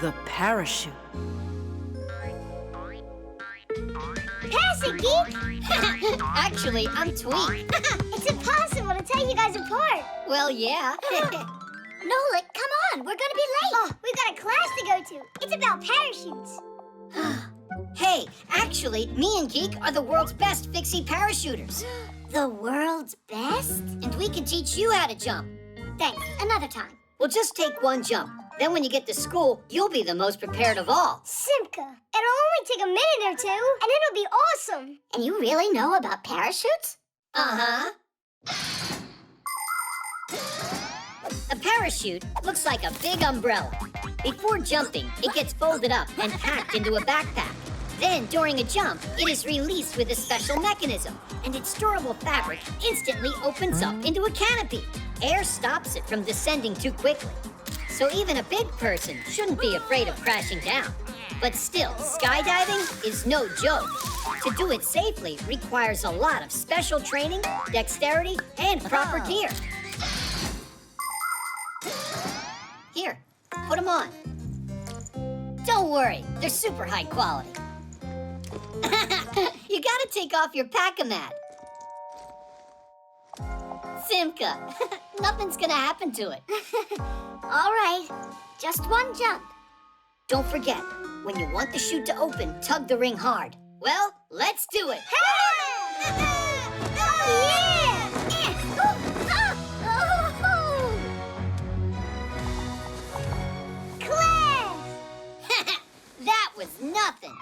The parachute. Pass it, Geek! Actually, I'm Tweak. It's impossible to tell you guys apart. Well, yeah. Nolik, come on, we're gonna be late. Oh, we've got a class to go to. It's about parachutes. Hey, actually, me and Geek are the world's best Fixie parachuters. The world's best? And we can teach you how to jump. Thanks, another time. We'll just take one jump. Then when you get to school, you'll be the most prepared of all. Simka, it'll only take a minute or two, and it'll be awesome. And you really know about parachutes? Uh-huh. A parachute looks like a big umbrella. Before jumping, it gets folded up and packed into a backpack. Then, during a jump, it is released with a special mechanism, and its durable fabric instantly opens up into a canopy. Air stops it from descending too quickly. So even a big person shouldn't be afraid of crashing down. But still, skydiving is no joke. To do it safely requires a lot of special training, dexterity, and proper gear. Here, put them on. Don't worry, they're super high quality. You gotta take off your pack-a-mat. Simka, nothing's gonna happen to it. All right, just one jump. Don't forget, when you want the chute to open, tug the ring hard. Well, let's do it. Class! That was nothing.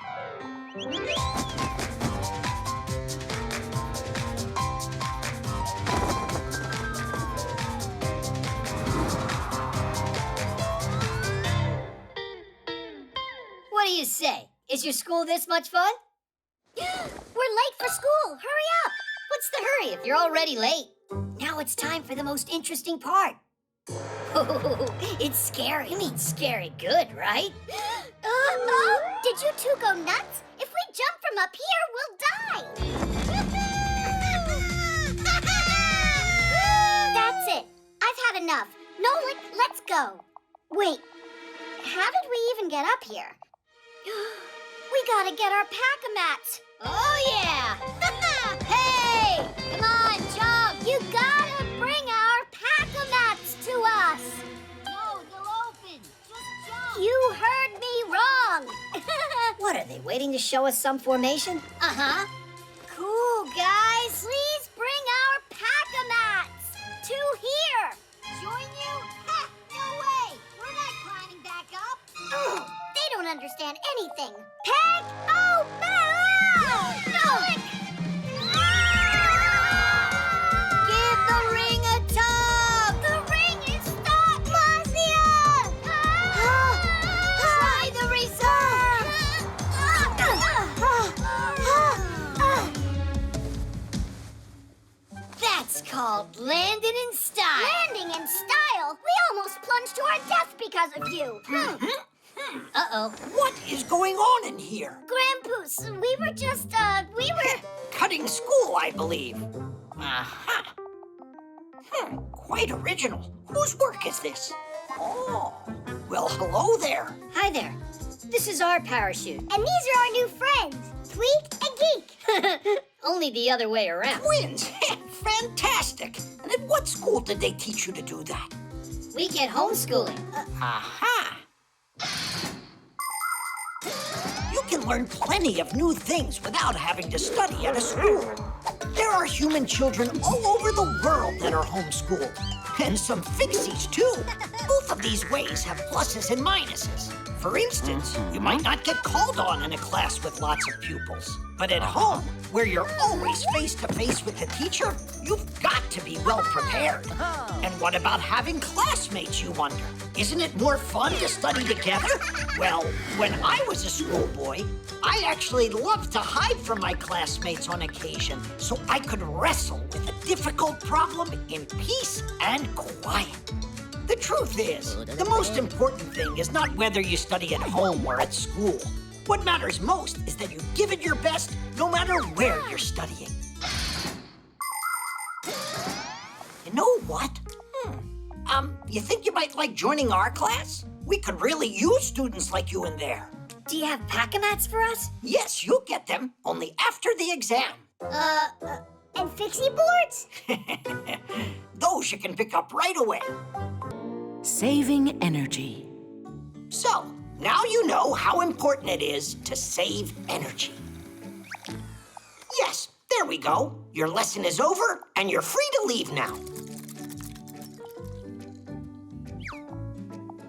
What do you say? Is your school this much fun? We're late for school. Hurry up. What's the hurry if you're already late? Now it's time for the most interesting part. Oh, it's scary. You mean scary good, right? Did you two go nuts? If we jump from up here, we'll die. That's it. I've had enough. Nolik, let's go. Wait, how did we even get up here? We gotta get our pack-a-mats. Oh, yeah! Hey! Come on, jump! You gotta bring our pack-a-mats to us. No, they'll open. Just jump. You heard me wrong. What, are they waiting to show us some formation? Uh-huh. Cool, guys. Please bring our pack-a-mats to here. Join you? Ha! No way! We're not climbing back up. Ugh, they don't understand anything. Pack-o-mats! Nolik! Give the ring a tug! The ring is stuck! Marcia! Try the reserve! That's called landing in style. Landing in style? We almost plunged to our death because of you. Uh-oh. What is going on in here? Grandpus, we were just, Cutting school, I believe. Aha. Quite original. Whose work is this? Oh, well, hello there. Hi there. This is our parachute. And these are our new friends, Tweak and Geek. Only the other way around. Twins. Fantastic. And at what school did they teach you to do that? We get homeschooling. Aha. You can learn plenty of new things without having to study at a school. There are human children all over the world that are homeschooled. And some Fixies, too. Both of these ways have pluses and minuses. For instance, you might not get called on in a class with lots of pupils. But at home, where you're always face-to-face with the teacher, you've got to be well prepared. And what about having classmates, you wonder? Isn't it more fun to study together? Well, when I was a schoolboy, I actually loved to hide from my classmates on occasion so I could wrestle with a difficult problem in peace and quiet. The truth is, the most important thing is not whether you study at home or at school. What matters most is that you give it your best no matter where you're studying. You know what? You think you might like joining our class? We could really use students like you in there. Do you have pack-a-mats for us? Yes, you'll get them, only after the exam. And Fixie boards? Those you can pick up right away. Saving energy. So, now you know how important it is to save energy. Yes, there we go. Your lesson is over, and you're free to leave now.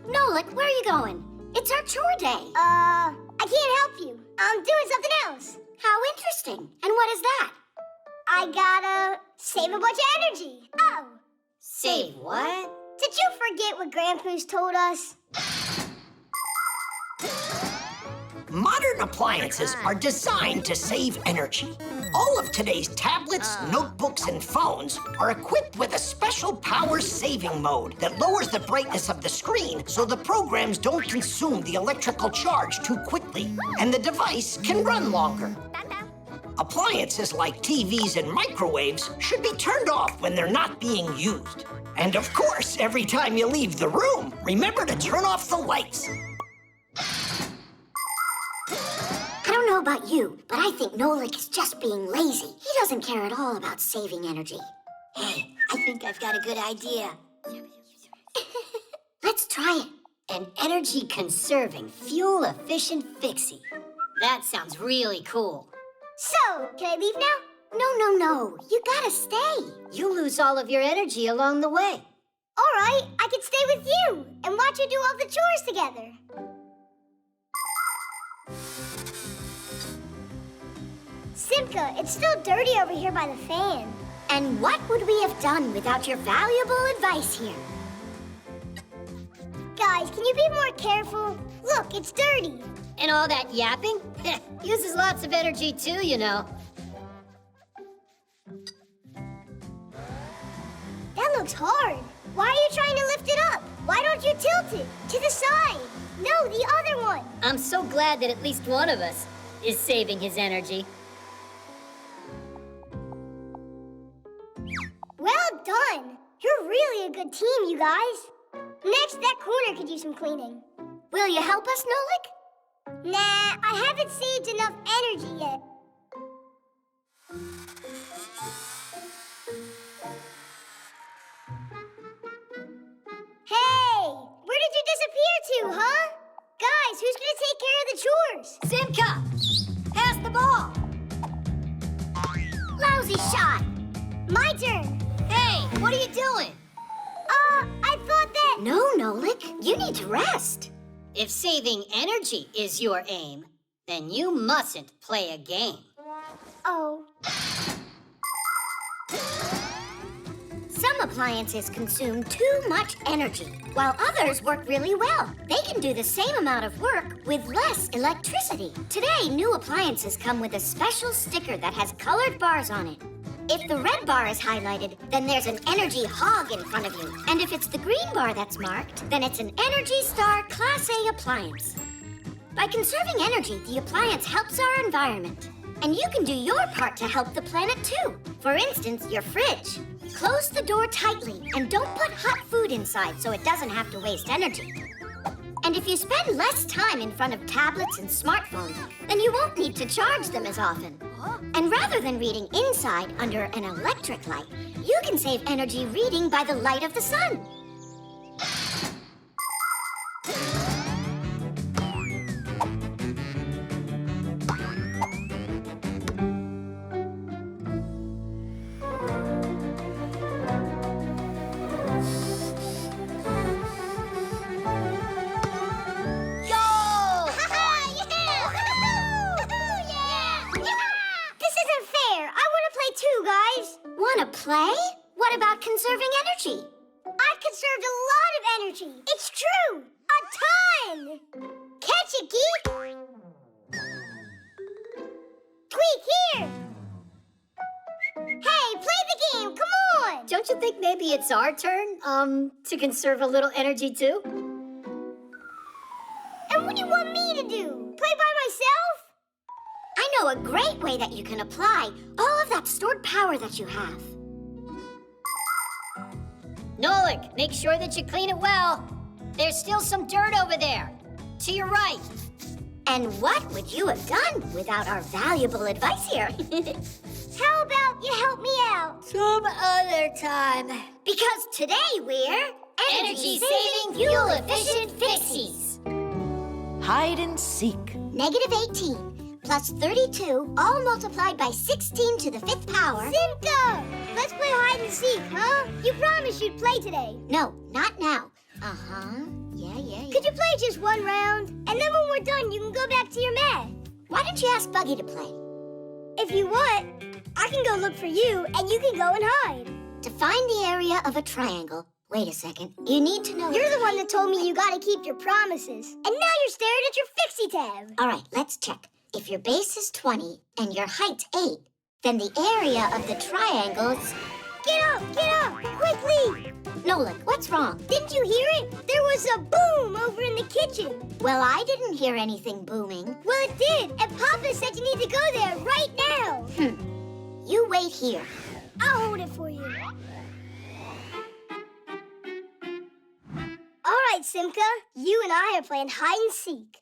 Nolik, where are you going? It's our chore day. I can't help you. I'm doing something else. How interesting. And what is that? I gotta save a bunch of energy. Oh. Save what? Did you forget what Grandpus told us? Modern appliances are designed to save energy. All of today's tablets, notebooks, and phones are equipped with a special power-saving mode that lowers the brightness of the screen so the programs don't consume the electrical charge too quickly, and the device can run longer. Appliances like TVs and microwaves should be turned off when they're not being used. And of course, every time you leave the room, remember to turn off the lights. I don't know about you, but I think Nolik is just being lazy. He doesn't care at all about saving energy. Hey, I think I've got a good idea. Let's try it. An energy-conserving, fuel-efficient Fixie. That sounds really cool. So, can I leave now? No. You gotta stay. You lose all of your energy along the way. All right, I can stay with you and watch you do all the chores together. Simka, it's still dirty over here by the fan. And what would we have done without your valuable advice here? Guys, can you be more careful? Look, it's dirty. And all that yapping? Uses lots of energy too, you know. That looks hard. Why are you trying to lift it up? Why don't you tilt it to the side? No, the other one. I'm so glad that at least one of us is saving his energy. Well done. You're really a good team, you guys. Next, that corner could use some cleaning. Will you help us, Nolik? Nah, I haven't saved enough energy yet. Hey, where did you disappear to, huh? Guys, who's gonna take care of the chores? Simka! Pass the ball! Lousy shot. My turn. Hey, what are you doing? I thought that... No, Nolik, you need to rest. If saving energy is your aim, then you mustn't play a game. Oh. Some appliances consume too much energy, while others work really well. They can do the same amount of work with less electricity. Today, new appliances come with a special sticker that has colored bars on it. If the red bar is highlighted, then there's an energy hog in front of you. And if it's the green bar that's marked, then it's an Energy Star Class A appliance. By conserving energy, the appliance helps our environment. And you can do your part to help the planet too. For instance, your fridge. Close the door tightly and don't put hot food inside so it doesn't have to waste energy. And if you spend less time in front of tablets and smartphones, then you won't need to charge them as often. And rather than reading inside under an electric light, you can save energy reading by the light of the sun. Want to play? What about conserving energy? I've conserved a lot of energy. It's true. A ton. Catch it, Geek. Tweak, here. Hey, play the game. Come on. Don't you think maybe it's our turn, to conserve a little energy too? And what do you want me to do? Play by myself? I know a great way that you can apply all of that stored power that you have. Nolik, make sure that you clean it well. There's still some dirt over there. To your right. And what would you have done without our valuable advice here? How about you help me out? Some other time. Because today we're Energy-saving, fuel-efficient Fixies. Hide and seek. -18 plus 32, all multiplied by 16 to the 5th power. Simka! Let's play hide and seek, huh? You promised you'd play today. No, not now. Yeah. Could you play just one round? And then when we're done, you can go back to your math. Why don't you ask Buggy to play? If you want, I can go look for you, and you can go and hide. To find the area of a triangle, wait a second, you need to know... You're the one that told me you gotta keep your promises. And now you're staring at your Fixie tab. All right, let's check. If your base is 20 and your height's 8, then the area of the triangle's... Get up! Quickly! Nolik, what's wrong? Didn't you hear it? There was a boom over in the kitchen. Well, I didn't hear anything booming. Well, it did, and Papa said you need to go there right now. You wait here. I'll hold it for you. All right, Simka. You and I are playing hide and seek.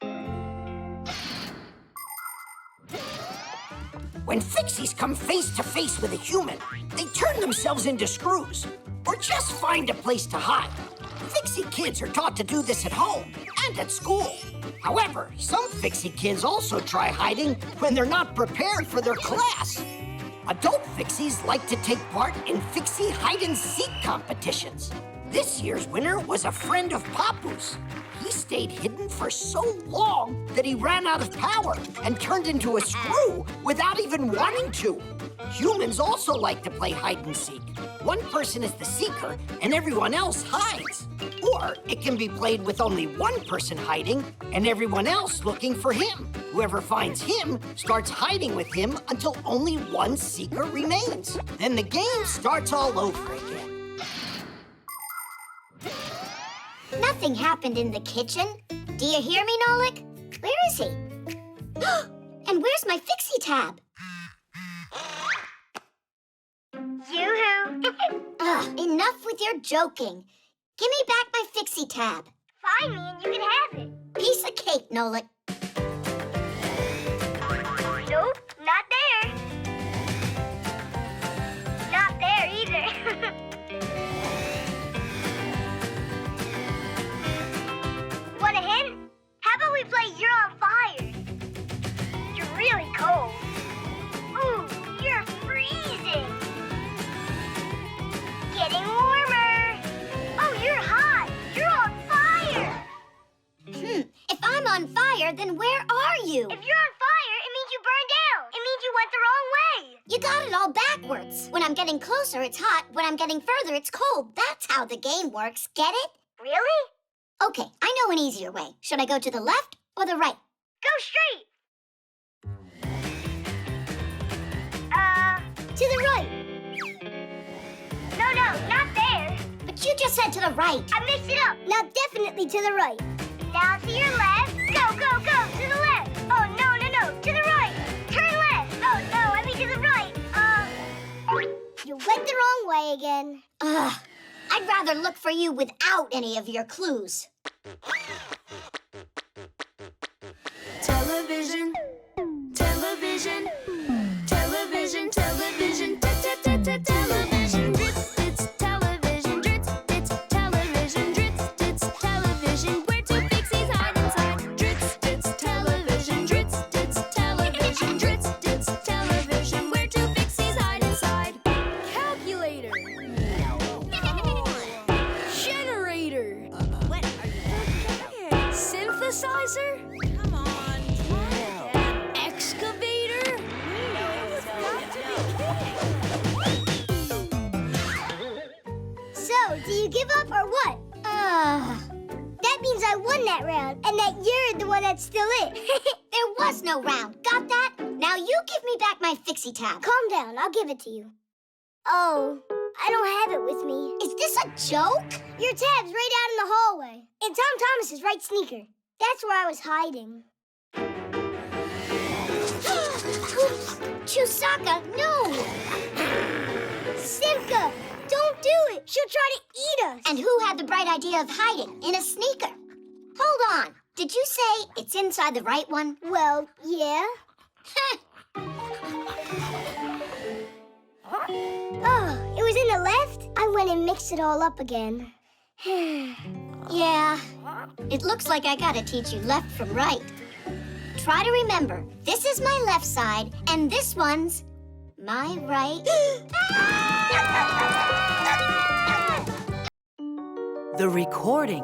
When Fixies come face to face with a human, they turn themselves into screws, or just find a place to hide. Fixie kids are taught to do this at home and at school. However, some Fixie kids also try hiding when they're not prepared for their class. Adult Fixies like to take part in Fixie hide-and-seek competitions. This year's winner was a friend of Papu's. He stayed hidden for so long that he ran out of power and turned into a screw without even wanting to. Humans also like to play hide-and-seek. One person is the seeker and everyone else hides. Or it can be played with only one person hiding and everyone else looking for him. Whoever finds him starts hiding with him until only one seeker remains. Then the game starts all over again. Nothing happened in the kitchen. Do you hear me, Nolik? Where is he? And where's my Fixie tab? Yoo-hoo! Enough with your joking. Give me back my Fixie tab. Find me and you can have it. Piece of cake, Nolik. Nope, not there. Not there either. Want a hint? How about we play You're on Fire? You're really cold. Ooh, you're freezing. Getting warmer. Oh, you're hot. You're on fire. If I'm on fire, then where are you? If you're on fire, it means you burned down. It means you went the wrong way. You got it all backwards. When I'm getting closer, it's hot. When I'm getting further, it's cold. That's how the game works. Get it? Really? Okay, I know an easier way. Should I go to the left or the right? Go straight. To the right. No, not there. But you just said to the right. I mixed it up. Now definitely to the right. Now to your left. Go, to the left. Oh, no, to the right. Turn left. Oh, no, I mean to the right. You went the wrong way again. I'd rather look for you without any of your clues. Television, television, television, television, television, drits, it's television, drits, it's television, drits, it's television, where do Fixies hide inside? Drits, it's television, drits, it's television, drits, it's television, where do Fixies hide inside? Calculator, generator, what are you doing? Synthesizer? Come on, excavator? So, do you give up or what? That means I won that round, and that you're the one that's still it. There was no round. Got that? Now you give me back my Fixie tab. Calm down. I'll give it to you. Oh, I don't have it with me. Is this a joke? Your tab's right out in the hallway. In Tom Thomas's right sneaker. That's where I was hiding. Chusaka, no! Simka, don't do it! She'll try to eat us! And who had the bright idea of hiding in a sneaker? Hold on. Did you say it's inside the right one? Well, yeah. Oh, it was in the left? I went and mixed it all up again. Yeah. It looks like I gotta teach you left from right. Try to remember, this is my left side, and this one's my right. The recording.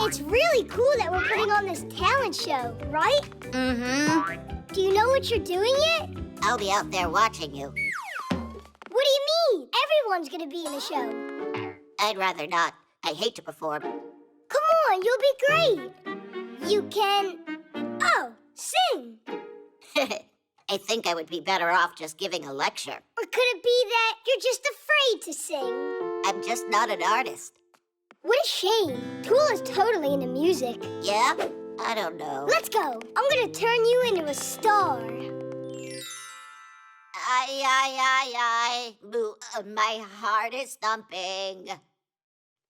It's really cool that we're putting on this talent show, right? Mm-hmm. Do you know what you're doing yet? I'll be out there watching you. What do you mean? Everyone's gonna be in the show. I'd rather not. I hate to perform. Come on, you'll be great. You can... Oh, sing. I think I would be better off just giving a lecture. Or could it be that you're just afraid to sing? I'm just not an artist. What a shame. Tool is totally into music. Yeah? I don't know. Let's go. I'm gonna turn you into a star. Aye. My heart is thumping.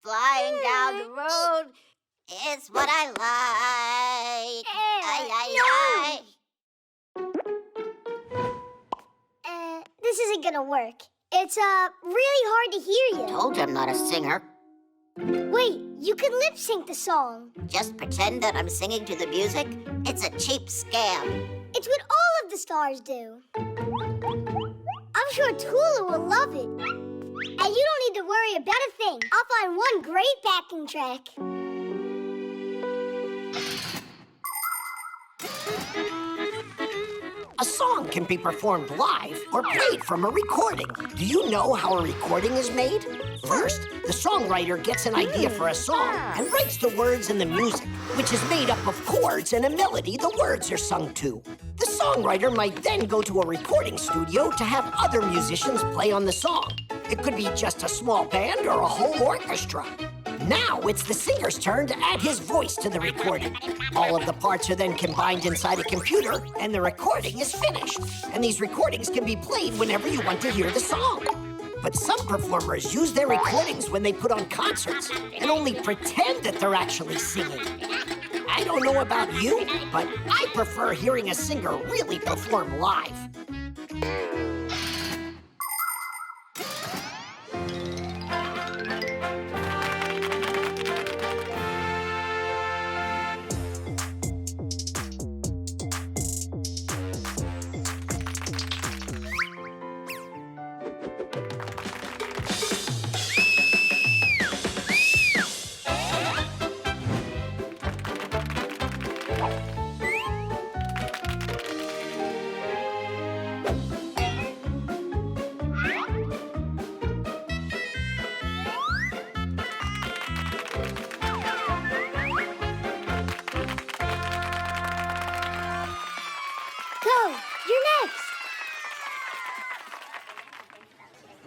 Flying down the road is what I like. Aye. This isn't gonna work. It's really hard to hear you. Told you I'm not a singer. Wait, you can lip sync the song. Just pretend that I'm singing to the music? It's a cheap scam. It's what all of the stars do. I'm sure Tula will love it. And you don't need to worry about a thing. I'll find one great backing track. A song can be performed live or played from a recording. Do you know how a recording is made? First, the songwriter gets an idea for a song and writes the words and the music, which is made up of chords and a melody the words are sung to. The songwriter might then go to a recording studio to have other musicians play on the song. It could be just a small band or a whole orchestra. Now it's the singer's turn to add his voice to the recording. All of the parts are then combined inside a computer, and the recording is finished. And these recordings can be played whenever you want to hear the song. But some performers use their recordings when they put on concerts and only pretend that they're actually singing. I don't know about you, but I prefer hearing a singer really perform live.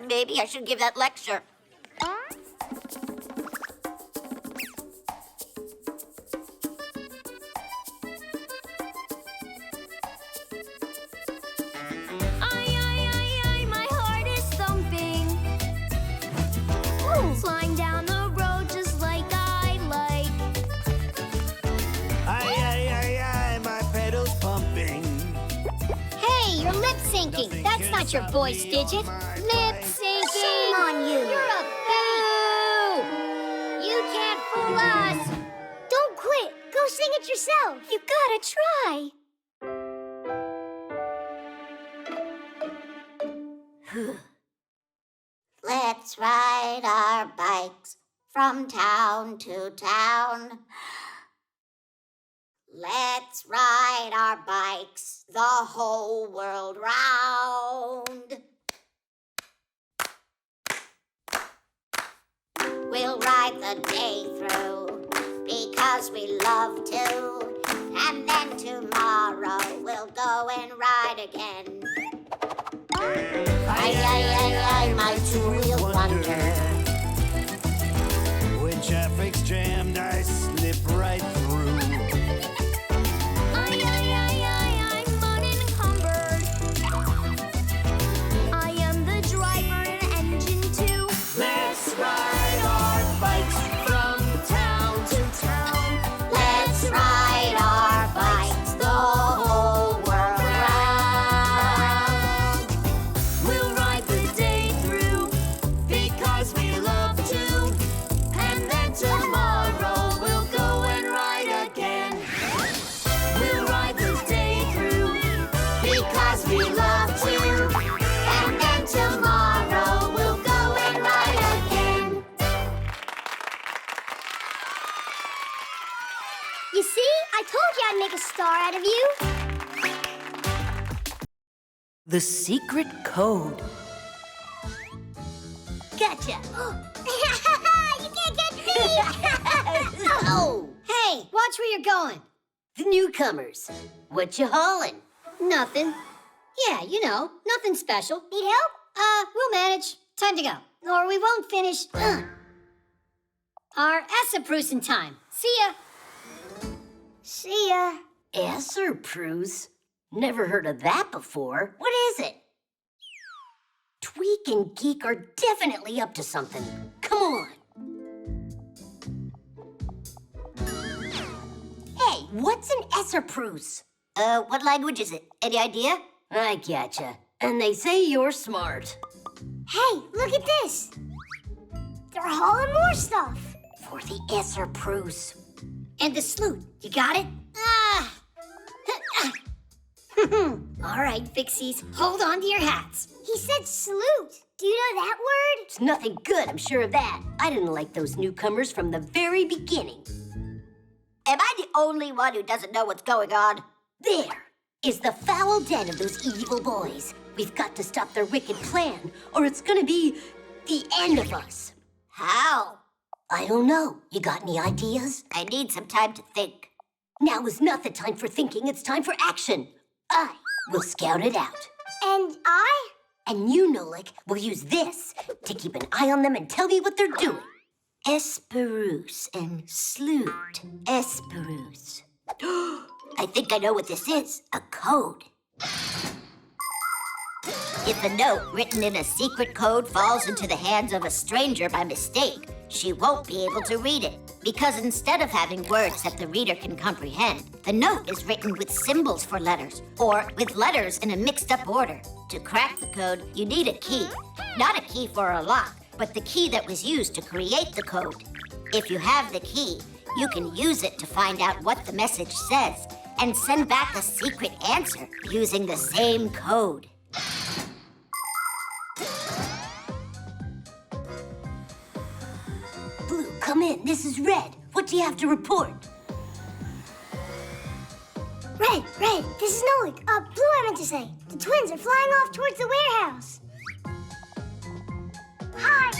Maybe I should give that lecture. Aye, my heart is thumping. Flying down the road just like I like. Aye, my pedal's pumping. Hey, you're lip syncing. That's not your voice digit. Lip syncing. Shame on you. You're a boo. You can't fool us. Don't quit. Go sing it yourself. You gotta try. Let's ride our bikes from town to town. Let's ride our bikes the whole world round. We'll ride the day through because we love to. And then tomorrow we'll go and ride again. Aye, my two-wheel wonder. When traffic's jammed, I slip right through. Aye, I'm unencumbered. see? I told you I'd make a star out of you. The secret code. Gotcha. You can't get me! Oh, hey, watch where you're going. The newcomers. What you hauling? Nothing. Yeah, you know, nothing special. Need help? We'll manage. Time to go. Or we won't finish. Our Esseproos time. See ya. See ya. Esseproos? Never heard of that before. What is it? Tweak and Geek are definitely up to something. Come on. Hey, what's an Esseproos? What language is it? Any idea? I getcha. And they say you're smart. Hey, look at this. They're hauling more stuff. For the Esseproos. And the sloot. You got it? All right, Fixies. Hold on to your hats. He said salute. Do you know that word? It's nothing good, I'm sure of that. I didn't like those newcomers from the very beginning. Am I the only one who doesn't know what's going on? There is the foul den of those evil boys. We've got to stop their wicked plan, or it's gonna be the end of us. How? I don't know. You got any ideas? I need some time to think. Now is not the time for thinking, it's time for action. I will scout it out. And I? And you, Nolik, will use this to keep an eye on them and tell me what they're doing. Esseproos and Sloot. Esseproos. I think I know what this is. A code. If a note written in a secret code falls into the hands of a stranger by mistake, she won't be able to read it. Because instead of having words that the reader can comprehend, the note is written with symbols for letters, or with letters in a mixed-up order. To crack the code, you need a key. Not a key for a lock, but the key that was used to create the code. If you have the key, you can use it to find out what the message says and send back a secret answer using the same code. Blue, come in. This is Red. What do you have to report? Red, this is Nolik. Blue, I meant to say. The twins are flying off towards the warehouse. Hi.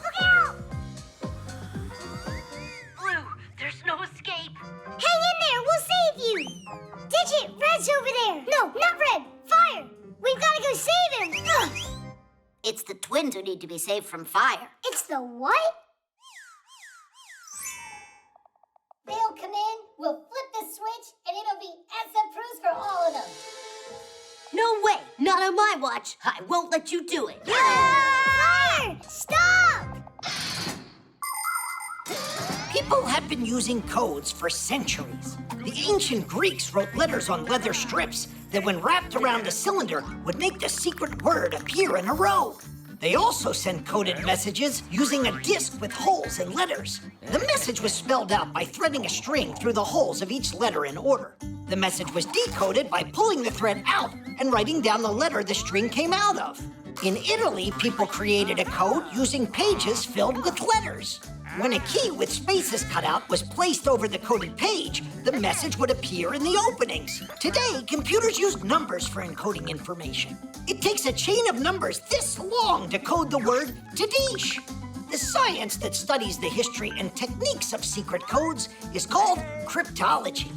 Look out! Blue, there's no escape. Hang in there, we'll save you. Digit, Red's over there. No, not Red. Fire. We've got to go save him. Ugh. It's the twins who need to be saved from fire. It's the what? They'll come in, we'll flip the switch, and it'll be Esseproos for all of them. No way! Not on my watch! I won't let you do it! Fire! Stop! People have been using codes for centuries. The ancient Greeks wrote letters on leather strips that, when wrapped around a cylinder, would make the secret word appear in a row. They also sent coded messages using a disc with holes and letters. The message was spelled out by threading a string through the holes of each letter in order. The message was decoded by pulling the thread out and writing down the letter the string came out of. In Italy, people created a code using pages filled with letters. When a key with spaces cut out was placed over the coded page, the message would appear in the openings. Today, computers use numbers for encoding information. It takes a chain of numbers this long to code the word Tadish. The science that studies the history and techniques of secret codes is called cryptology.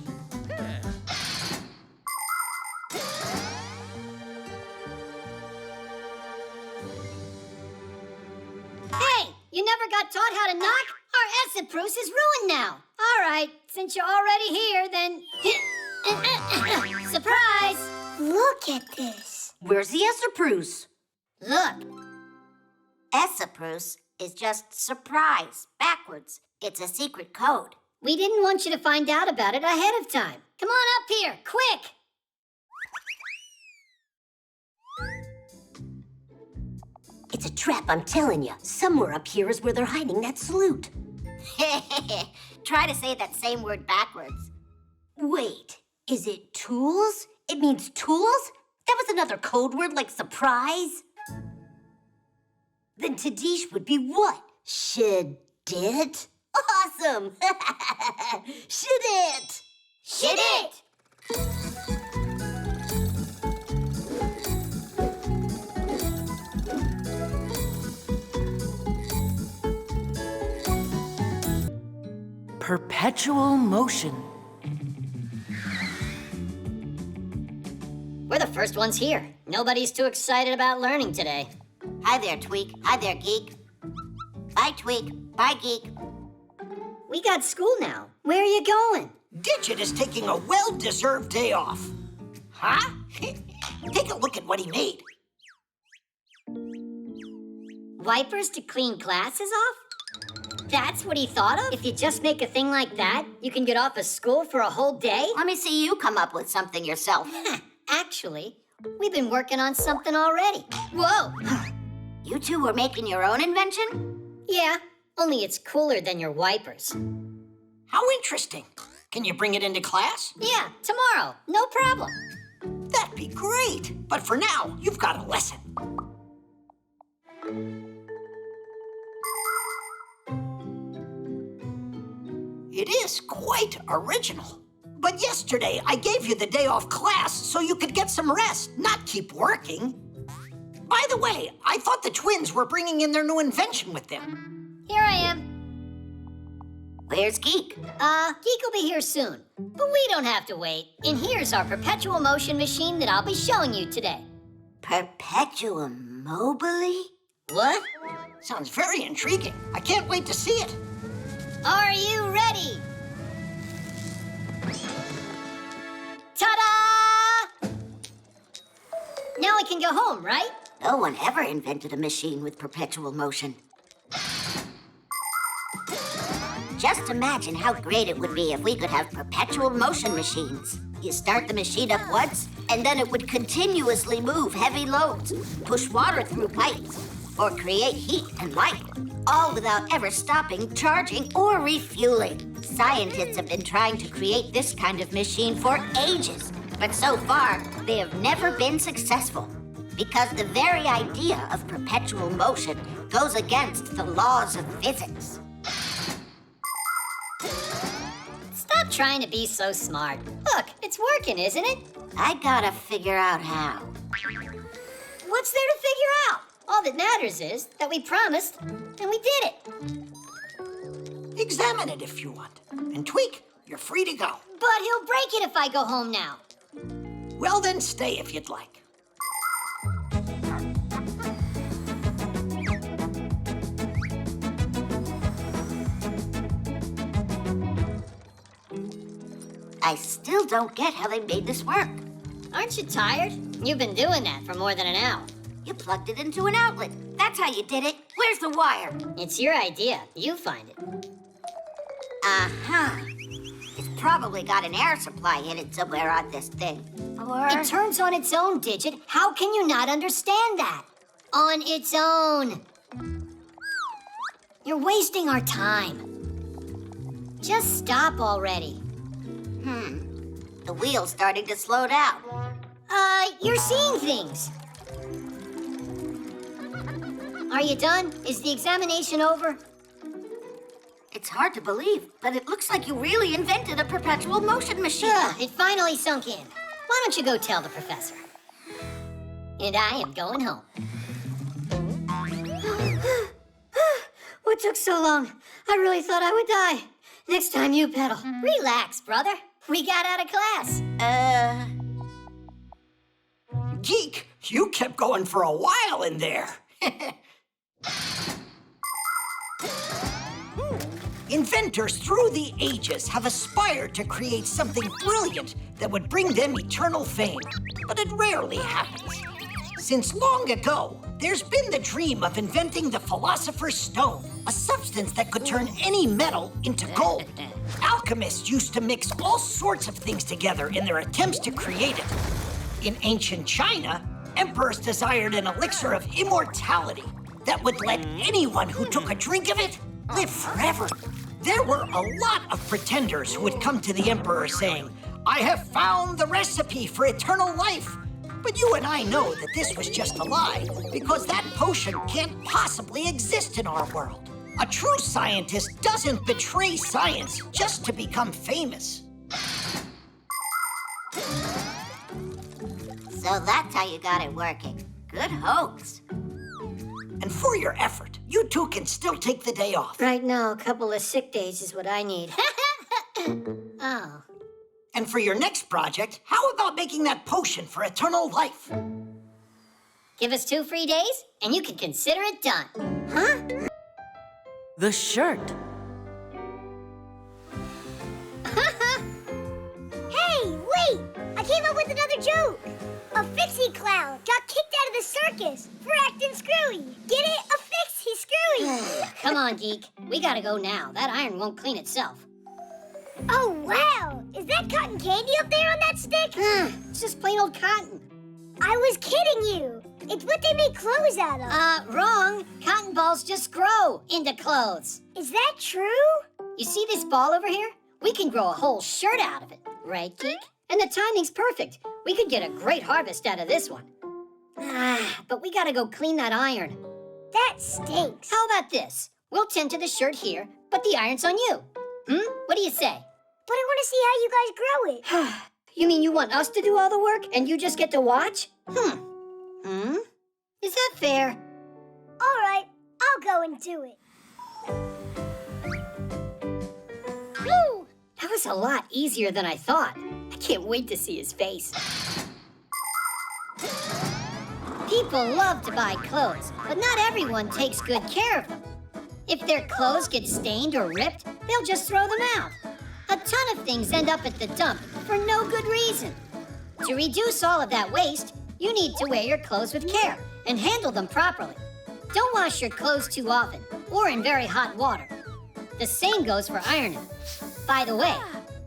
Hey, you never got taught how to knock? Our Esseproos is ruined now. All right, since you're already here, then... Surprise! Look at this. Where's the Esseproos? Look. Esseproos is just surprise, backwards. It's a secret code. We didn't want you to find out about it ahead of time. Come on up here, quick! It's a trap, I'm telling you. Somewhere up here is where they're hiding that salute. Try to say that same word backwards. Wait, is it tools? It means tools? That was another code word like surprise? then Tadish would be what? Should it? Awesome! Should it? Should it? Perpetual Motion. We're the first ones here. Nobody's too excited about learning today. Hi there, Tweak. Hi there, Geek. Bye, Tweak. Bye, Geek. We got school now. Where are you going? Digit is taking a well-deserved day off. Huh? Take a look at what he made. Wipers to clean glasses off? That's what he thought of? If you just make a thing like that, you can get off of school for a whole day? Let me see you come up with something yourself. Actually, we've been working on something already. Whoa! You two were making your own invention? Yeah, only it's cooler than your wipers. How interesting. Can you bring it into class? Yeah, tomorrow. No problem. That'd be great. But for now, you've got a lesson. It is quite original. But yesterday, I gave you the day off class so you could get some rest, not keep working. By the way, I thought the twins were bringing in their new invention with them. Here I am. Where's Geek? Geek will be here soon. But we don't have to wait. And here's our Perpetual Motion machine that I'll be showing you today. Perpetual Mobility? What? Sounds very intriguing. I can't wait to see it. Are you ready? Ta-da! Now we can go home, right? No one ever invented a machine with perpetual motion. Just imagine how great it would be if we could have perpetual motion machines. You start the machine up once, and then it would continuously move heavy loads, push water through pipes, or create heat and light, all without ever stopping, charging, or refueling. Scientists have been trying to create this kind of machine for ages, but so far, they have never been successful. Because the very idea of perpetual motion goes against the laws of physics. Stop trying to be so smart. Look, it's working, isn't it? I gotta figure out how. What's there to figure out? All that matters is that we promised, and we did it. Examine it if you want. And Tweak, you're free to go. But he'll break it if I go home now. Well, then stay if you'd like. I still don't get how they made this work. Aren't you tired? You've been doing that for more than an hour. You plugged it into an outlet. That's how you did it. Where's the wire? It's your idea. You find it. Uh-huh. It's probably got an air supply in it somewhere on this thing. Or... It turns on its own, Digit. How can you not understand that? On its own. You're wasting our time. Just stop already. The wheel's starting to slow down. You're seeing things. Are you done? Is the examination over? It's hard to believe, but it looks like you really invented a perpetual motion machine. It finally sunk in. Why don't you go tell the professor? And I am going home. What took so long? I really thought I would die. Next time you pedal. Relax, brother. We got out of class. Geek, you kept going for a while in there. Inventors through the ages have aspired to create something brilliant that would bring them eternal fame, but it rarely happens. Since long ago, there's been the dream of inventing the Philosopher's Stone, a substance that could turn any metal into gold. Alchemists used to mix all sorts of things together in their attempts to create it. In ancient China, emperors desired an elixir of immortality that would let anyone who took a drink of it live forever. There were a lot of pretenders who would come to the emperor saying, "I have found the recipe for eternal life." But you and I know that this was just a lie, because that potion can't possibly exist in our world. A true scientist doesn't betray science just to become famous. So that's how you got it working. Good hoax. And for your effort, you two can still take the day off. Right now, a couple of sick days is what I need. Oh. And for your next project, how about making that potion for eternal life? Give us 2 free days, and you can consider it done. Huh? The shirt. Hey, wait! I came up with another joke. A Fixie clown got kicked out of the circus for acting screwy. Get it? A Fixie screwy. Come on, Geek. We gotta go now. That iron won't clean itself. Oh, wow! Is that cotton candy up there on that stick? It's just plain old cotton. I was kidding you. It's what they make clothes out of. Wrong. Cotton balls just grow into clothes. Is that true? You see this ball over here? We can grow a whole shirt out of it. Right, Geek? And the timing's perfect. We could get a great harvest out of this one. But we gotta go clean that iron. That stinks. How about this? We'll tend to the shirt here, but the iron's on you. What do you say? But I want to see how you guys grow it. You mean you want us to do all the work and you just get to watch? Is that fair? All right, I'll go and do it. Woo! That was a lot easier than I thought. I can't wait to see his face. People love to buy clothes, but not everyone takes good care of them. If their clothes get stained or ripped, they'll just throw them out. A ton of things end up at the dump for no good reason. To reduce all of that waste, you need to wear your clothes with care and handle them properly. Don't wash your clothes too often or in very hot water. The same goes for ironing. By the way,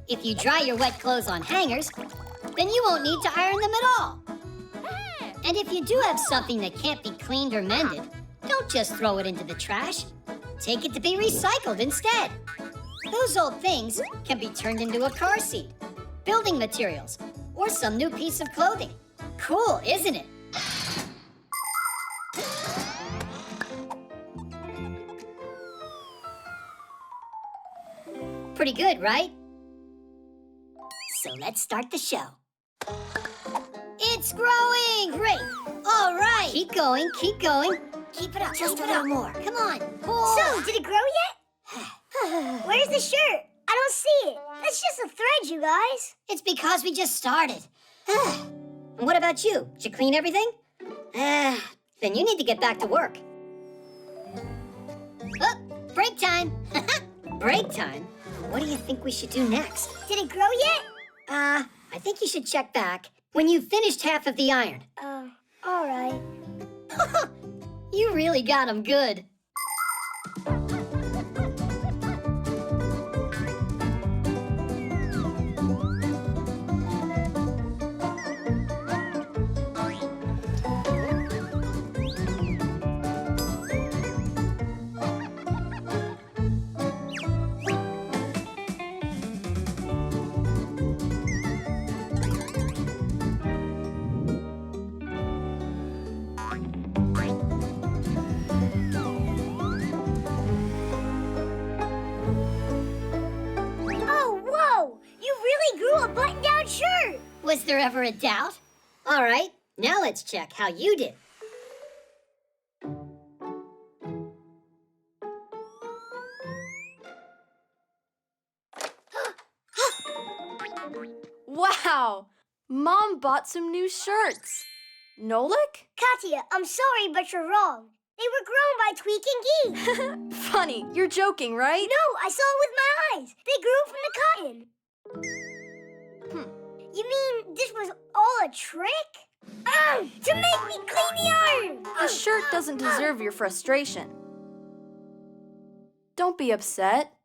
if you dry your wet clothes on hangers, then you won't need to iron them at all. And if you do have something that can't be cleaned or mended, don't just throw it into the trash. Take it to be recycled instead. Those old things can be turned into a car seat, building materials, or some new piece of clothing. Cool, isn't it? Pretty good, right? So let's start the show. It's growing! Great! All right! Keep going, keep going. Keep it up, just a little more. Come on. Pull. So, did it grow yet? Where's the shirt? I don't see it. That's just a thread, you guys. It's because we just started. And what about you? Did you clean everything? Then you need to get back to work. Oh, break time. Break time? What do you think we should do next? Did it grow yet? I think you should check back when you've finished half of the iron. All right. You really got him good. Was there ever a doubt? All right, now let's check how you did. Wow! Mom bought some new shirts. Nolik? Katya, I'm sorry, but you're wrong. They were grown by Tweak and Geek. Funny, you're joking, right? No, I saw it with my eyes. They grew from the cotton. You mean this was all a trick? To make me clean the iron! The shirt doesn't deserve your frustration. Don't be upset.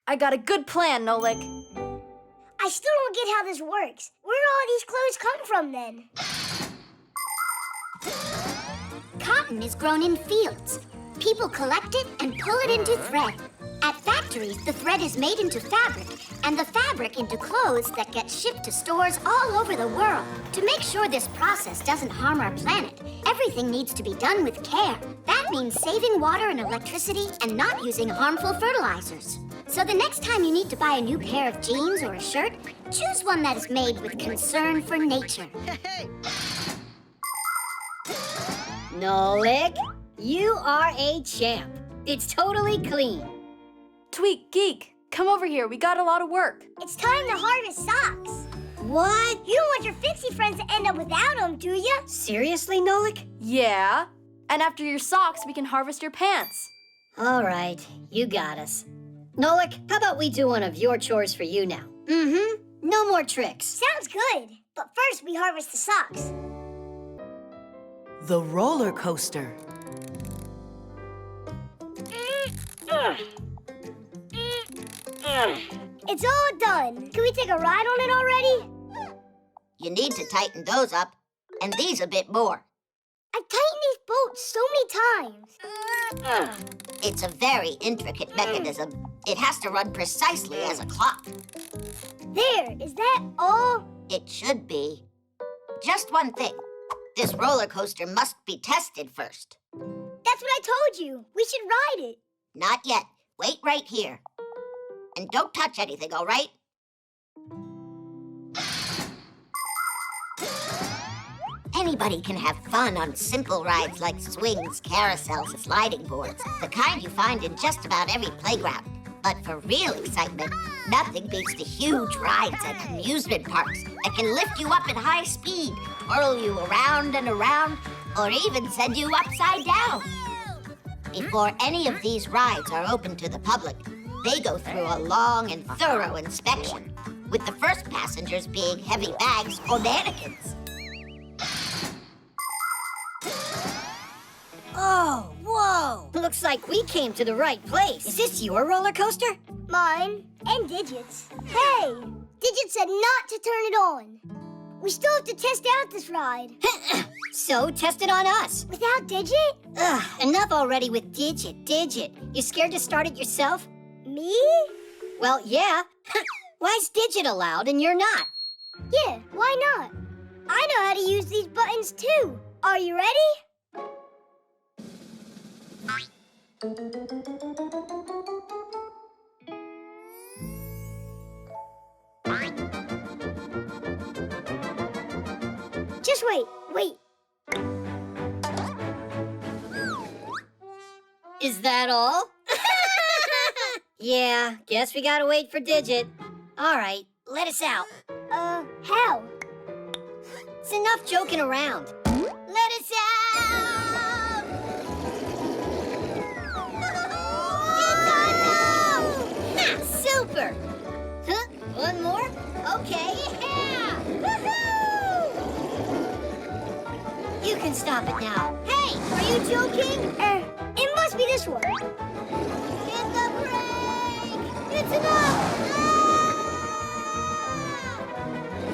I got a good plan, Nolik. I still don't get how this works. Where do all these clothes come from, then? Cotton is grown in fields. People collect it and pull it into thread. At that factories, the thread is made into fabric, and the fabric into clothes that get shipped to stores all over the world. To make sure this process doesn't harm our planet, everything needs to be done with care. That means saving water and electricity and not using harmful fertilizers. So the next time you need to buy a new pair of jeans or a shirt, choose one that is made with concern for nature. Nolik, you are a champ. It's totally clean. Tweak, Geek, come over here. We got a lot of work. It's time to harvest socks. What? You don't want your Fixie friends to end up without them, do you? Seriously, Nolik? Yeah. And after your socks, we can harvest your pants. All right, you got us. Nolik, how about we do one of your chores for you now? Mm-hmm. No more tricks. Sounds good. But first, we harvest the socks. The roller coaster. It's all done. Can we take a ride on it already? You need to tighten those up, and these a bit more. I've tightened these bolts so many times. It's a very intricate mechanism. It has to run precisely as a clock. There, is that all? It should be. Just one thing. This roller coaster must be tested first. That's what I told you. We should ride it. Not yet. Wait right here. And don't touch anything, all right? Anybody can have fun on simple rides like swings, carousels, and sliding boards, the kind you find in just about every playground. But for real excitement, nothing beats the huge rides at amusement parks that can lift you up at high speed, twirl you around and around, or even send you upside down. Before any of these rides are open to the public, they go through a long and thorough inspection, with the first passengers being heavy bags or mannequins. Oh, whoa! Looks like we came to the right place. Is this your roller coaster? Mine and Digit's. Hey, Digit said not to turn it on. We still have to test out this ride. So, test it on us. Without Digit? Ugh, enough already with Digit. You scared to start it yourself? Me? Well, yeah. Why's Digit allowed and you're not? Yeah, why not? I know how to use these buttons too. Are you ready? Just wait. Is that all? Yeah, guess we gotta wait for Digit. All right, let us out. How? It's enough joking around. Let us out! It's awesome! Ha, super! Huh? One more? Okay, yeah! Woohoo! You can stop it now. Hey, are you joking? It must be this one. Hit the brake! It's enough!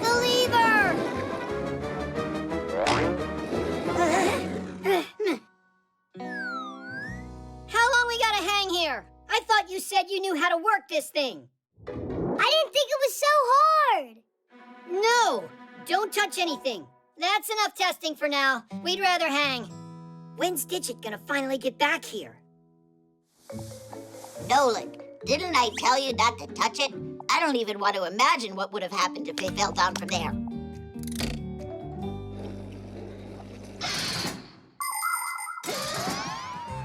The lever! How long we gotta hang here? I thought you said you knew how to work this thing. I didn't think it was so hard. No! Don't touch anything. That's enough testing for now. We'd rather hang. When's Digit gonna finally get back here? Nolik, didn't I tell you not to touch it? I don't even want to imagine what would have happened if they fell down from there.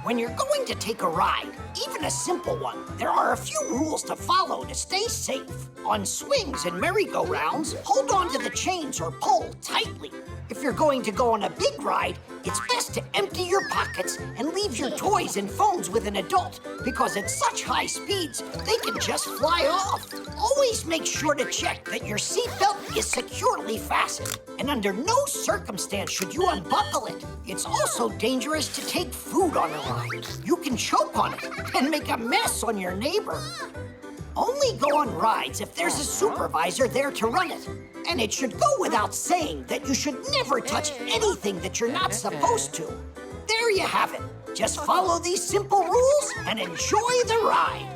When you're going to take a ride, even a simple one, there are a few rules to follow to stay safe. On swings and merry-go-rounds, hold on to the chains or pull tightly. If you're going to go on a big ride, it's best to empty your pockets and leave your toys and phones with an adult, because at such high speeds, they can just fly off. Always make sure to check that your seatbelt is securely fastened, and under no circumstance should you unbuckle it. It's also dangerous to take food on a ride. You can choke on it and make a mess on your neighbor. Only go on rides if there's a supervisor there to run it. And it should go without saying that you should never touch anything that you're not supposed to. There you have it. Just follow these simple rules and enjoy the ride.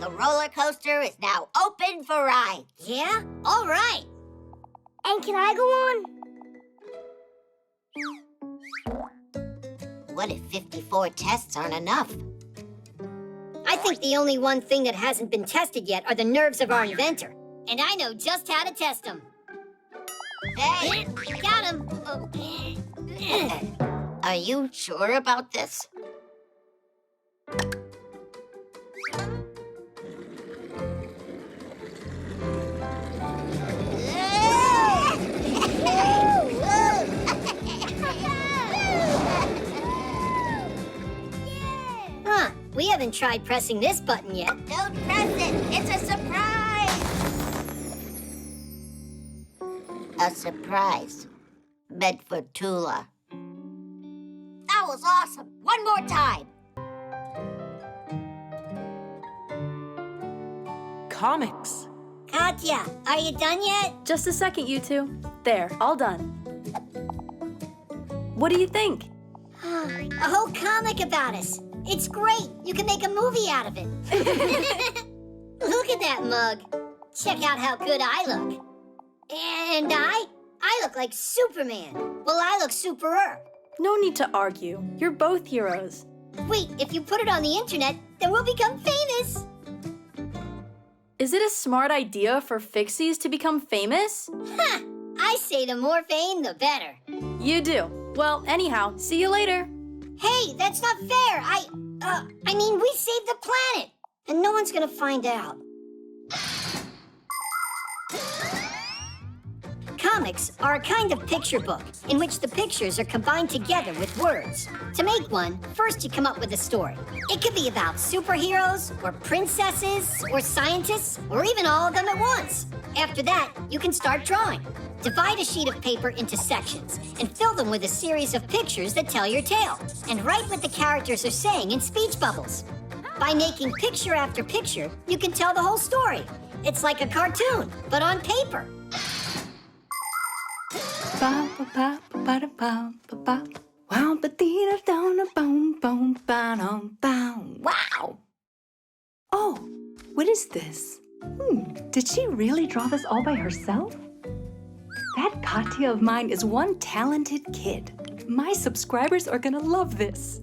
The roller coaster is now open for rides. Yeah? All right. And can I go on? What if 54 tests aren't enough? I think the only one thing that hasn't been tested yet are the nerves of our inventor. And I know just how to test them. Hey! Got him. Are you sure about this? Huh, we haven't tried pressing this button yet. Don't press it! It's a surprise! A surprise. Meant for Tula. That was awesome! One more time! Comics. Katya, are you done yet? Just a second, you two. There, all done. What do you think? A whole comic about us. It's great. You can make a movie out of it. Look at that mug. Check out how good I look. And I look like Superman. Well, I look superer. No need to argue. You're both heroes. Wait, if you put it on the internet, then we'll become famous. Is it a smart idea for Fixies to become famous? Ha! I say the more fame, the better. You do. Well, anyhow, see you later. Hey, that's not fair. I mean, we saved the planet, and no one's gonna find out. Comics are a kind of picture book in which the pictures are combined together with words. To make one, first you come up with a story. It could be about superheroes, or princesses, or scientists, or even all of them at once. After that, you can start drawing. Divide a sheet of paper into sections and fill them with a series of pictures that tell your tale. And write what the characters are saying in speech bubbles. By making picture after picture, you can tell the whole story. It's like a cartoon, but on paper. Wow! Oh, what is this? Did she really draw this all by herself? That Katya of mine is one talented kid. My subscribers are gonna love this.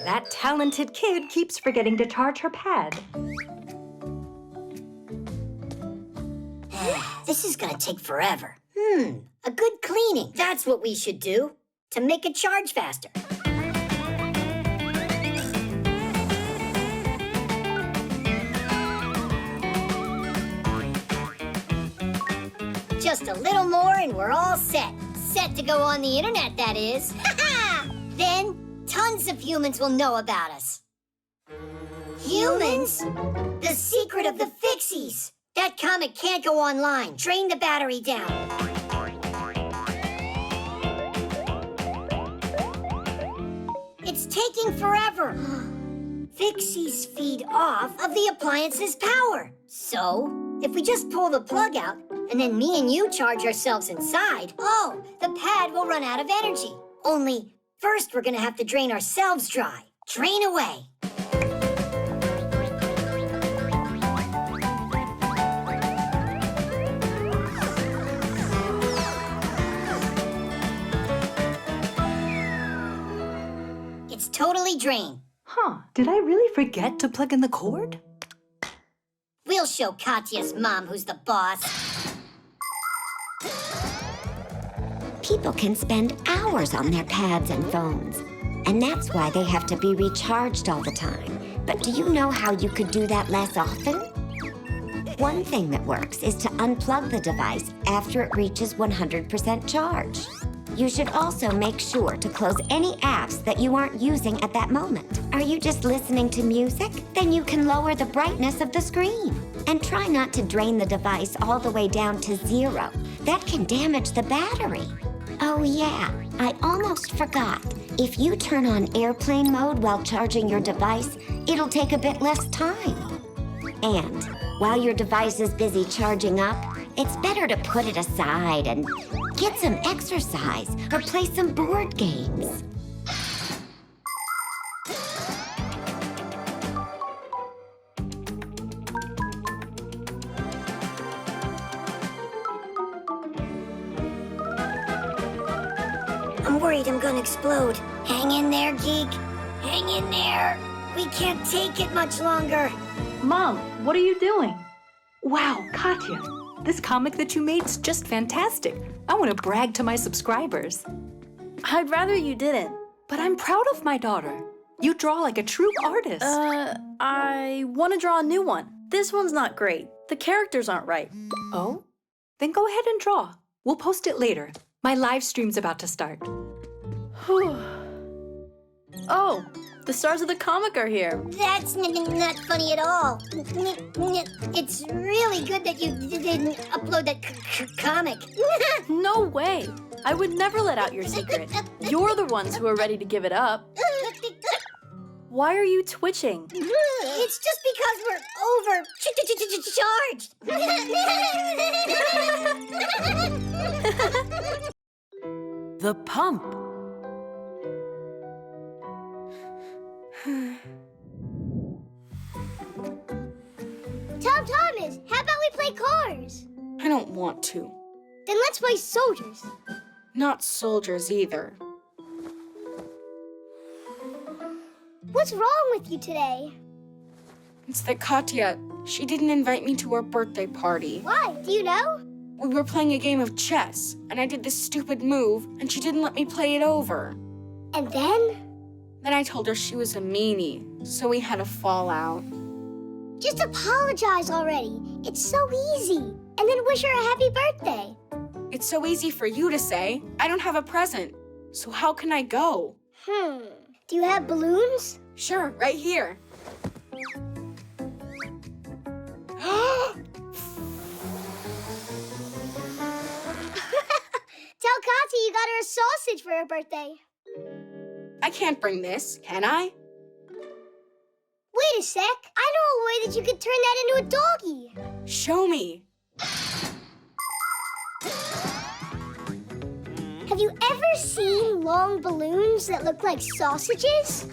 That talented kid keeps forgetting to charge her pad. This is gonna take forever. A good cleaning. That's what we should do to make it charge faster. Just a little more and we're all set. Set to go on the internet, that is. Then, tons of humans will know about us. Humans? The secret of the Fixies. That comic can't go online. Drain the battery down. It's taking forever. Fixies feed off of the appliance's power. So, if we just pull the plug out, and then me and you charge ourselves inside, the pad will run out of energy. Only, first we're gonna have to drain ourselves dry. Drain away. It's totally drained. Huh, did I really forget to plug in the cord? We'll show Katya's mom who's the boss. People can spend hours on their pads and phones, and that's why they have to be recharged all the time. But do you know how you could do that less often? One thing that works is to unplug the device after it reaches 100% charge. You should also make sure to close any apps that you aren't using at that moment. Are you just listening to music? Then you can lower the brightness of the screen. And try not to drain the device all the way down to 0. That can damage the battery. Oh yeah, I almost forgot. If you turn on airplane mode while charging your device, it'll take a bit less time. And while your device is busy charging up, it's better to put it aside and get some exercise or play some board games. I'm worried I'm gonna explode. Hang in there, Geek. Hang in there. We can't take it much longer. Mom, what are you doing? Wow, Katya, this comic that you made's just fantastic. I want to brag to my subscribers. I'd rather you didn't. But I'm proud of my daughter. You draw like a true artist. I want to draw a new one. This one's not great. The characters aren't right. Oh? Then go ahead and draw. We'll post it later. My live stream's about to start. Oh, the stars of the comic are here. That's not funny at all. It's really good that you didn't upload that comic. No way. I would never let out your secret. You're the ones who are ready to give it up. Why are you twitching? It's just because we're overcharged. The pump. Tom Thomas, how about we play cars? I don't want to. Then let's play soldiers. Not soldiers either. What's wrong with you today? It's that Katya, she didn't invite me to her birthday party. Why? Do you know? We were playing a game of chess, and I did this stupid move, and she didn't let me play it over. And then? Then I told her she was a meanie, so we had a fallout. Just apologize already. It's so easy. And then wish her a happy birthday. It's so easy for you to say. I don't have a present, so how can I go? Do you have balloons? Sure, right here. Tell Katya you got her a sausage for her birthday. I can't bring this, can I? Wait a sec. I know a way that you could turn that into a doggy. Show me. Have you ever seen long balloons that look like sausages?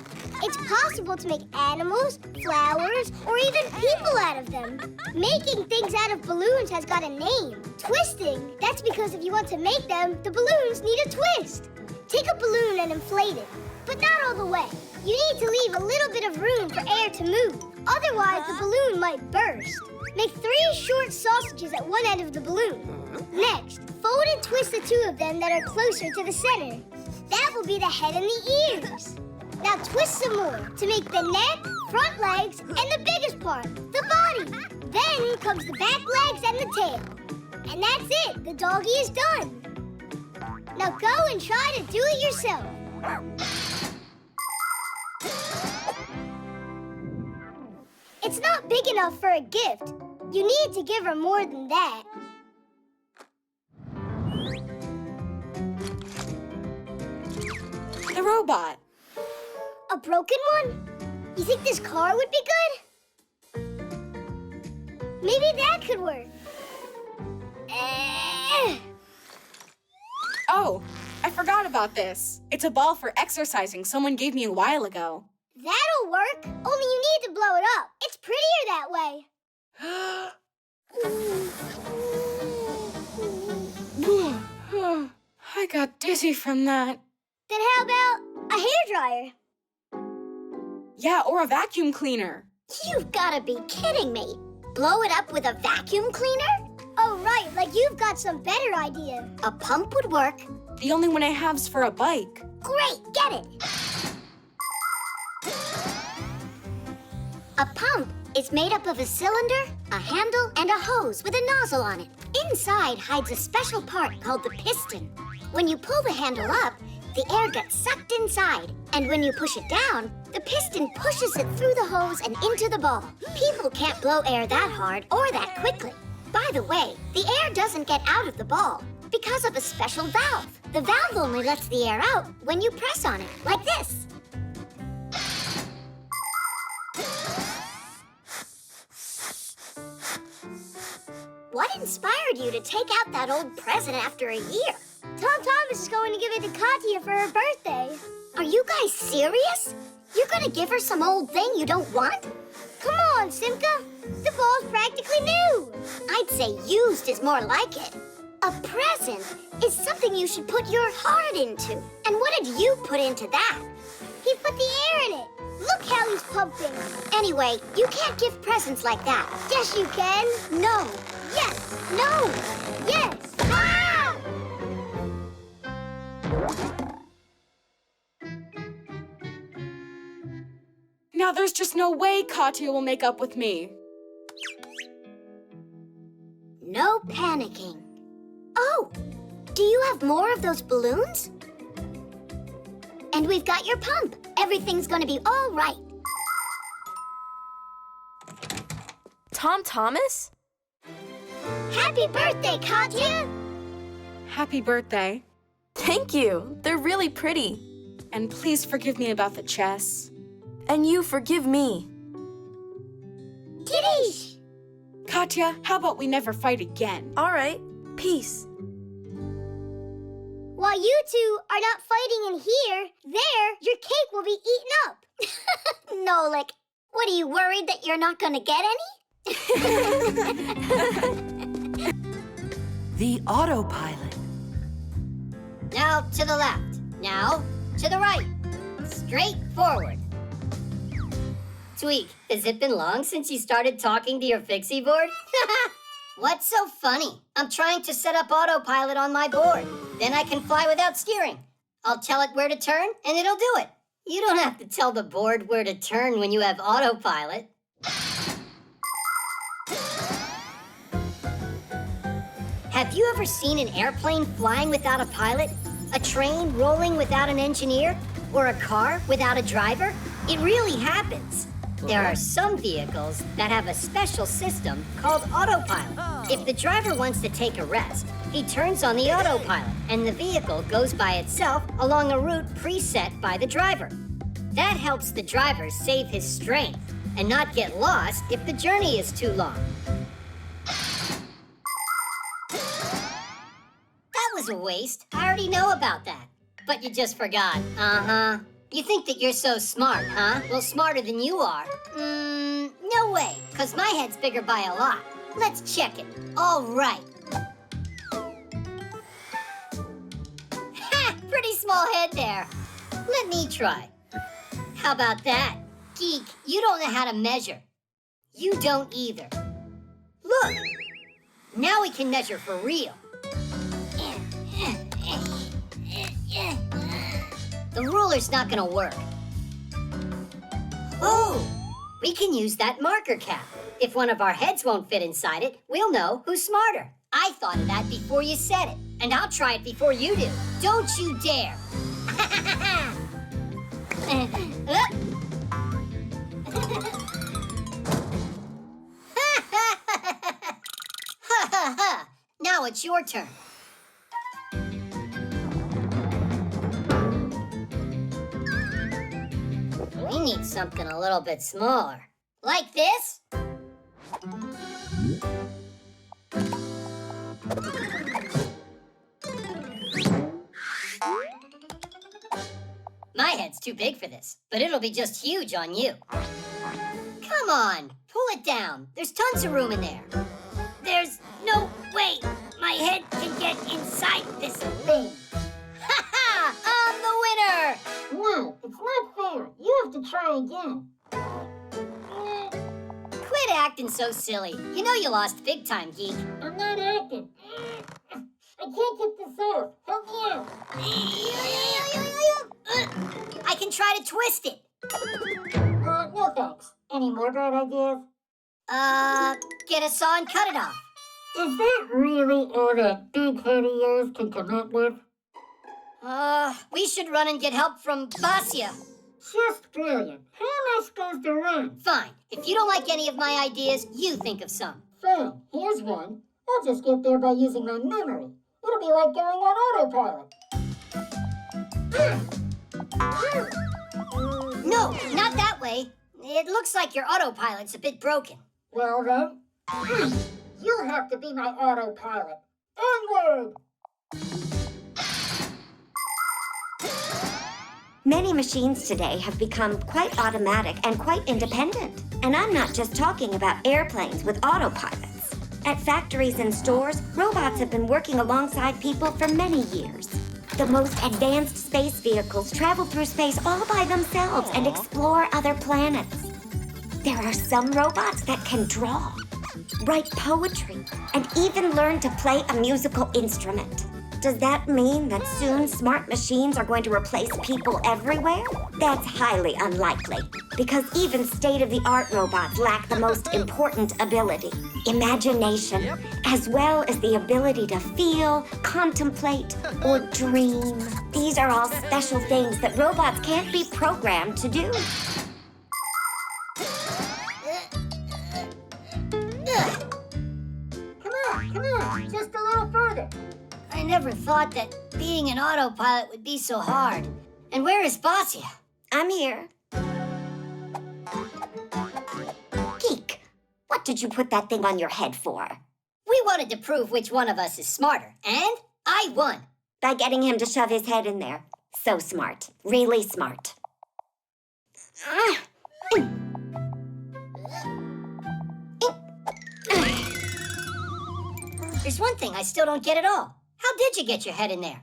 It's possible to make animals, flowers, or even people out of them. Making things out of balloons has got a name. Twisting. That's because if you want to make them, the balloons need a twist. Take a balloon and inflate it, but not all the way. You need to leave a little bit of room for air to move. Otherwise, the balloon might burst. Make 3 short sausages at one end of the balloon. Next, fold and twist the 2 of them that are closer to the center. That will be the head and the ears. Now twist some more to make the neck, front legs, and the biggest part, the body. Then comes the back legs and the tail. And that's it. The doggy is done. Now go and try to do it yourself. It's not big enough for a gift. You need to give her more than that. The robot. A broken one? You think this car would be good? Maybe that could work. Oh, I forgot about this. It's a ball for exercising someone gave me a while ago. That'll work. Only you need to blow it up. It's prettier that way. I got dizzy from that. Then how about a hairdryer? Yeah, or a vacuum cleaner. You've got to be kidding me. Blow it up with a vacuum cleaner? Oh, right, like you've got some better idea. A pump would work. The only one I have's for a bike. Great, get it. A pump is made up of a cylinder, a handle, and a hose with a nozzle on it. Inside hides a special part called the piston. When you pull the handle up, the air gets sucked inside. And when you push it down, the piston pushes it through the hose and into the ball. People can't blow air that hard or that quickly. By the way, the air doesn't get out of the ball because of a special valve. The valve only lets the air out when you press on it, like this. What inspired you to take out that old present after a year? Tom Thomas is going to give it to Katya for her birthday. Are you guys serious? You're going to give her some old thing you don't want? Come on, Simka. The ball's practically new. I'd say used is more like it. A present is something you should put your heart into. And what did you put into that? He put the air in it. Look how he's pumping. Anyway, you can't give presents like that. Yes, you can. No. Yes. No. Yes. Ah! Now there's just no way Katya will make up with me. No panicking. Oh, do you have more of those balloons? And we've got your pump. Everything's gonna be all right. Tom Thomas? Happy birthday, Katya! Happy birthday. Thank you. They're really pretty. And please forgive me about the chess. And you forgive me. Kitties! Katya, how about we never fight again? All right. Peace. While you two are not fighting in here, there, your cake will be eaten up. Nolik, what are you worried that you're not gonna get any? The Autopilot. Now to the left. Now to the right. Straight forward. Tweak, has it been long since you started talking to your Fixie board? What's so funny? I'm trying to set up Autopilot on my board. Then I can fly without steering. I'll tell it where to turn, and it'll do it. You don't have to tell the board where to turn when you have Autopilot. Have you ever seen an airplane flying without a pilot? A train rolling without an engineer? Or a car without a driver? It really happens. There are some vehicles that have a special system called Autopilot. If the driver wants to take a rest, he turns on the Autopilot, and the vehicle goes by itself along a route preset by the driver. That helps the driver save his strength and not get lost if the journey is too long. That was a waste. I already know about that. But you just forgot. Uh-huh. You think that you're so smart, huh? Well, smarter than you are. No way, because my head's bigger by a lot. Let's check it. All right. Ha! Pretty small head there. Let me try. How about that? Geek, you don't know how to measure. You don't either. Look! Now we can measure for real. The ruler's not gonna work. Oh! We can use that marker cap. If one of our heads won't fit inside it, we'll know who's smarter. I thought of that before you said it, and I'll try it before you do. Don't you dare! Now it's your turn. We need something a little bit smaller. Like this? My head's too big for this, but it'll be just huge on you. Come on, pull it down. There's tons of room in there. There's no way my head can get inside this thing. Ha ha! I'm the winner! No, it's not fair. You have to try again. Quit acting so silly. You know you lost big time, Geek. I'm not acting. I can't get this off. Help me out. I can try to twist it. No thanks. Any more bad ideas? Get a saw and cut it off. Is that really all that big head of yours can come up with? We should run and get help from Basia. Just brilliant. How am I supposed to run? Fine. If you don't like any of my ideas, you think of some. Fine. Here's one. I'll just get there by using my memory. It'll be like going on autopilot. No, not that way. It looks like your autopilot's a bit broken. Well then, you'll have to be my autopilot. Onward! Many machines today have become quite automatic and quite independent. And I'm not just talking about airplanes with autopilots. At factories and stores, robots have been working alongside people for many years. The most advanced space vehicles travel through space all by themselves and explore other planets. There are some robots that can draw, write poetry, and even learn to play a musical instrument. Does that mean that soon smart machines are going to replace people everywhere? That's highly unlikely, because even state-of-the-art robots lack the most important ability, imagination, as well as the ability to feel, contemplate, or dream. These are all special things that robots can't be programmed to do. Come on, just a little further. I never thought that being an autopilot would be so hard. And where is Basia? I'm here. Geek, what did you put that thing on your head for? We wanted to prove which one of us is smarter, and I won. By getting him to shove his head in there. So smart. Really smart. There's one thing I still don't get at all. How did you get your head in there?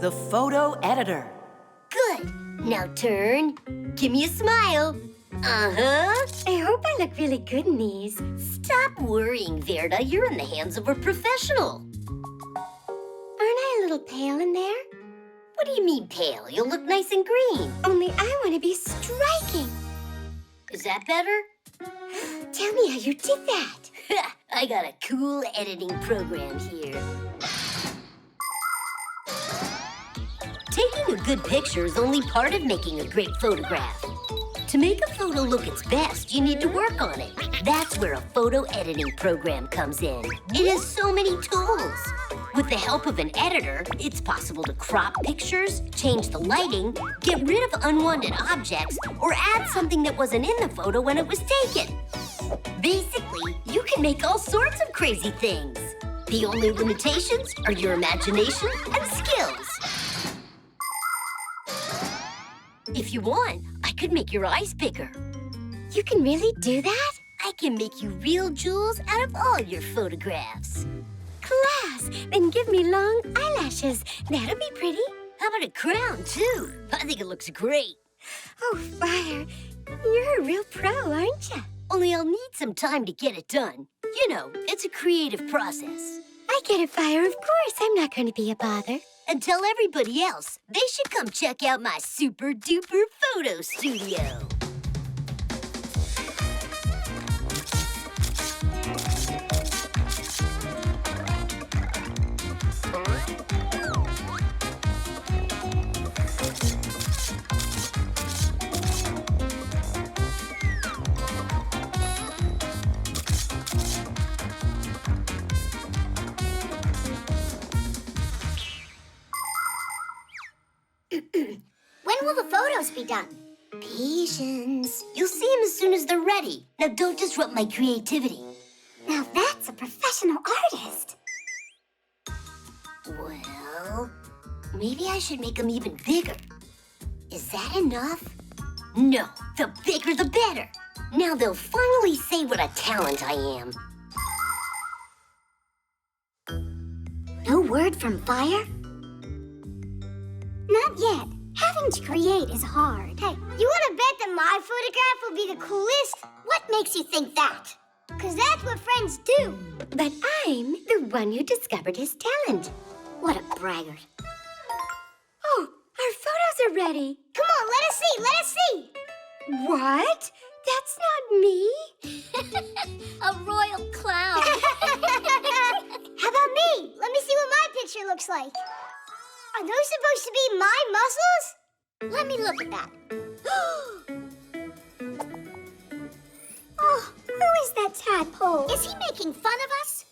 The photo editor. Good. Now turn. Give me a smile. Uh-huh. I hope I look really good in these. Stop worrying, Verda. You're in the hands of a professional. Aren't I a little pale in there? What do you mean pale? You'll look nice and green. Only I want to be striking. Is that better? Tell me how you did that. I got a cool editing program here. Taking a good picture is only part of making a great photograph. To make a photo look its best, you need to work on it. That's where a photo editing program comes in. It has so many tools. With the help of an editor, it's possible to crop pictures, change the lighting, get rid of unwanted objects, or add something that wasn't in the photo when it was taken. Basically, you can make all sorts of crazy things. The only limitations are your imagination and skills. If you want, I could make your eyes bigger. You can really do that? I can make you real jewels out of all your photographs. Class! Then give me long eyelashes. That'll be pretty. How about a crown, too? I think it looks great. Oh, Fire, you're a real pro, aren't you? Only I'll need some time to get it done. You know, it's a creative process. I get it, Fire. Of course, I'm not going to be a bother. And tell everybody else they should come check out my super-duper photo studio. When will the photos be done? Patience. You'll see them as soon as they're ready. Now don't disrupt my creativity. Now that's a professional artist. Well, maybe I should make them even bigger. Is that enough? No, the bigger the better. Now they'll finally say what a talent I am. No word from Fire? Not yet. Having to create is hard. Hey, you want to bet that my photograph will be the coolest? What makes you think that? Because that's what friends do. But I'm the one who discovered his talent. What a braggart. Oh, our photos are ready. Come on, let us see, let us see. What? That's not me. A royal clown. How about me? Let me see what my picture looks like. Are those supposed to be my muscles? Let me look at that. Oh, who is that tadpole? Is he making fun of us?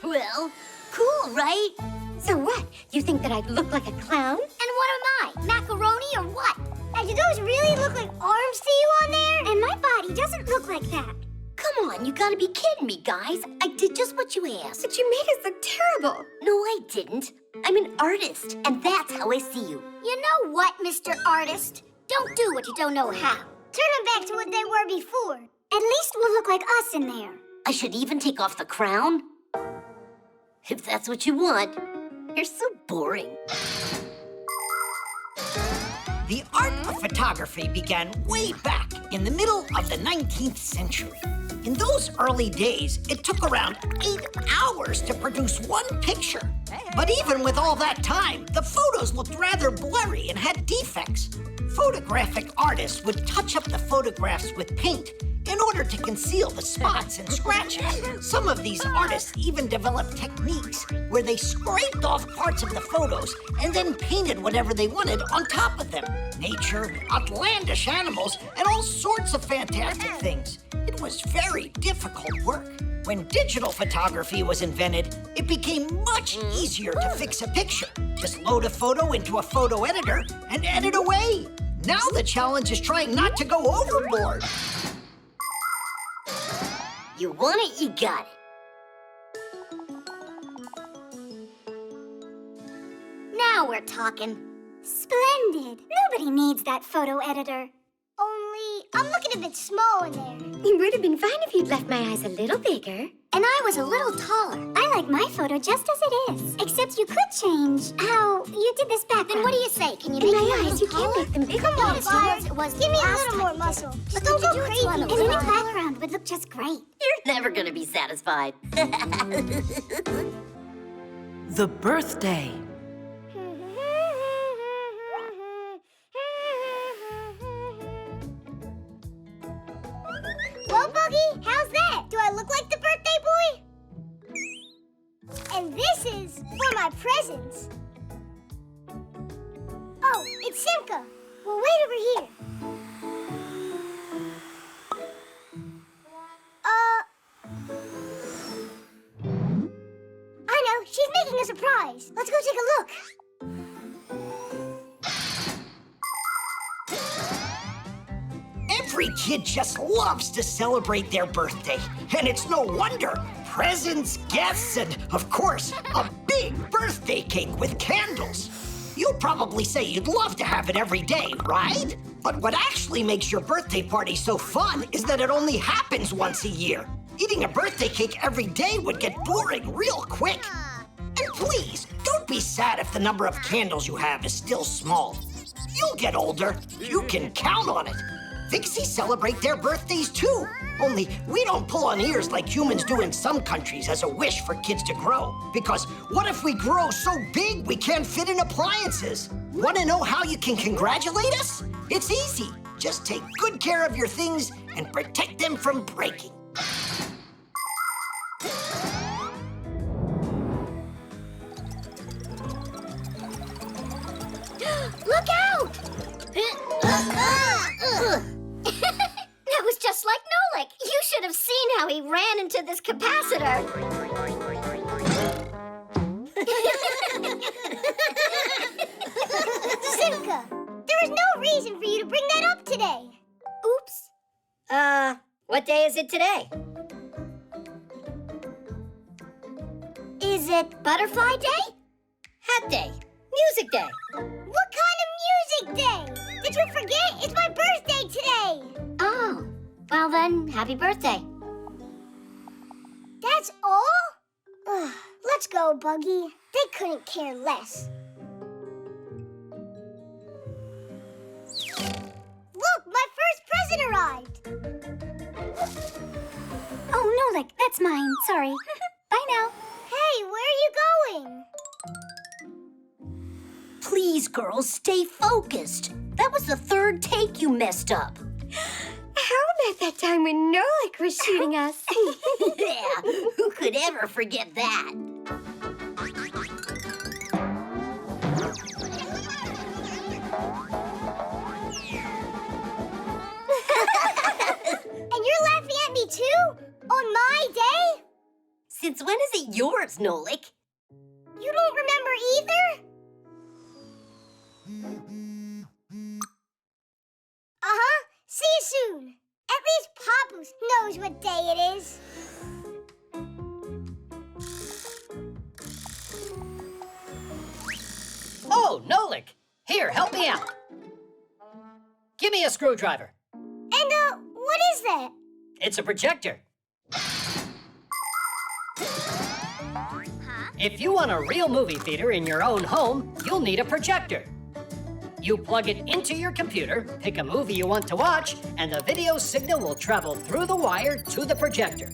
Well, cool, right? So what? You think that I look like a clown? And what am I? Macaroni or what? And do those really look like arms to you on there? And my body doesn't look like that. Come Come on, you gotta be kidding me, guys. I did just what you asked. But you made us look terrible. No, I didn't. I'm an artist, and that's how I see you. You know what, Mr. Artist? Don't do what you don't know how. Turn them back to what they were before. At least we'll look like us in there. I should even take off the crown? If that's what you want. You're so boring. The art of photography began way back in the middle of the 19th century. In those early days, it took around 8 hours to produce one picture. But even with all that time, the photos looked rather blurry and had defects. Photographic artists would touch up the photographs with paint in order to conceal the spots and scratches. Some of these artists even developed techniques where they scraped off parts of the photos and then painted whatever they wanted on top of them. Nature, outlandish animals, and all sorts of fantastic things. It was very difficult work. When digital photography was invented, it became much easier to fix a picture. Just load a photo into a photo editor and edit away. Now the challenge is trying not to go overboard. You want it, you got it. Now we're talking. Splendid. Nobody needs that photo editor. Only, I'm looking a bit small in there. It would have been fine if you'd left my eyes a little bigger. And I was a little taller. I like my photo just as it is. Except you could change how you did this background. Then what do you say? Can you In make my it a eyes, little you can't taller? make them bigger. Come on, Yes, Fires. It was Give me a last little time more you did. muscle. Just Don't need to go do it crazy. slow. And any background would look just great. You're never gonna be satisfied. The birthday. Well, Buggy, how's that? Do I look like the birthday boy? And this is for my presents. Oh, it's Simka. Well, wait over here. I know, she's making a surprise. Let's go take a look. Every kid just loves to celebrate their birthday. And it's no wonder. Presents, guests, and, of course, a big birthday cake with candles. You'll probably say you'd love to have it every day, right? But what actually makes your birthday party so fun is that it only happens once a year. Eating a birthday cake every day would get boring real quick. And please, don't be sad if the number of candles you have is still small. You'll get older. You can count on it. Fixies celebrate their birthdays too. Only we don't pull on ears like humans do in some countries as a wish for kids to grow. Because what if we grow so big we can't fit in appliances? Want to know how you can congratulate us? It's easy. Just take good care of your things and protect them from breaking. Look out! That was just like Nolik. You should have seen how he ran into this capacitor. Simka, there was no reason for you to bring that up today. Oops. What day is it today? Is it Butterfly Day? Hat day. Music day. What kind of music day? Did you forget? It's my birthday today. Oh, well then, happy birthday. That's all? Ugh, let's go, Buggy. They couldn't care less. Look, my first present arrived. Oh, Nolik, that's mine. Sorry. Bye now. Hey, where are you going? Please, girls, stay focused. That was the third take you messed up. How about that time when Nolik was shooting us? Yeah, who could ever forget that? And you're laughing at me too? On my day? Since when is it yours, Nolik? You don't remember either? Uh-huh. See you soon. At least Papoose knows what day it is. Oh, Nolik! Here, help me out. Give me a screwdriver. And, what is that? It's a projector. If you want a real movie theater in your own home, you'll need a projector. You plug it into your computer, pick a movie you want to watch, and the video signal will travel through the wire to the projector.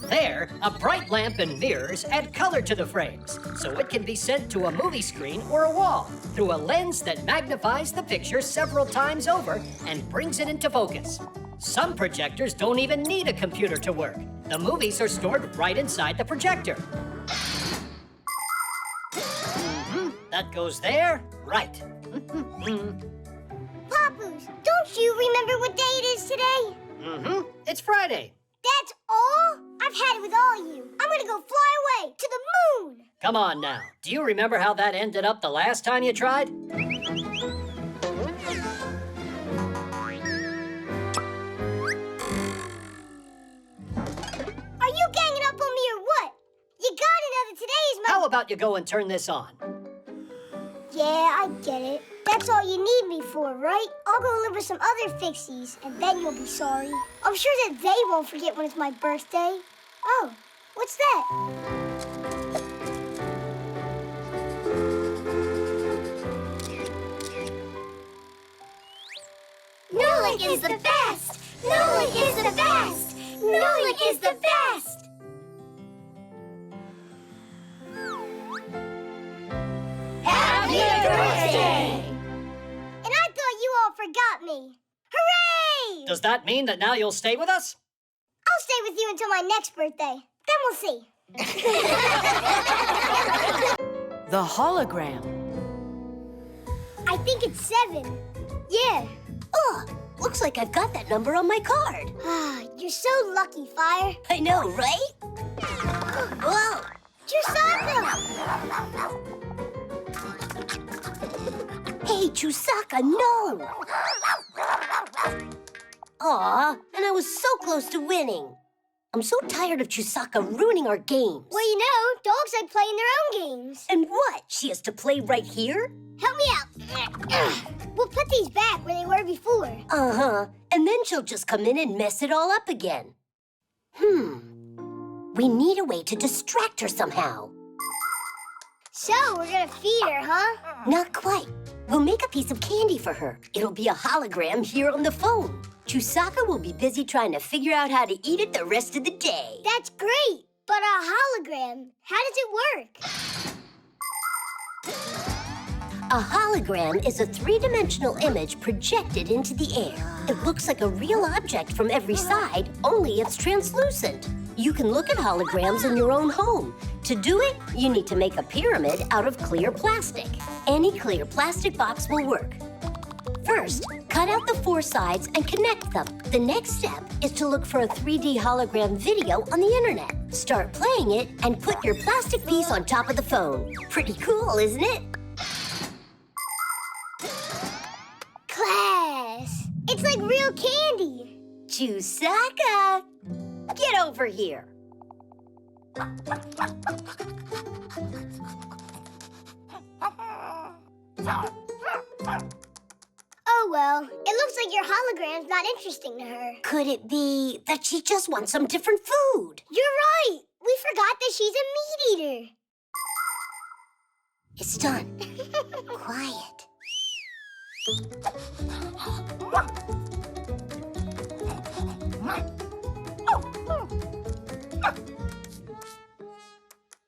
There, a bright lamp and mirrors add color to the frames, so it can be sent to a movie screen or a wall through a lens that magnifies the picture several times over and brings it into focus. Some projectors don't even need a computer to work. The movies are stored right inside the projector. That goes there, right. Papoose, don't you remember what day it is today? It's Friday. That's all? I've had it with all you. I'm gonna go fly away to the moon. Come on now. Do you remember how that ended up the last time you tried? Are you ganging up on me or what? You gotta know that today's my... How about you go and turn this on? Yeah, I get it. That's all you need me for, right? I'll go live with some other Fixies, and then you'll be sorry. I'm sure that they won't forget when it's my birthday. Oh, what's that? Nolik is the best! Nolik is the best! Nolik is the best! Happy birthday! And I thought you all forgot me. Hooray! Does that mean that now you'll stay with us? I'll stay with you until my next birthday. Then we'll see. The hologram. I think it's 7. Yeah. Oh, looks like I've got that number on my card. You're so lucky, Fire. I know, right? Whoa! Chusaka! Hey, Chusaka, no! Aw, and I was so close to winning. I'm so tired of Chusaka ruining our games. Well, you know, dogs like playing their own games. And what? She has to play right here? Help me out. We'll put these back where they were before. Uh-huh. And then she'll just come in and mess it all up again. We need a way to distract her somehow. So, we're gonna feed her, huh? Not quite. We'll make a piece of candy for her. It'll be a hologram here on the phone. Chusaka will be busy trying to figure out how to eat it the rest of the day. That's great. But a hologram, how does it work? A hologram is a three-dimensional image projected into the air. It looks like a real object from every side, only it's translucent. You can look at holograms in your own home. To do it, you need to make a pyramid out of clear plastic. Any clear plastic box will work. First, cut out the 4 sides and connect them. The next step is to look for a 3D hologram video on the internet. Start playing it and put your plastic piece on top of the phone. Pretty cool, isn't it? Class! It's like real candy. Chusaka, get over here. Oh, well, it looks like your hologram's not interesting to her. Could it be that she just wants some different food? You're right. We forgot that she's a meat eater. It's done. Quiet.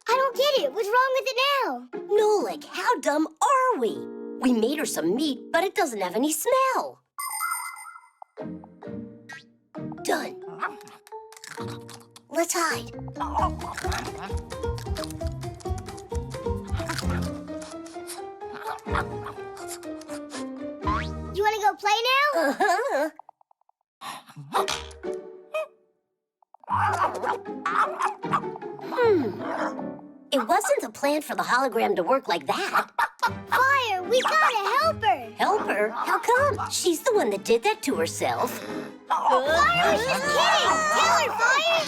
I don't get it. What's wrong with it now? Nolik, how dumb are we? We made her some meat, but it doesn't have any smell. Done. Let's hide. You want to go play now? Uh-huh. It wasn't the plan for the hologram to work like that. Fire, we gotta help her. Help her? How come? She's the one that did that to herself. Fire, she's kidding! Tell her, Fire!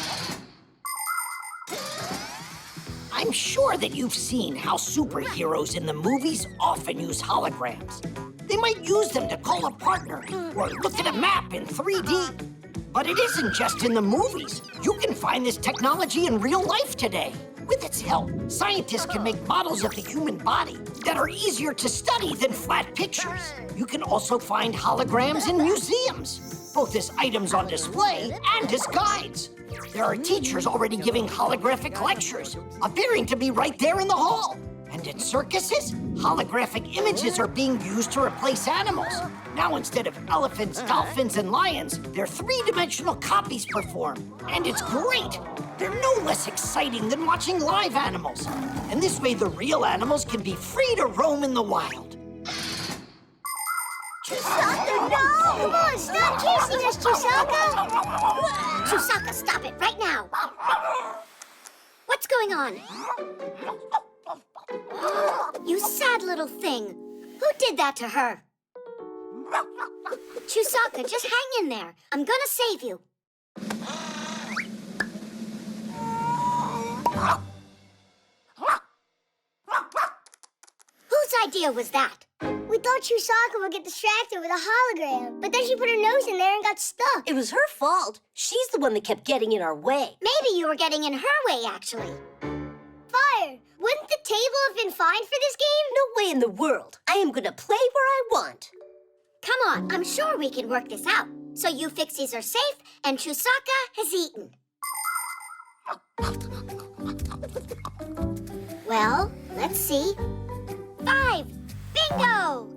I'm sure that you've seen how superheroes in the movies often use holograms. They might use them to call a partner or look at a map in 3D. But it isn't just in the movies. You can find this technology in real life today. With its help, scientists can make models of the human body that are easier to study than flat pictures. You can also find holograms in museums, both as items on display and as guides. There are teachers already giving holographic lectures, appearing to be right there in the hall. And in circuses, holographic images are being used to replace animals. Now, instead of elephants, dolphins, and lions, their three-dimensional copies perform. And it's great! They're no less exciting than watching live animals. And this way, the real animals can be free to roam in the wild. Chusaka, no! Come on, stop kissing us, Chusaka! Chusaka, stop it right now. What's going on? You sad little thing. Who did that to her? Chusaka, just hang in there. I'm gonna save you. Whose idea was that? We thought Chusaka would get distracted with a hologram, but then she put her nose in there and got stuck. It was her fault. She's the one that kept getting in our way. Maybe you were getting in her way, actually. Fire! Wouldn't the table have been fine for this game? No way in the world. I am gonna play where I want. Come on, I'm sure we can work this out. So you Fixies are safe, and Chusaka has eaten. Well, let's see. 5! Bingo!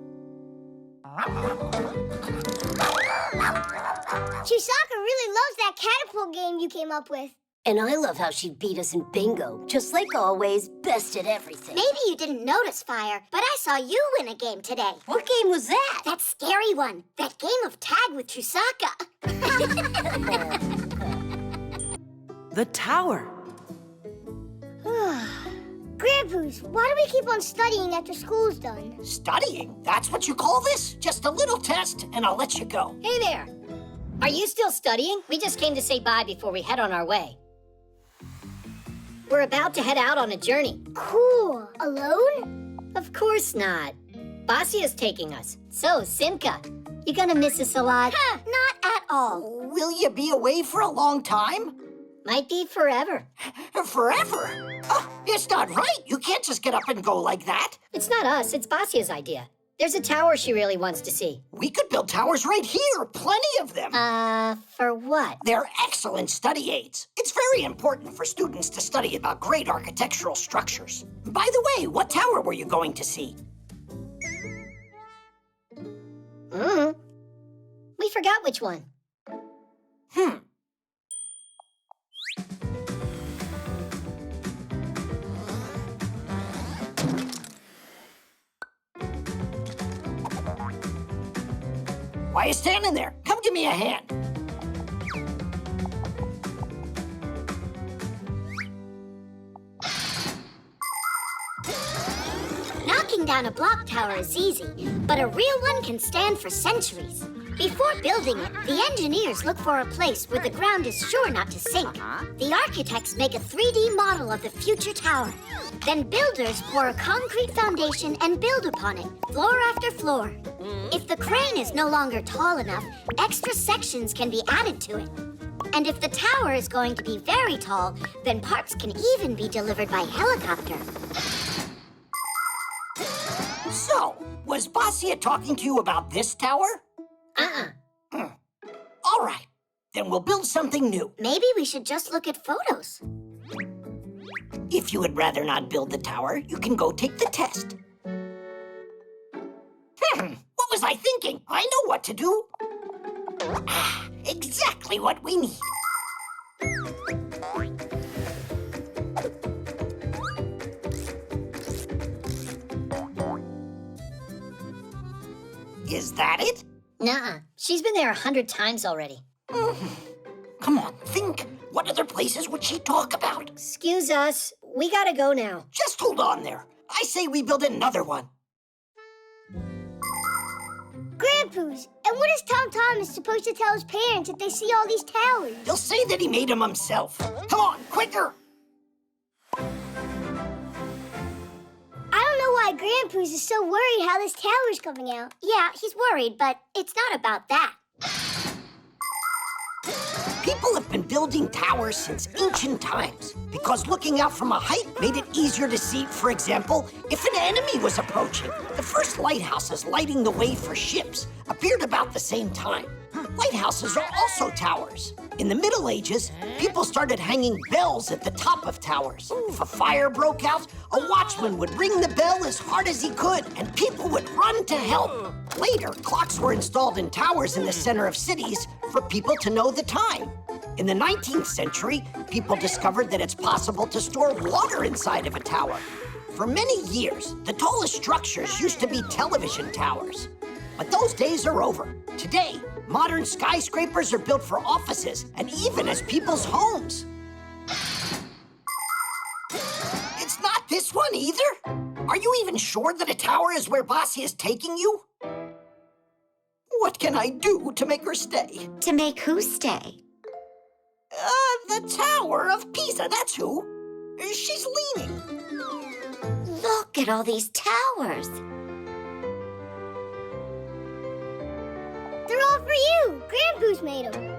Chusaka really loves that catapult game you came up with. And I love how she beat us in bingo. Just like always, best at everything. Maybe you didn't notice, Fire, but I saw you win a game today. What game was that? That scary one. That game of tag with Chusaka. The tower. Grandpus, why do we keep on studying after school's done? Studying? That's what you call this? Just a little test, and I'll let you go. Hey there. Are you still studying? We just came to say bye before we head on our way. We're about to head out on a journey. Cool. Alone? Of course not. Basia's taking us. So, Simka, you gonna miss us a lot? Not at all. Will you be away for a long time? Might be forever. Forever? It's not right. You can't just get up and go like that. It's not us, it's Basia's idea. There's a tower she really wants to see. We could build towers right here. Plenty of them. For what? They're excellent study aids. It's very important for students to study about great architectural structures. By the way, what tower were you going to see? We forgot which one. Why are you standing there? Come give me a hand. Knocking down a block tower is easy, but a real one can stand for centuries. Before building it, the engineers look for a place where the ground is sure not to sink. The architects make a 3D model of the future tower. Then builders pour a concrete foundation and build upon it, floor after floor. If the crane is no longer tall enough, extra sections can be added to it. And if the tower is going to be very tall, then parts can even be delivered by helicopter. So, was Basia talking to you about this tower? All right, then we'll build something new. Maybe we should just look at photos. If you would rather not build the tower, you can go take the test. What was I thinking? I know what to do. Exactly what we need. Is that it? Nuh-uh. She's been there 100 times already. Come on, think. What other places would she talk about? Excuse us. We gotta go now. Just hold on there. I say we build another one. Grandpus! Grandpus. And what is Tom Thomas supposed to tell his parents if they see all these towers? They'll say that he made them himself. Come on, quicker! I don't know why Grandpus is so worried how this tower's coming out. Yeah, he's worried, but it's not about that. People have been building towers since ancient times because looking out from a height made it easier to see, for example, if an enemy was approaching. The first lighthouses lighting the way for ships appeared about the same time. Lighthouses are also towers. In the Middle Ages, people started hanging bells at the top of towers. If a fire broke out, a watchman would ring the bell as hard as he could, and people would run to help. Later, clocks were installed in towers in the center of cities for people to know the time. In the 19th century, people discovered that it's possible to store water inside of a tower. For many years, the tallest structures used to be television towers. But those days are over. Today, modern skyscrapers are built for offices and even as people's homes. It's not this one either. Are you even sure that a tower is where Bossy is taking you? What can I do to make her stay? To make who stay? The Tower of Pisa, that's who. She's leaning. Look at all these towers. They're all for you. Grandpus made them.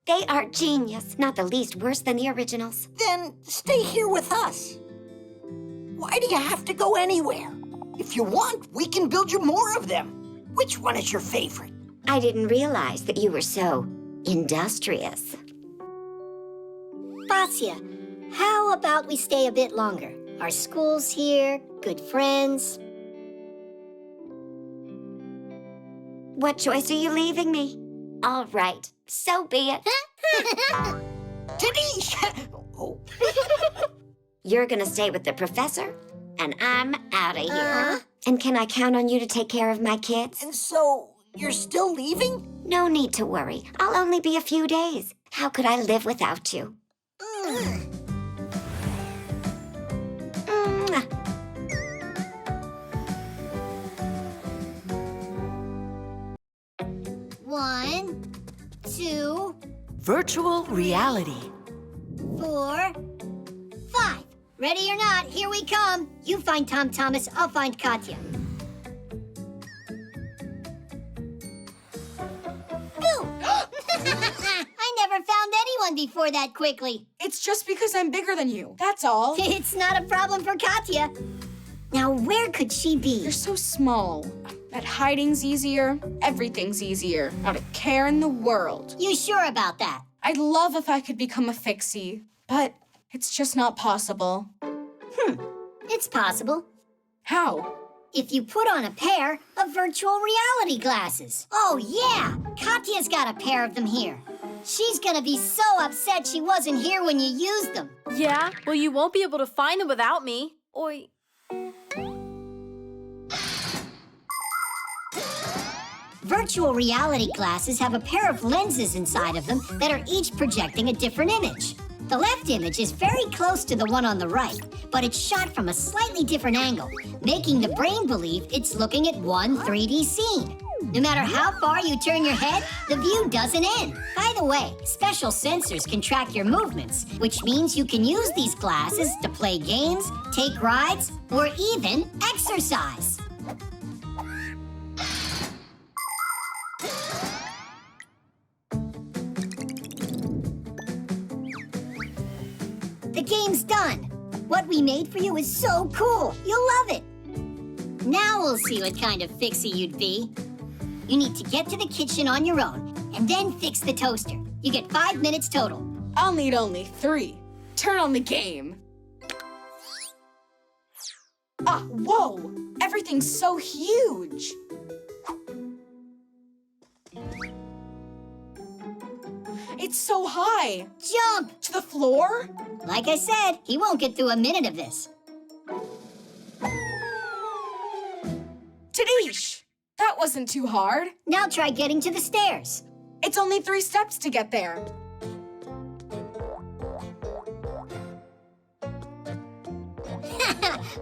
They are genius, not the least worse than the originals. Then stay here with us. Why do you have to go anywhere? If you want, we can build you more of them. Which one is your favorite? I didn't realize that you were so industrious. Vasya, how about we stay a bit longer? Our school's here, good friends. What choice are you leaving me? All right, so be it. Tadish! Oh. You're gonna stay with the professor, and I'm out of here. And can I count on you to take care of my kids? And so, you're still leaving? No need to worry. I'll only be a few days. How could I live without you? One, two, Virtual reality. 4, 5. Ready or not, here we come. You find Tom Thomas, I'll find Katya. Boom! I never found anyone before that quickly. It's just because I'm bigger than you, that's all. It's not a problem for Katya. Now, where could she be? You're so small. That hiding's easier, everything's easier. Not a care in the world. You sure about that? I'd love if I could become a Fixie, but it's just not possible. It's possible. How? If you put on a pair of virtual reality glasses. Oh, yeah! Katya's got a pair of them here. She's gonna be so upset she wasn't here when you used them. Yeah? Well, you won't be able to find them without me. Oi. Virtual reality glasses have a pair of lenses inside of them that are each projecting a different image. The left image is very close to the one on the right, but it's shot from a slightly different angle, making the brain believe it's looking at one 3D scene. No matter how far you turn your head, the view doesn't end. By the way, special sensors can track your movements, which means you can use these glasses to play games, take rides, or even exercise. The game's done. What we made for you is so cool. You'll love it. Now we'll see what kind of Fixie you'd be. You need to get to the kitchen on your own and then fix the toaster. You get 5 minutes total. I'll need only 3. Turn on the game. Ah, whoa! Everything's so huge. It's so high. Jump! To the floor? Like I said, he won't get through a minute of this. Tadish! That wasn't too hard. Now try getting to the stairs. It's only 3 steps to get there.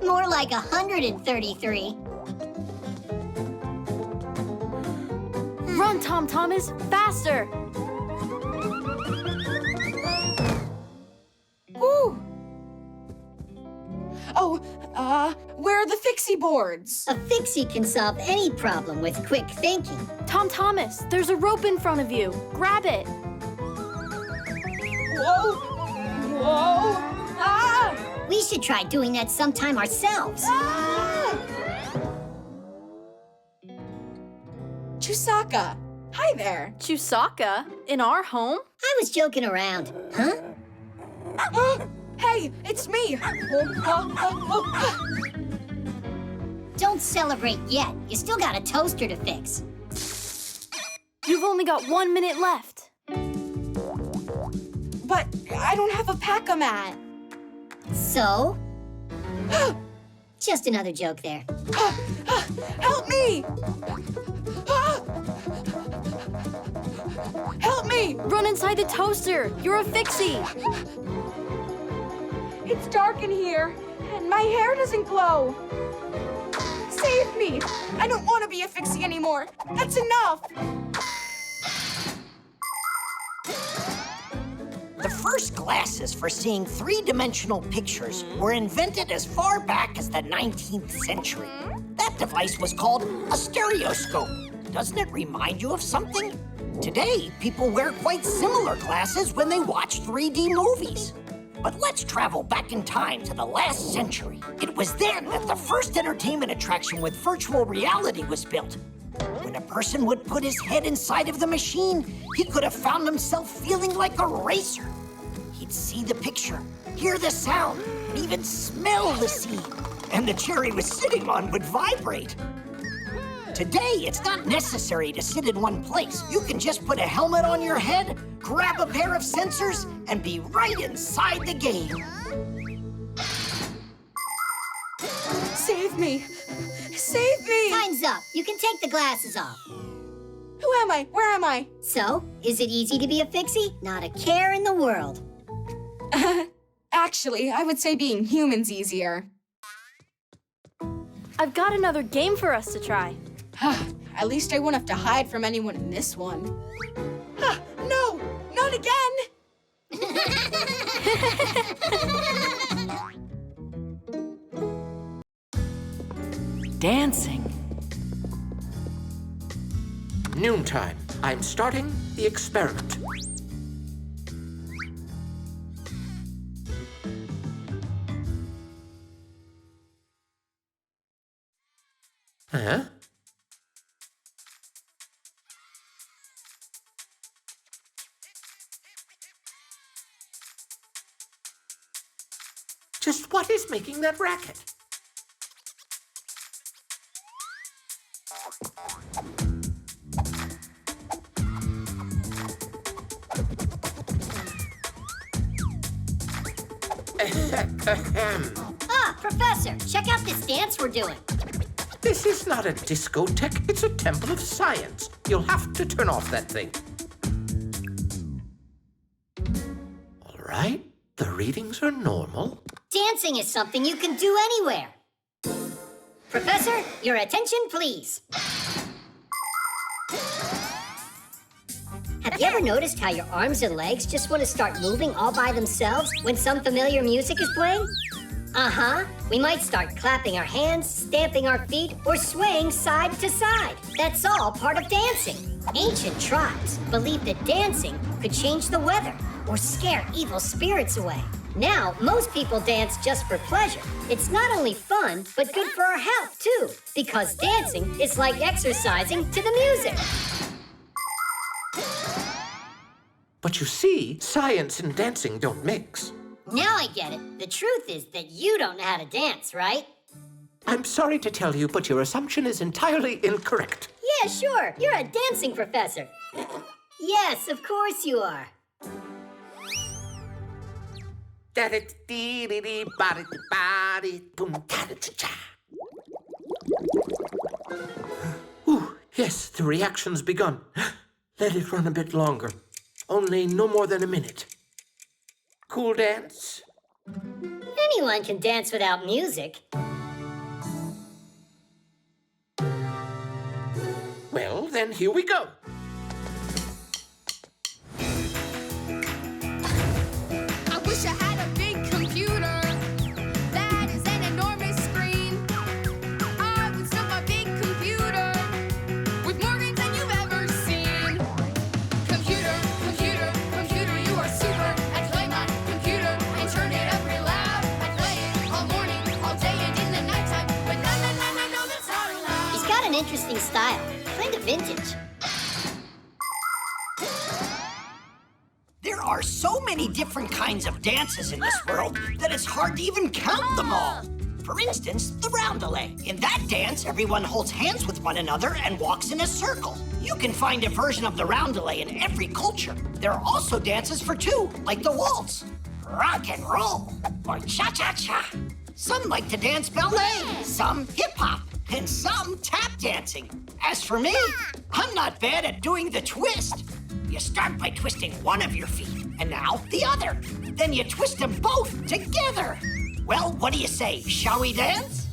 More like 133. Run, Tom Thomas, faster! Woo! Oh, where are the Fixie boards? A Fixie can solve any problem with quick thinking. Tom Thomas, there's a rope in front of you. Grab it. Whoa! Whoa! Ah! We should try doing that sometime ourselves. Ah! Chusaka, hi there. Chusaka? In our home? I was joking around. Huh? Hey, it's me. Don't celebrate yet. You still got a toaster to fix. You've only got 1 minute left. But I don't have a pack-a-mat. So? Just another joke there. Help me! Help me! Run inside the toaster. You're a Fixie. It's dark in here, and my hair doesn't glow. Save me! I don't want to be a Fixie anymore. That's enough! The first glasses for seeing three-dimensional pictures were invented as far back as the 19th century. That device was called a stereoscope. Doesn't it remind you of something? Today, people wear quite similar glasses when they watch 3D movies. But let's travel back in time to the last century. It was then that the first entertainment attraction with virtual reality was built. When a person would put his head inside of the machine, he could have found himself feeling like a racer. He'd see the picture, hear the sound, and even smell the scene. And the chair he was sitting on would vibrate. Today, it's not necessary to sit in one place. You can just put a helmet on your head, grab a pair of sensors, and be right inside the game. Save me! Save me! Time's up. You can take the glasses off. Who am I? Where am I? So, is it easy to be a Fixie? Not a care in the world. Actually, I would say being human's easier. I've got another game for us to try. At least I won't have to hide from anyone in this one. No! Not again! Dancing. Noontime. I'm starting the experiment. Huh? Just what is making that racket? Ah, Professor, check out this dance we're doing. This is not a discotheque, it's a temple of science. You'll have to turn off that thing. All right, the readings are normal. Dancing is something you can do anywhere. Professor, your attention, please. Have you ever noticed how your arms and legs just want to start moving all by themselves when some familiar music is playing? Uh-huh. We might start clapping our hands, stamping our feet, or swaying side to side. That's all part of dancing. Ancient tribes believed that dancing could change the weather or scare evil spirits away. Now, most people dance just for pleasure. It's not only fun, but good for our health, too, because dancing is like exercising to the music. But you see, science and dancing don't mix. Now I get it. The truth is that you don't know how to dance, right? I'm sorry to tell you, but your assumption is entirely incorrect. Yeah, sure. You're a dancing professor. Yes, of course you are. Ooh, yes, the reaction's begun. Let it run a bit longer. Only no more than a minute. Cool dance? Anyone can dance without music. Well, then here we go. an interesting style, kind of vintage. There are so many different kinds of dances in this world that it's hard to even count them all. For instance, the roundelay. In that dance, everyone holds hands with one another and walks in a circle. You can find a version of the roundelay in every culture. There are also dances for two, like the waltz, rock and roll, or cha-cha-cha. Some like to dance ballet, some hip-hop, and some tap dancing. As for me, I'm not bad at doing the twist. You start by twisting one of your feet, and now the other. Then you twist them both together. Well, what do you say? Shall we dance?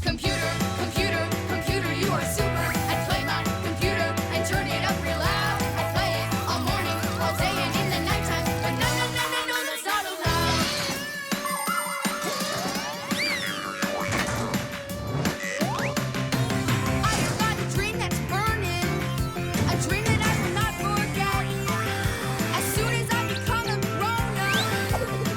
Computer, computer, computer, you are super. I play my computer and turn it up real loud. I play it all morning, all day, and in the nighttime. But no, no, no, no, no, that's not allowed. I have got a dream that's burning, a dream that I will not forget. As soon as I become a grown-up,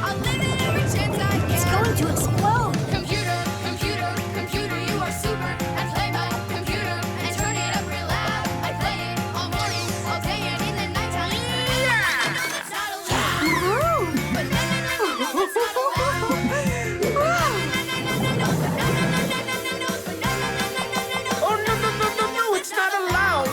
I'll live it every chance I get. It's going to explode. Computer, computer, computer, you are super. I play my computer and turn it up real loud. I play it all morning, all day, and in the nighttime. I know that's not allowed. But no, no, no, no, no, that's not allowed. Oh, no, no, no, no, no, it's not allowed.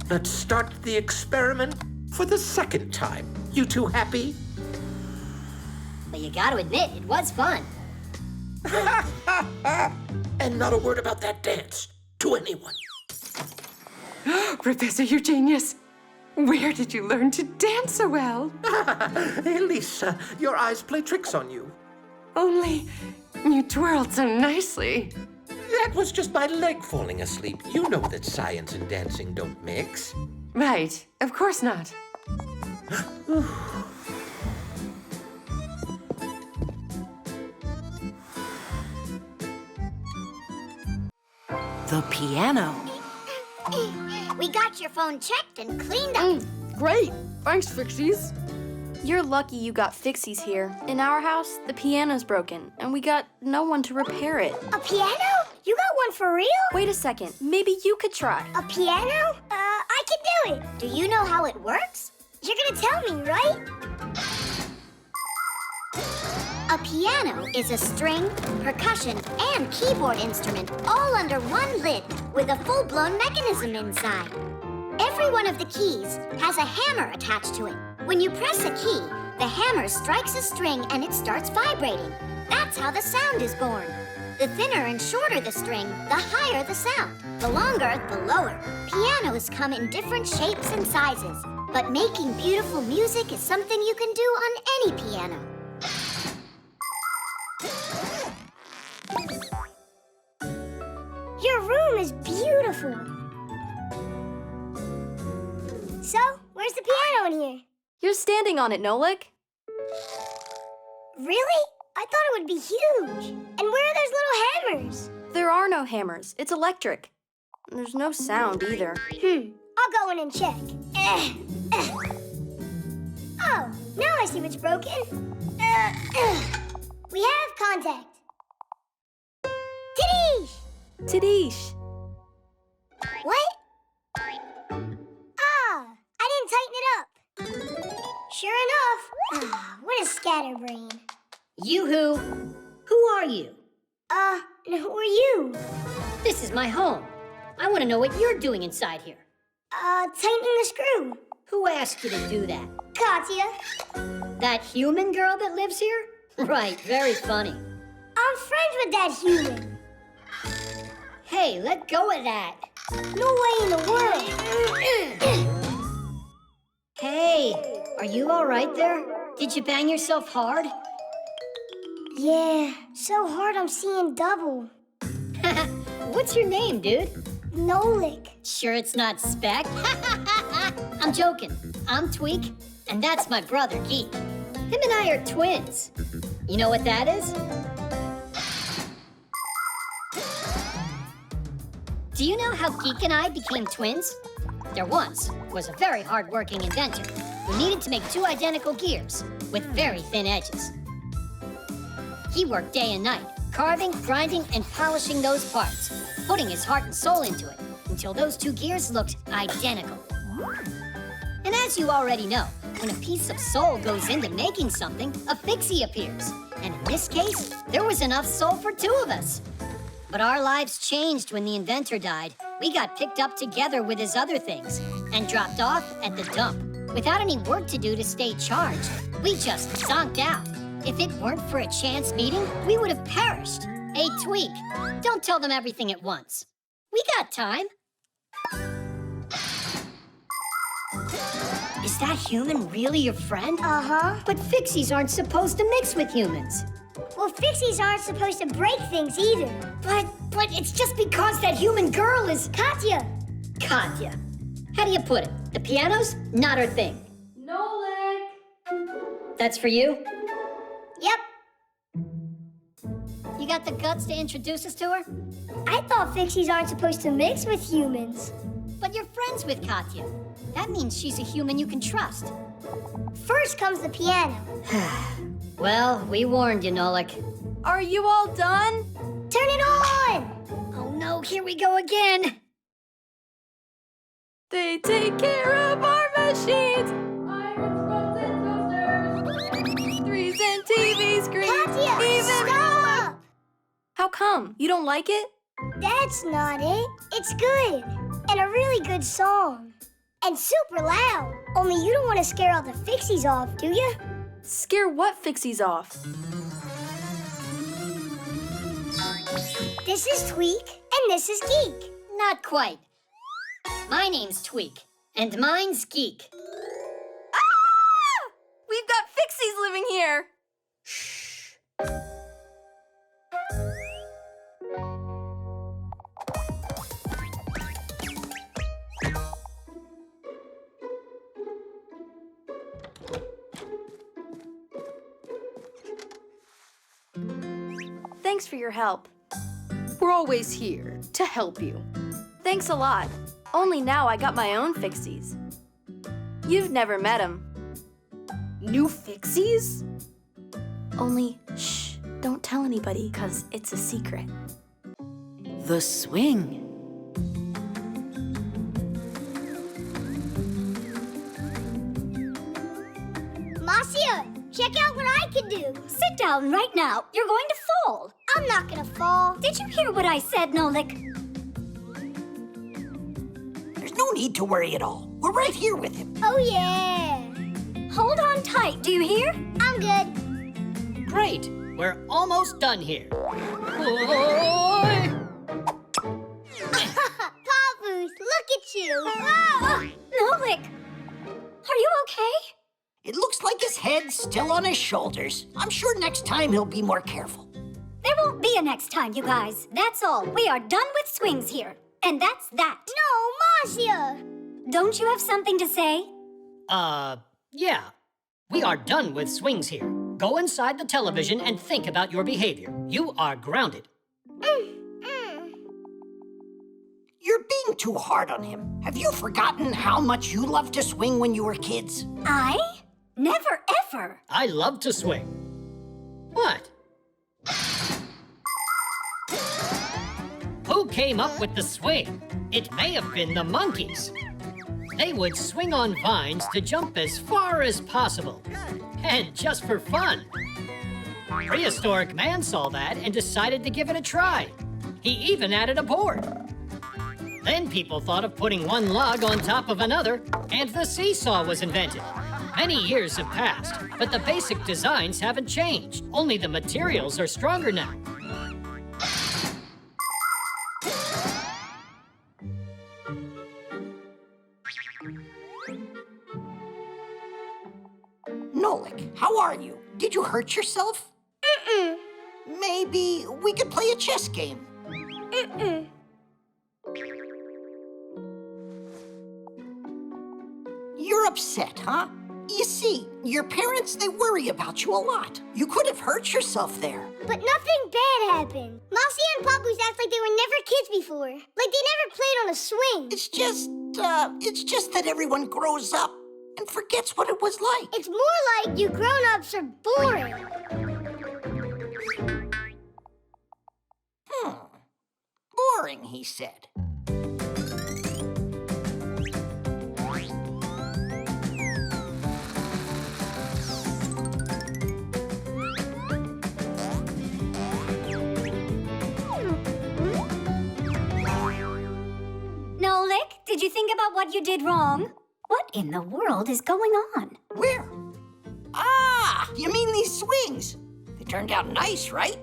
Let's start the experiment for the second time. You two happy? But you gotta admit, it was fun. And not a word about that dance to anyone. Professor Eugenius, where did you learn to dance so well? Elisa, your eyes play tricks on you. Only you twirled so nicely. That was just my leg falling asleep. You know that science and dancing don't mix. Right, of course not. The piano. We got your phone checked and cleaned up. Great. Thanks, Fixies. You're lucky you got Fixies here. In our house, the piano's broken, and we got no one to repair it. A piano? You got one for real? Wait a second, maybe you could try. A piano? I can do it. Do you know how it works? You're gonna tell me, right? A piano is a string, percussion, and keyboard instrument all under one lid with a full-blown mechanism inside. Every one of the keys has a hammer attached to it. When you press a key, the hammer strikes a string and it starts vibrating. That's how the sound is born. The thinner and shorter the string, the higher the sound. The longer, the lower. Pianos come in different shapes and sizes, but making beautiful music is something you can do on any piano. Your room is beautiful. So, where's the piano in here? You're standing on it, Nolik. Really? I thought it would be huge. And where are those little hammers? There are no hammers. It's electric. There's no sound either. I'll go in and check. Oh, now I see what's broken. We have contact. Tidish! Tidish. What? Ah, I didn't tighten it up. Sure enough. What a scatterbrain. Yoo-hoo! Who are you? Who are you? This is my home. I want to know what you're doing inside here. Tightening the screw. Who asked you to do that? Katya. That human girl that lives here? Right, very funny. I'm friends with that human. Hey, let go of that. No way in the world. Hey, are you all right there? Did you bang yourself hard? Yeah, so hard I'm seeing double. What's your name, dude? Nolik. Sure it's not Speck? I'm joking. I'm Tweak, and that's my brother, Geek. Him and I are twins. You know what that is? Do you know how Geek and I became twins? There once was a very hard-working inventor. who needed to make 2 identical gears with very thin edges. He worked day and night, carving, grinding, and polishing those parts, putting his heart and soul into it until those 2 gears looked identical. And as you already know, when a piece of soul goes into making something, a fixie appears. And in this case, there was enough soul for 2 of us. But our lives changed when the inventor died. We got picked up together with his other things and dropped off at the dump. Without any work to do to stay charged, we just zonked out. If it weren't for a chance meeting, we would have perished. Hey, Tweak, don't tell them everything at once. We got time. Is that human really your friend? Uh-huh. But fixies aren't supposed to mix with humans. Well, Fixies aren't supposed to break things either. But it's just because that human girl is... Katya! Katya. How do you put it? The piano's not her thing. Nolik! That's for you? Yep. You got the guts to introduce us to her? I thought Fixies aren't supposed to mix with humans. But you're friends with Katya. That means she's a human you can trust. First comes the piano. Well, we warned you, Nolik. Are you all done? Turn it on! Oh no, here we go again. They take care of our machines. Irons, phones, and toasters. 3s and TV screens. Katya, stop! How come? You don't like it? That's not it. It's good. And a really good song. And super loud. Only you don't want to scare all the Fixies off, do you? Scare what Fixies off? This is Tweak, and this is Geek. Not quite. My name's Tweak, and mine's Geek. Ah! We've got Fixies living here. Thanks for your help. We're always here to help you. Thanks a lot. Only now I got my own Fixies. You've never met them. New Fixies? Only, shh, don't tell anybody, 'cause it's a secret. The swing. Marcia, check out what I can do. Sit down right now. You're going to fall. I'm not gonna fall. Did you hear what I said, Nolik? There's no need to worry at all. We're right here with him. Oh, yeah. Hold on tight, do you hear? I'm good. Great! We're almost done here. Papoose, look at you. Ah! Nolik, are you okay? It looks like his head's still on his shoulders. I'm sure next time he'll be more careful. There won't be a next time, you guys. That's all. We are done with swings here. And that's that. No, Marcia. Don't you have something to say? Yeah. We are done with swings here. Go inside the television and think about your behavior. You are grounded. You're being too hard on him. Have you forgotten how much you loved to swing when you were kids? I? Never ever. I love to swing. What? Who came up with the swing? It may have been the monkeys. They would swing on vines to jump as far as possible. And just for fun. Prehistoric man saw that and decided to give it a try. He even added a board. Then people thought of putting one log on top of another, and the seesaw was invented. Many years have passed, but the basic designs haven't changed. Only the materials are stronger now. Nolik, how are you? Did you hurt yourself? Maybe we could play a chess game. You're upset, huh? You see, your parents, they worry about you a lot. You could have hurt yourself there. But nothing bad happened. Marcia and Papoose act like they were never kids before. Like they never played on a swing. It's just that everyone grows up. and forgets what it was like. It's more like you grown-ups are boring. Boring, he said. Nolik, did you think about what you did wrong? What in the world is going on? Where? Ah, you mean these swings? They turned out nice, right?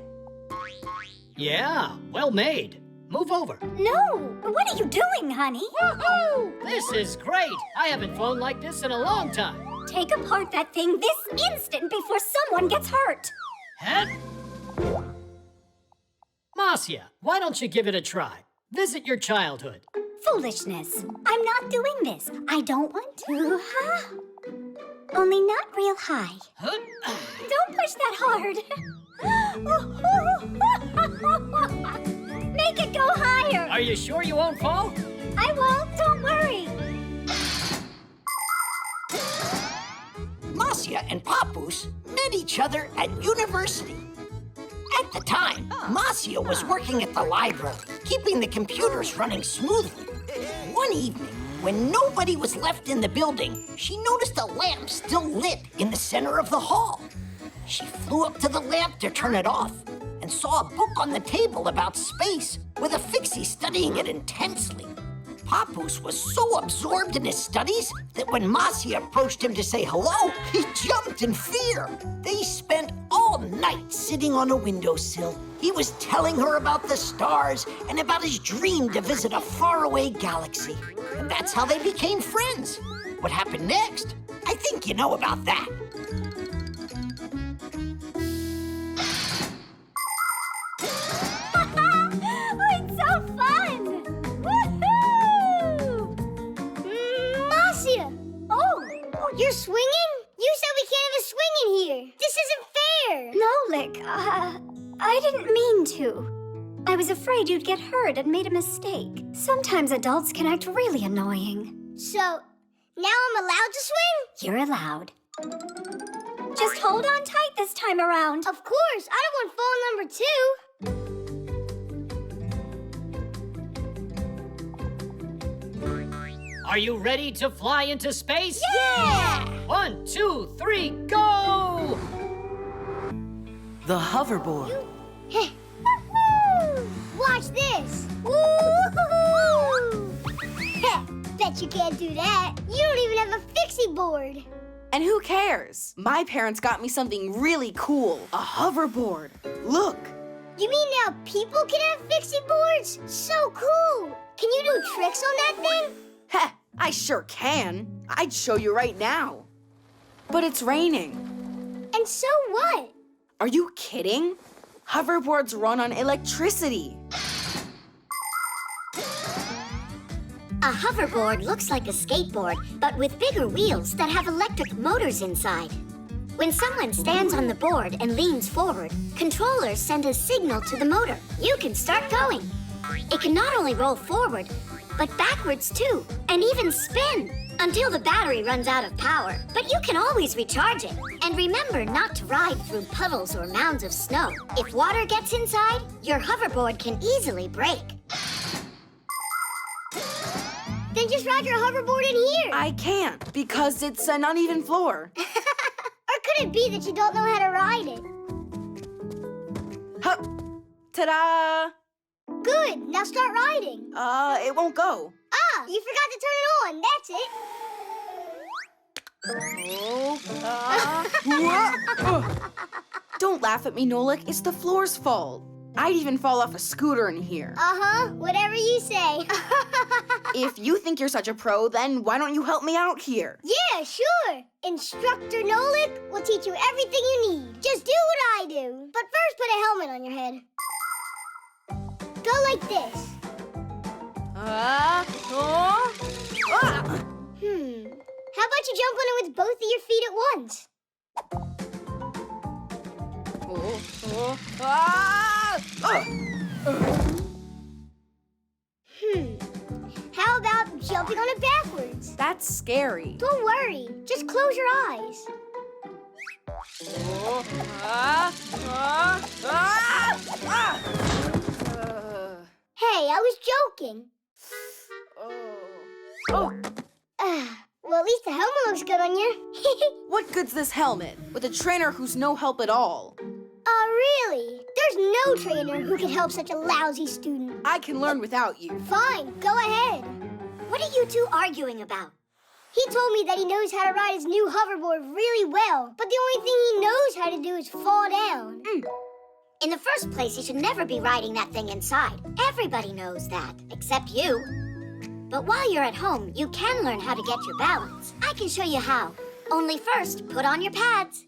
Yeah, well made. Move over. No, what are you doing, honey? Woohoo! This is great. I haven't flown like this in a long time. Take apart that thing this instant before someone gets hurt. Head? Marcia, why don't you give it a try? Visit your childhood. Foolishness. I'm not doing this. I don't want to. Only not real high. Don't push that hard. Make it go higher. Are you sure you won't fall? I won't. Don't worry. Marcia and Papoose met each other at university. At the time, Marcia was working at the library, keeping the computers running smoothly. One evening, when nobody was left in the building, she noticed a lamp still lit in the center of the hall. She flew up to the lamp to turn it off and saw a book on the table about space with a Fixie studying it intensely. Papoose was so absorbed in his studies that when Marcia approached him to say hello, he jumped in fear. They spent all night sitting on a windowsill. He was telling her about the stars and about his dream to visit a faraway galaxy. And that's how they became friends. What happened next? I think you know about that. It's so fun! Woohoo! Marcia! Oh, you're swinging? You said we can't have a swing in here. This isn't fair. Nolik, I didn't mean to. I was afraid you'd get hurt and made a mistake. Sometimes adults can act really annoying. So, now I'm allowed to swing? You're allowed. Just hold on tight this time around. Of course. I don't want fall number 2. Are you ready to fly into space? Yeah! 1, 2, 3, go! The hoverboard. Watch this! Woo-hoo-hoo! Bet you can't do that. You don't even have a Fixie board. And who cares? My parents got me something really cool. A hoverboard. Look. You mean now people can have Fixie boards? So cool! Can you do tricks on that thing? Heh, I sure can. I'd show you right now. But it's raining. And so what? Are you kidding? Hoverboards run on electricity. A hoverboard looks like a skateboard, but with bigger wheels that have electric motors inside. When someone stands on the board and leans forward, controllers send a signal to the motor. You can start going. It can not only roll forward, but backwards too, and even spin until the battery runs out of power. But you can always recharge it. And remember not to ride through puddles or mounds of snow. If water gets inside, your hoverboard can easily break. Then just ride your hoverboard in here. I can't, because it's an uneven floor. Or could it be that you don't know how to ride it? Huh. Ta-da! Good, now start riding. It won't go. Ah, you forgot to turn it on, that's it. Don't laugh at me, Nolik. It's the floor's fault. I'd even fall off a scooter in here. Uh-huh, whatever you say. If you think you're such a pro, then why don't you help me out here? Yeah, sure. Instructor Nolik will teach you everything you need. Just do what I do. But first put a helmet on your head. Go like this. How about you jump on it with both of your feet at once? How about jumping on it backwards. That's scary. Don't worry. Just close your eyes. Hey, I was joking. Well, at least the helmet looks good on you. What good's this helmet with a trainer who's no help at all? Really? There's no trainer who can help such a lousy student. I can learn without you. Fine, go ahead. What are you two arguing about? He told me that he knows how to ride his new hoverboard really well, but the only thing he knows how to do is fall down. In the first place, you should never be riding that thing inside. Everybody knows that, except you. But while you're at home, you can learn how to get your balance. I can show you how. Only first, put on your pads.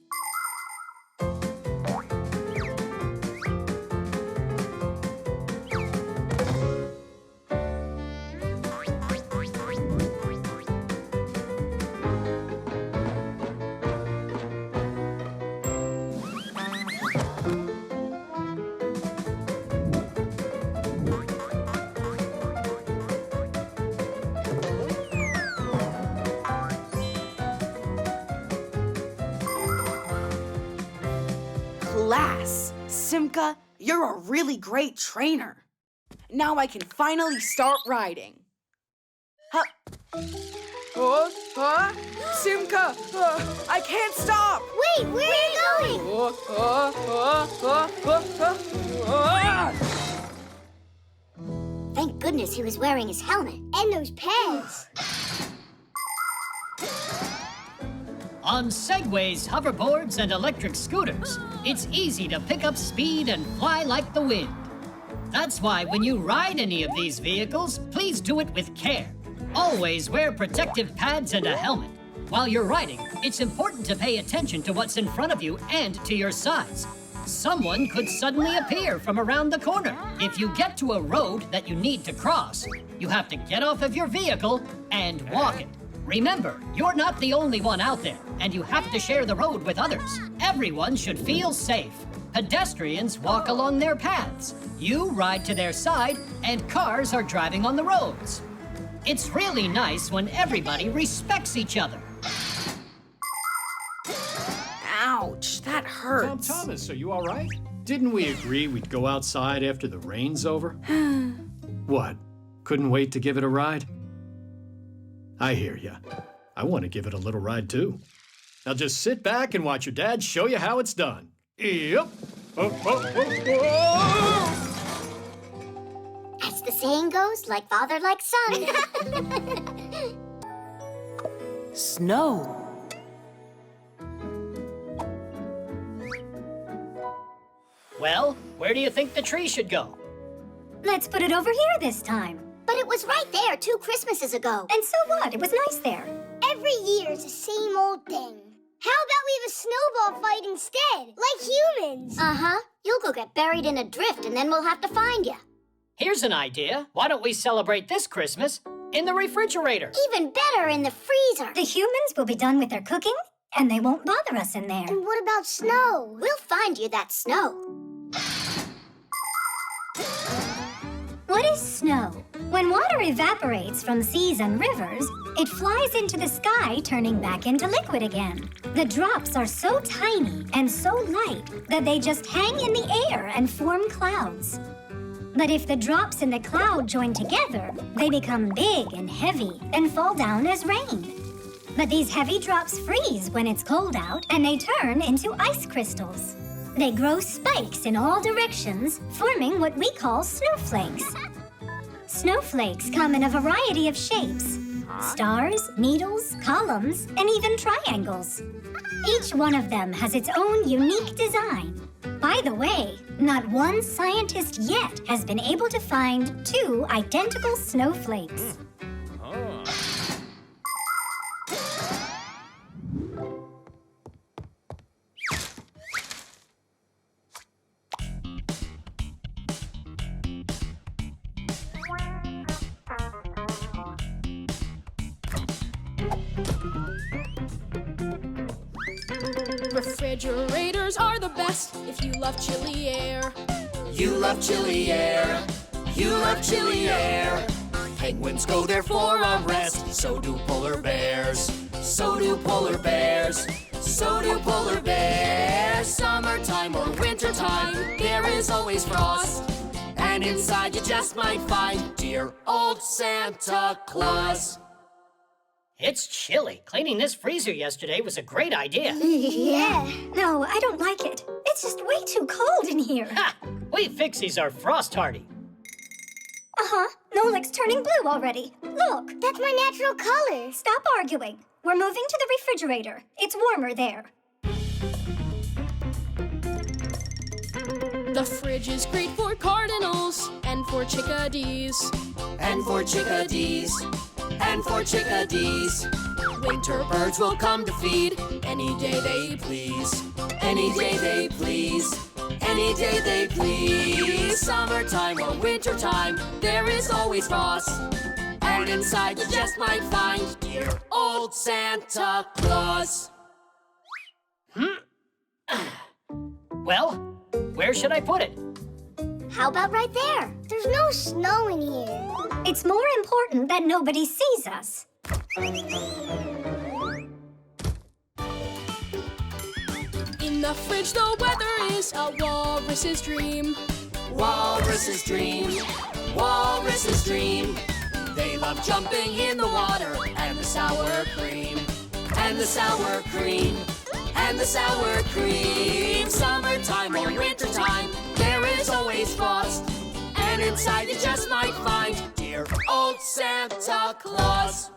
Class, Simka, you're a really great trainer. Now I can finally start riding. Simka, I can't stop. Wait, where are you going? Thank goodness he was wearing his helmet. And those pads. On segways, hoverboards, and electric scooters, it's easy to pick up speed and fly like the wind. That's why when you ride any of these vehicles, please do it with care. Always wear protective pads and a helmet. While you're riding, it's important to pay attention to what's in front of you and to your sides. Someone could suddenly appear from around the corner. If you get to a road that you need to cross, you have to get off of your vehicle and walk it. Remember, you're not the only one out there, and you have to share the road with others. Everyone should feel safe. Pedestrians walk along their paths. You ride to their side, and cars are driving on the roads. It's really nice when everybody respects each other. Ouch, that hurts. Tom Thomas, are you all right? Didn't we agree we'd go outside after the rain's over? What? Couldn't wait to give it a ride? I hear ya. I want to give it a little ride, too. Now just sit back and watch your dad show you how it's done. Yep. As the saying goes, like father, like son. Snow. Well, where do you think the tree should go? Let's put it over here this time. But it was right there 2 Christmases ago. And so what? It was nice there. Every year it's the same old thing. How about we have a snowball fight instead, like humans? Uh-huh. You'll go get buried in a drift and then we'll have to find you. Here's an idea. Why don't we celebrate this Christmas in the refrigerator? Even better, in the freezer. The humans will be done with their cooking, and they won't bother us in there. And what about snow? We'll find you that snow. What is snow? When water evaporates from seas and rivers, it flies into the sky, turning back into liquid again. The drops are so tiny and so light that they just hang in the air and form clouds. But if the drops in the cloud join together, they become big and heavy and fall down as rain. But these heavy drops freeze when it's cold out, and they turn into ice crystals. They grow spikes in all directions, forming what we call snowflakes. Snowflakes come in a variety of shapes: stars, needles, columns, and even triangles. Each one of them has its own unique design. By the way, not one scientist yet has been able to find 2 identical snowflakes. Refrigerators are the best if you love chilly air. You love chilly air. You love chilly air. Penguins go there for a rest. So do polar bears. So do polar bears. So do polar bears. Summertime or wintertime, there is always frost. And inside you just might find dear old Santa Claus. It's chilly. Cleaning this freezer yesterday was a great idea. Yeah. No, I don't like it. It's just way too cold in here. Ha! We Fixies are frost hardy. Uh-huh. Nolik's turning blue already. Look. That's my natural color. Stop arguing. We're moving to the refrigerator. It's warmer there. The fridge is great for cardinals and for chickadees. And for chickadees. And for chickadees. Winter birds will come to feed any day they please. Any day they please. Any day they please. Summertime or wintertime, there is always frost. And inside you just might find dear old Santa Claus. Well, where should I put it? How about right there? There's no snow in here. It's more important that nobody sees us. In the fridge, the weather is a walrus's dream. Walrus's dream. Walrus's dream. They love jumping in the water and the sour cream. And the sour cream. And the sour cream. Summertime or wintertime, there is always frost. And inside you just might find dear old Santa Claus.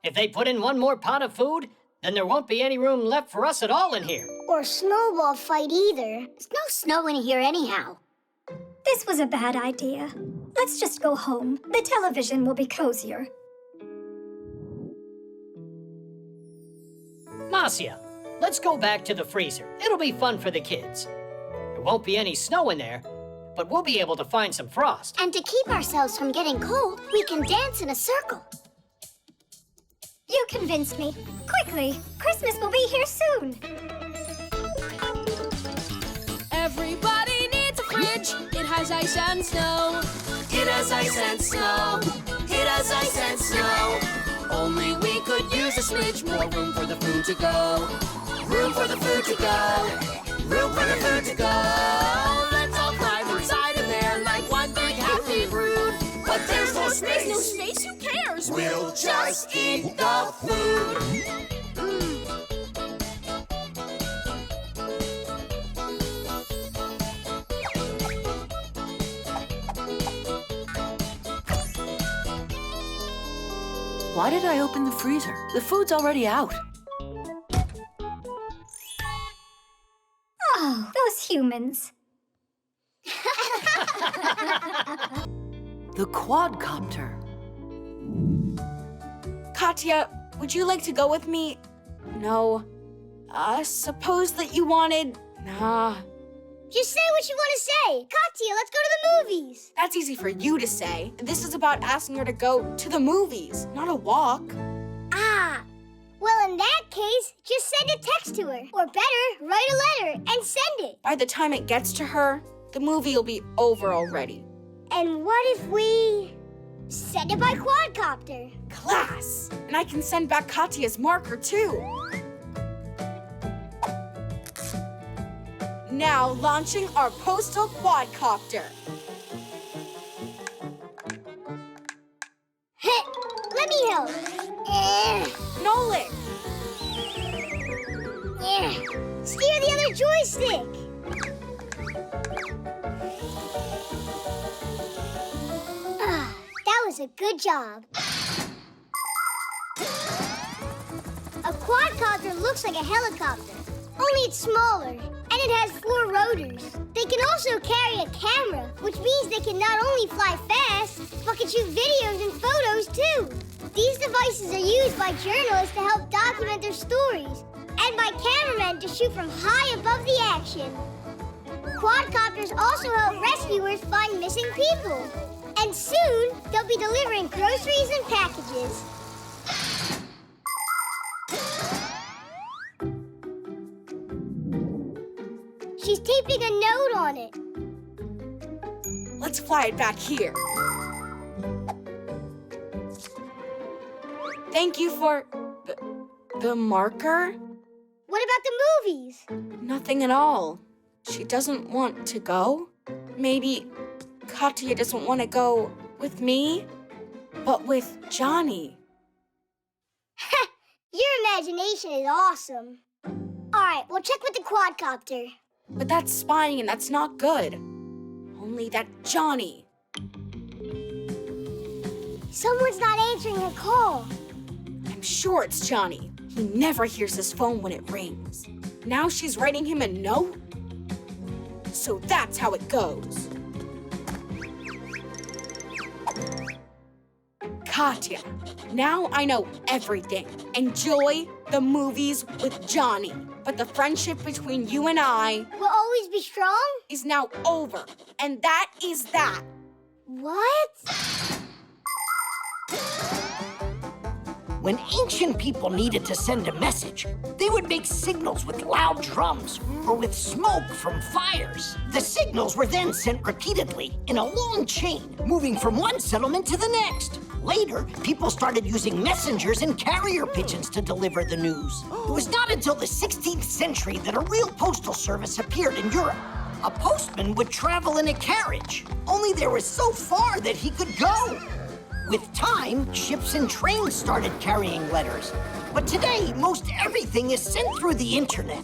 If they put in one more pot of food, then there won't be any room left for us at all in here. Or snowball fight either. There's no snow in here anyhow. This was a bad idea. Let's just go home. The television will be cozier. Marcia, let's go back to the freezer. It'll be fun for the kids. There won't be any snow in there, but we'll be able to find some frost. And to keep ourselves from getting cold, we can dance in a circle. You convinced me. Quickly, Christmas will be here soon. Everybody needs a fridge. It has ice and snow. It has ice and snow. It has ice and snow. Only we could use a smidge more room for the food to go. Room for the food to go. Room for the food to go. Let's all climb inside in there like one big happy brood. But there's no space. There's no space. Who cares? We'll just eat the food. Why did I open the freezer? The food's already out. Oh, those humans. The quadcopter. Katya, would you like to go with me? No. Suppose that you wanted... Nah. Just say what you want to say. Katya, let's go to the movies. That's easy for you to say. This is about asking her to go to the movies, not a walk. Ah. Well, in that case, just send a text to her. Or better, write a letter and send it. By the time it gets to her, the movie will be over already. And what if we send it by quadcopter? Class! And I can send back Katya's marker, too. Now launching our postal quadcopter. Let me help. Nolik! Steer the other joystick. That was a good job. A quadcopter looks like a helicopter, only it's smaller, and it has 4 rotors. They can also carry a camera, which means they can not only fly fast, but can shoot videos and photos too. These devices are used by journalists to help document their stories, and by cameramen to shoot from high above the action. Quadcopters also help rescuers find missing people. And soon, they'll be delivering groceries and packages. She's taping a note on it. Let's fly it back here. Thank you for the marker? What about the movies? Nothing at all. She doesn't want to go. Maybe Katya doesn't want to go with me, but with Johnny. Your imagination is awesome. All right, we'll check with the quadcopter. But that's spying and that's not good. Only that Johnny. Someone's not answering her call. I'm sure it's Johnny. He never hears his phone when it rings. Now she's writing him a note? So that's how it goes. Katya, now I know everything. Enjoy the movies with Johnny. But the friendship between you and I will always be strong? Is now over. And that is that. What? When ancient people needed to send a message, they would make signals with loud drums or with smoke from fires. The signals were then sent repeatedly in a long chain, moving from one settlement to the next. Later, people started using messengers and carrier pigeons to deliver the news. It was not until the 16th century that a real postal service appeared in Europe. A postman would travel in a carriage, only there was so far that he could go. With time, ships and trains started carrying letters. But today, most everything is sent through the internet.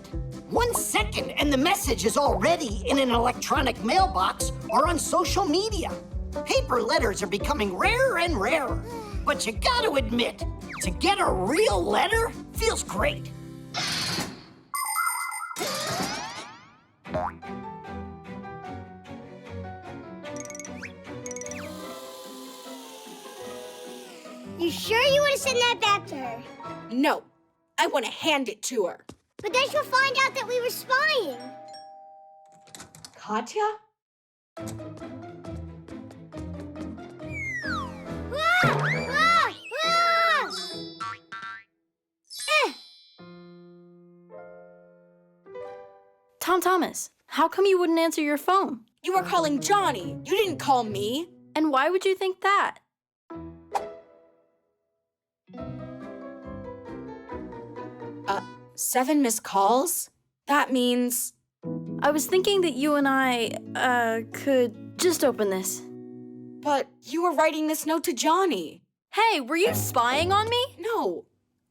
1 second and the message is already in an electronic mailbox or on social media. Paper letters are becoming rarer and rarer. But you gotta admit, to get a real letter feels great. You sure you want to send that back to her? No, I want to hand it to her. But then she'll find out that we were spying. Katya? Tom Thomas, how come you wouldn't answer your phone? You were calling Johnny. You didn't call me. And why would you think that? 7 missed calls? That means... I was thinking that you and I, could just open this. But you were writing this note to Johnny. Hey, were you spying on me? No,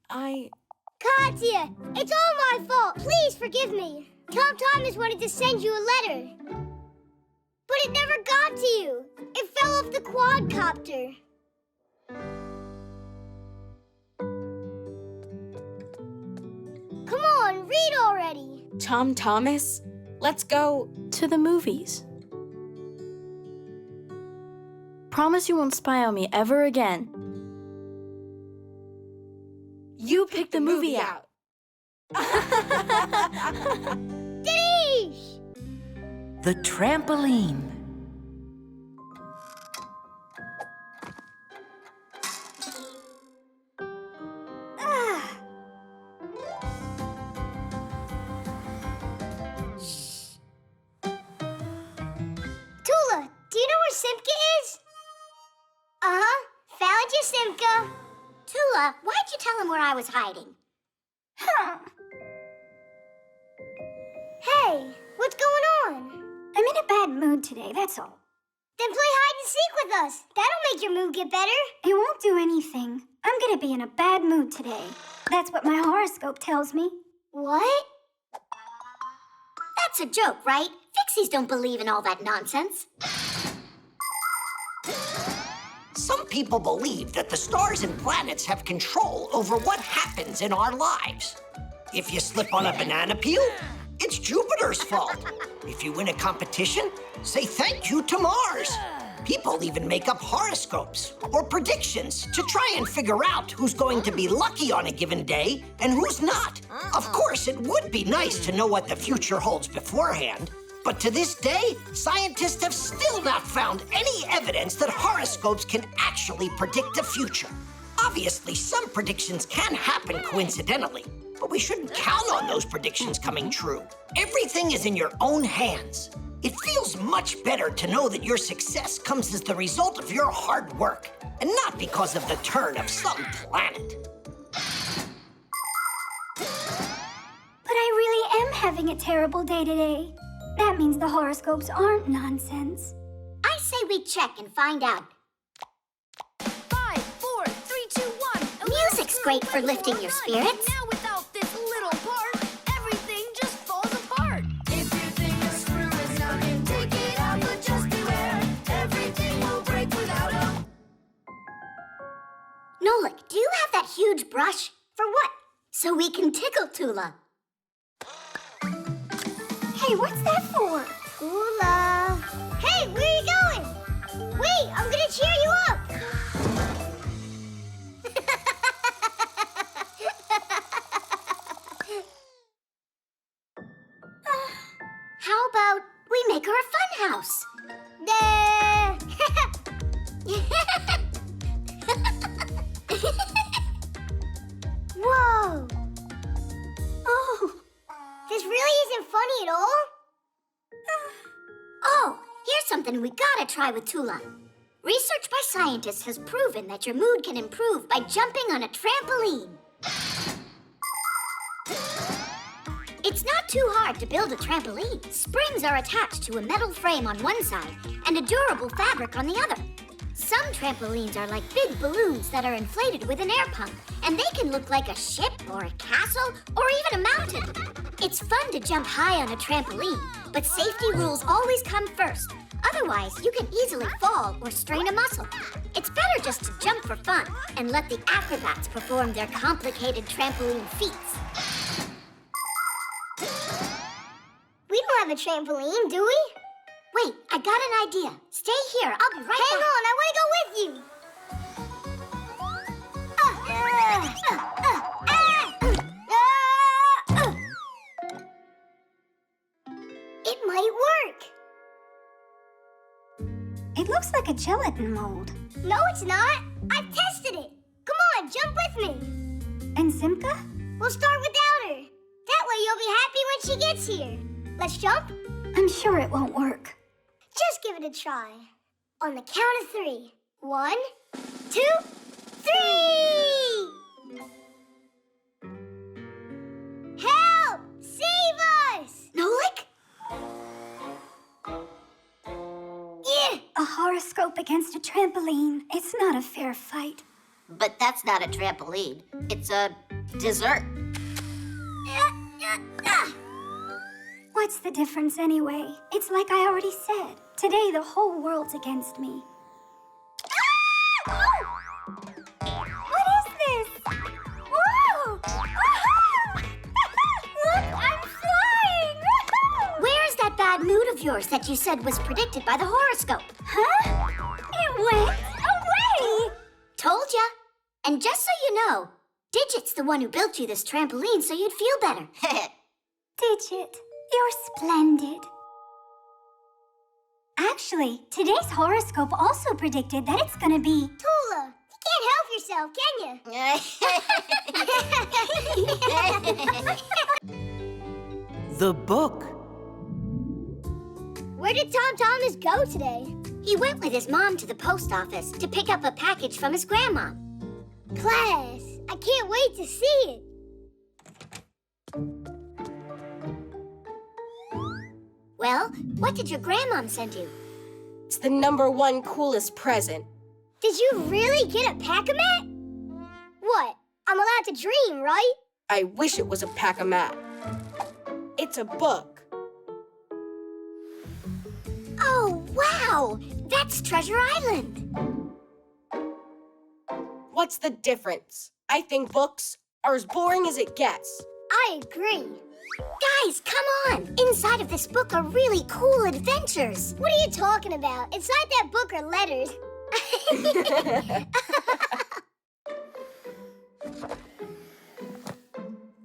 Katya, it's all my fault. Please forgive me. Tom Thomas wanted to send you a letter. But it never got to you. It fell off the quadcopter. Come on, read already. Tom Thomas, let's go to the movies. Promise you won't spy on me ever again. You picked the movie out. Dinesh! The trampoline. Tula, do you know where Simka is? Uh-huh. Found you, Simka. Tula, why'd you tell him where I was hiding? Hey, what's going on? I'm in a bad mood today, that's all. Then play hide and seek with us. That'll make your mood get better. It won't do anything. I'm gonna be in a bad mood today. That's what my horoscope tells me. What? That's a joke, right? Fixies don't believe in all that nonsense. Some people believe that the stars and planets have control over what happens in our lives. If you slip on a banana peel, it's Jupiter's fault. If you win a competition, say thank you to Mars. People even make up horoscopes or predictions to try and figure out who's going to be lucky on a given day and who's not. Of course, it would be nice to know what the future holds beforehand. But to this day, scientists have still not found any evidence that horoscopes can actually predict the future. Obviously, some predictions can happen coincidentally, but we shouldn't count on those predictions coming true. Everything is in your own hands. It feels much better to know that your success comes as the result of your hard work, and not because of the turn of some planet. But I really am having a terrible day today. That means the horoscopes aren't nonsense. I say we check and find out. 5, 4, 3, 2, 1. Music's great for lifting your spirits. Now without this little part, everything just falls apart. If you think a screw is knocking, take it out, but just beware. Everything will break without a... Nolik, do you have that huge brush? For what? So we can tickle Tula. Hey, what's that for? Tula. Hey, where are you going? Wait, I'm gonna cheer you up. How about we make her a fun house? Whoa! Oh, this really isn't funny at all? Oh, here's something we gotta try with Tula. Research by scientists has proven that your mood can improve by jumping on a trampoline. It's not too hard to build a trampoline. Springs are attached to a metal frame on one side and a durable fabric on the other. Some trampolines are like big balloons that are inflated with an air pump, and they can look like a ship or a castle or even a mountain. It's fun to jump high on a trampoline, but safety rules always come first. Otherwise, you can easily fall or strain a muscle. It's better just to jump for fun and let the acrobats perform their complicated trampoline feats. We don't have a trampoline, do we? Wait, I got an idea. Stay here. I'll be right back. Hang on, I want to go with you. It might work. It looks like a gelatin mold. No, it's not. I've tested it. Come on, jump with me. And Simka? We'll start without her. That way you'll be happy when she gets here. Let's jump? I'm sure it won't work. Just give it a try. On the count of 3. 1, 2, 3! Help! Save us! Nolik? Yeah! A horoscope against a trampoline. It's not a fair fight. But that's not a trampoline. It's a dessert. What's the difference anyway? It's like I already said. Today the whole world's against me. What is this? Whoa! Look, I'm flying! Where's that bad mood of yours that you said was predicted by the horoscope? Huh? It went away! Told ya. And just so you know, Digit's the one who built you this trampoline so you'd feel better. Digit, you're splendid. Actually, today's horoscope also predicted that it's gonna be... Tula, you can't help yourself, can you? The book. Where did Tom Thomas go today? He went with his mom to the post office to pick up a package from his grandma. Class, I can't wait to see it. Well, what did your grandmom send you? It's the #1 coolest present. Did you really get a pack-a-mat? What? I'm allowed to dream, right? I wish it was a pack-a-mat. It's a book. Oh, wow! That's Treasure Island. What's the difference? I think books are as boring as it gets. I agree. Guys, come on! Inside of this book are really cool adventures. What are you talking about? Inside that book are letters.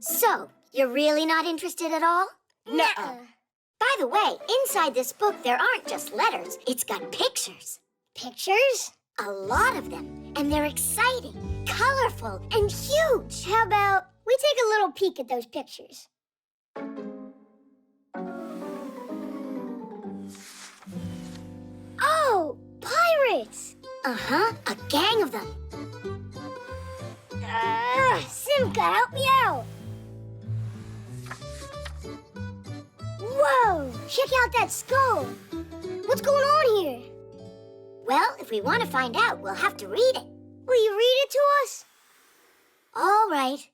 So, you're really not interested at all? Nuh-uh. By the way, inside this book there aren't just letters. It's got pictures. Pictures? A lot of them. And they're exciting, colorful, and huge. How about we take a little peek at those pictures? pirates! Uh-huh, a gang of them. Simka, help me out! Whoa! Check out that skull! What's going on here? Well, if we want to find out, we'll have to read it. Will you read it to us? All right.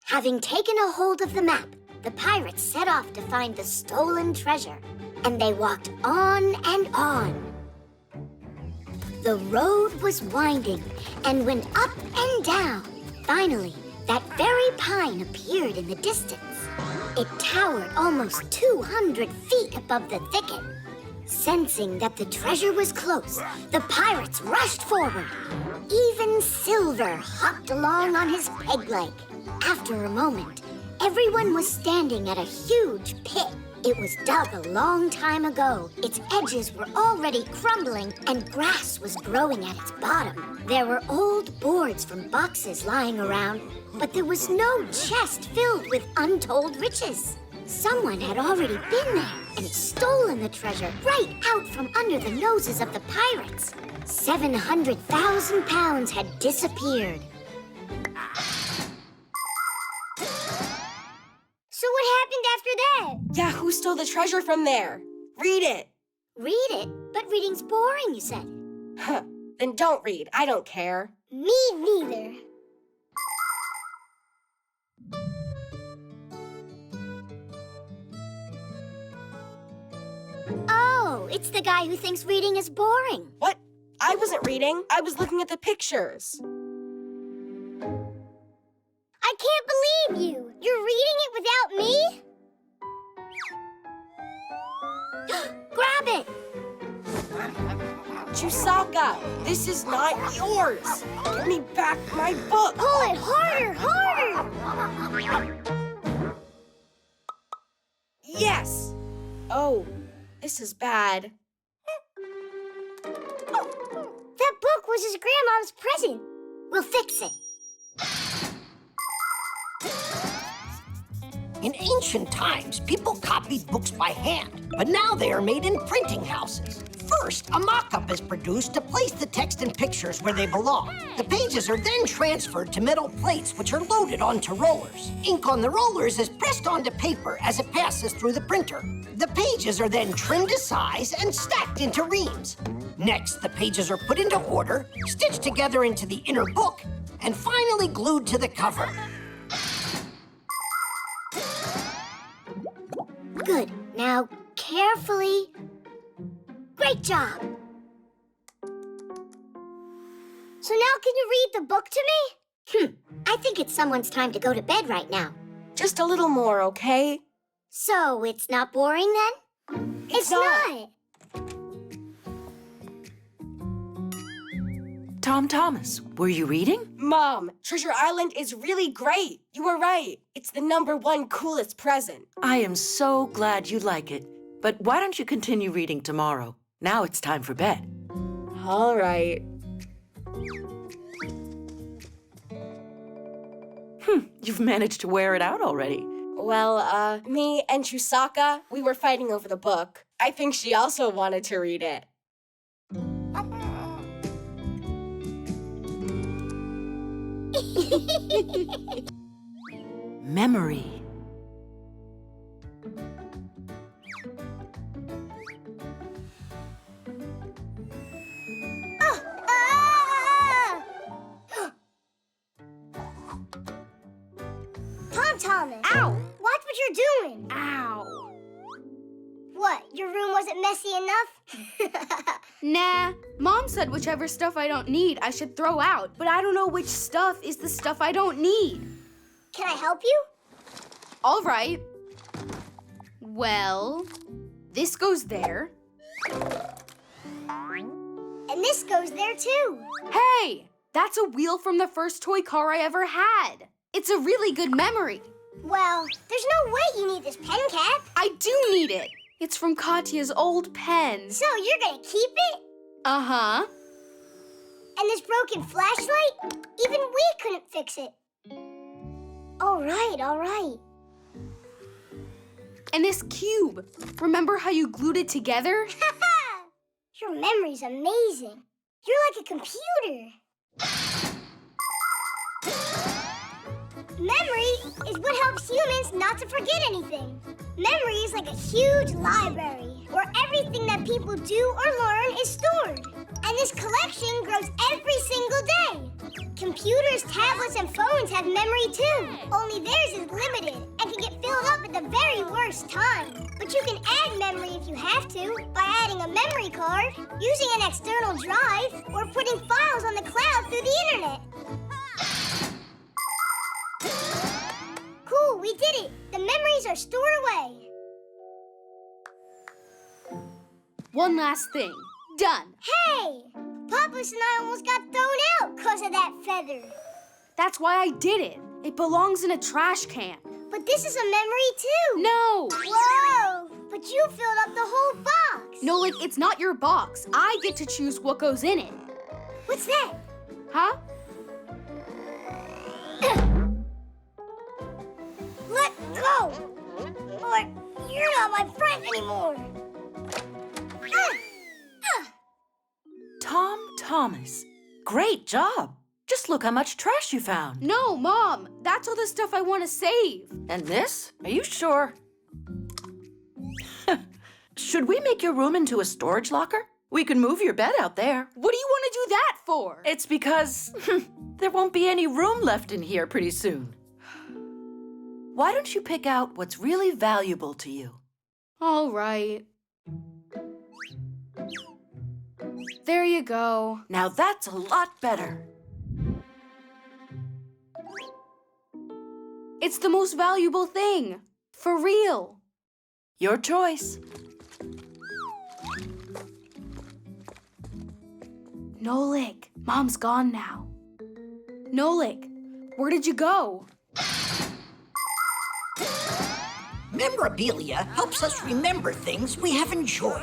Having taken a hold of the map, the pirates set off to find the stolen treasure. And they walked on and on. The road was winding and went up and down. Finally, that very pine appeared in the distance. It towered almost 200 feet above the thicket. Sensing that the treasure was close, the pirates rushed forward. Even Silver hopped along on his peg leg. After a moment, everyone was standing at a huge pit. It was dug a long time ago. Its edges were already crumbling and grass was growing at its bottom. There were old boards from boxes lying around, but there was no chest filled with untold riches. Someone had already been there and stolen the treasure right out from under the noses of the pirates. 700,000 pounds had disappeared. So what happened after that? Yeah, who stole the treasure from there? Read it. Read it? But reading's boring, you said. Huh. Then don't read. I don't care. Me neither. Oh, it's the guy who thinks reading is boring. What? I wasn't reading. I was looking at the pictures. I can't believe you! You're reading it without me? Grab it! Chusaka, this is not yours. Give me back my book. Pull it harder, harder! Yes! Oh, this is bad. That book was his grandma's present. We'll fix it. In ancient times, people copied books by hand, but now they are made in printing houses. First, a mock-up is produced to place the text and pictures where they belong. The pages are then transferred to metal plates, which are loaded onto rollers. Ink on the rollers is pressed onto paper as it passes through the printer. The pages are then trimmed to size and stacked into reams. Next, the pages are put into order, stitched together into the inner book, and finally glued to the cover. Good. Now, carefully. Great job. So now can you read the book to me? I think it's someone's time to go to bed right now. Just a little more, okay? So, it's not boring then? It's not. Tom Thomas, were you reading? Mom, Treasure Island is really great. You were right. It's the #1 coolest present. I am so glad you like it. But why don't you continue reading tomorrow? Now it's time for bed. All right. You've managed to wear it out already. Well, me and Chusaka, we were fighting over the book. I think she also wanted to read it. Memory. Tom Thomas. Ow! Watch what you're doing. Ow! What, your room wasn't messy enough? Nah, Mom said whichever stuff I don't need I should throw out, but I don't know which stuff is the stuff I don't need. Can I help you? All right. Well, this goes there. And this goes there too. Hey, that's a wheel from the first toy car I ever had. It's a really good memory. Well, there's no way you need this pen cap. I do need it. It's from Katya's old pen. So you're gonna keep it? Uh-huh. And this broken flashlight? Even we couldn't fix it. All right, all right. And this cube. Remember how you glued it together? Your memory's amazing. You're like a computer. Memory is what helps humans not to forget anything. Memory is like a huge library where everything that people do or learn is stored. And this collection grows every single day. Computers, tablets, and phones have memory too. Only theirs is limited and can get filled up at the very worst time. But you can add memory if you have to by adding a memory card, using an external drive, or putting files on the cloud through the internet. Cool, we did it. The memories are stored away. One last thing. Done. Hey! Papas and I almost got thrown out because of that feather. That's why I did it. It belongs in a trash can. But this is a memory too. No! Whoa! But you filled up the whole box. Nolik, it's not your box. I get to choose what goes in it. What's that? Huh? Let go! Or you're not my friend anymore. Tom Thomas, great job. Just look how much trash you found. No, Mom. That's all the stuff I want to save. And this? Are you sure? Should we make your room into a storage locker? We can move your bed out there. What do you want to do that for? It's because there won't be any room left in here pretty soon. Why don't you pick out what's really valuable to you? All right. There you go. Now that's a lot better. It's the most valuable thing. For real. Your choice. Nolik, Mom's gone now. Nolik, where did you go? Memorabilia helps us remember things we have enjoyed.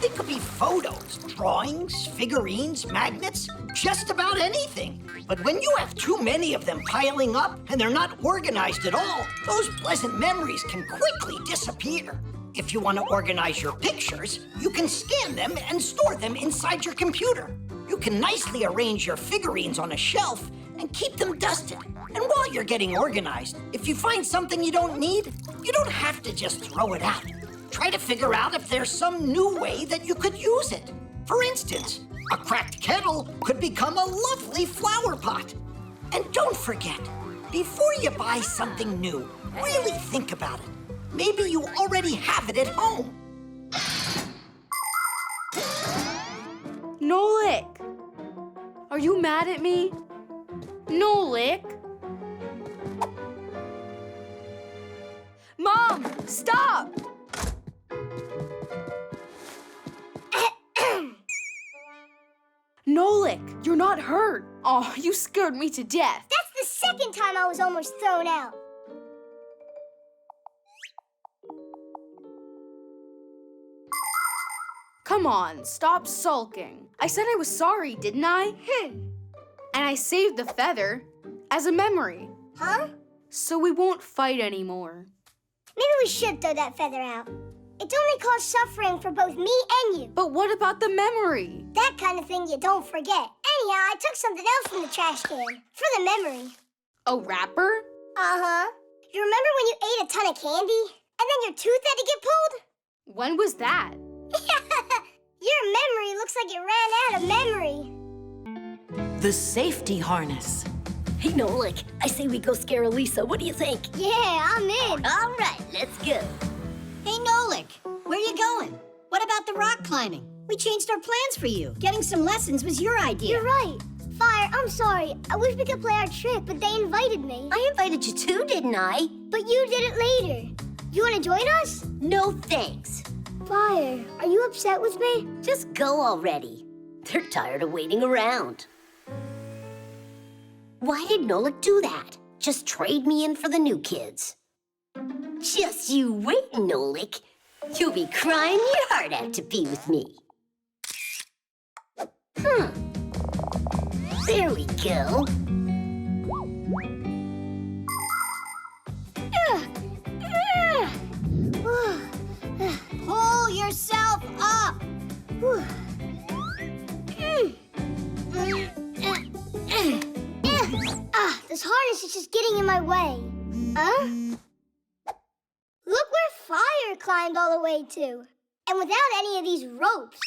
They could be photos, drawings, figurines, magnets, just about anything. But when you have too many of them piling up and they're not organized at all, those pleasant memories can quickly disappear. If you want to organize your pictures, you can scan them and store them inside your computer. You can nicely arrange your figurines on a shelf and keep them dusted. And while you're getting organized, if you find something you don't need, you don't have to just throw it out. Try to figure out if there's some new way that you could use it. For instance, a cracked kettle could become a lovely flower pot. And don't forget, before you buy something new, really think about it. Maybe you already have it at home. Nolik! Are you mad at me? Nolik! Mom, stop! Nolik, you're not hurt. Oh, you scared me to death. That's the second time I was almost thrown out. Come on, stop sulking. I said I was sorry, didn't I? And I saved the feather as a memory. Huh? So we won't fight anymore. Maybe we should throw that feather out. It's only caused suffering for both me and you. But what about the memory? That kind of thing you don't forget. Anyhow, I took something else from the trash can for the memory. A wrapper? Uh-huh. You remember when you ate a ton of candy and then your tooth had to get pulled? When was that? Your memory looks like it ran out of memory. The safety harness. Hey, Nolik, I say we go scare Elisa. What do you think? Yeah, I'm in. All right, let's go. Hey, Nolik, where you going? What about the rock climbing? We changed our plans for you. Getting some lessons was your idea. You're right. Fire, I'm sorry. I wish we could play our trick, but they invited me. I invited you too, didn't I? But you did it later. You want to join us? No thanks. Fire, are you upset with me? Just go already. They're tired of waiting around. Why did Nolik do that? Just trade me in for the new kids. Just you wait, Nolik. You'll be crying your heart out to be with me. There we go. Pull yourself up. standing in my way. Huh? Look where Fire climbed all the way to. And without any of these ropes.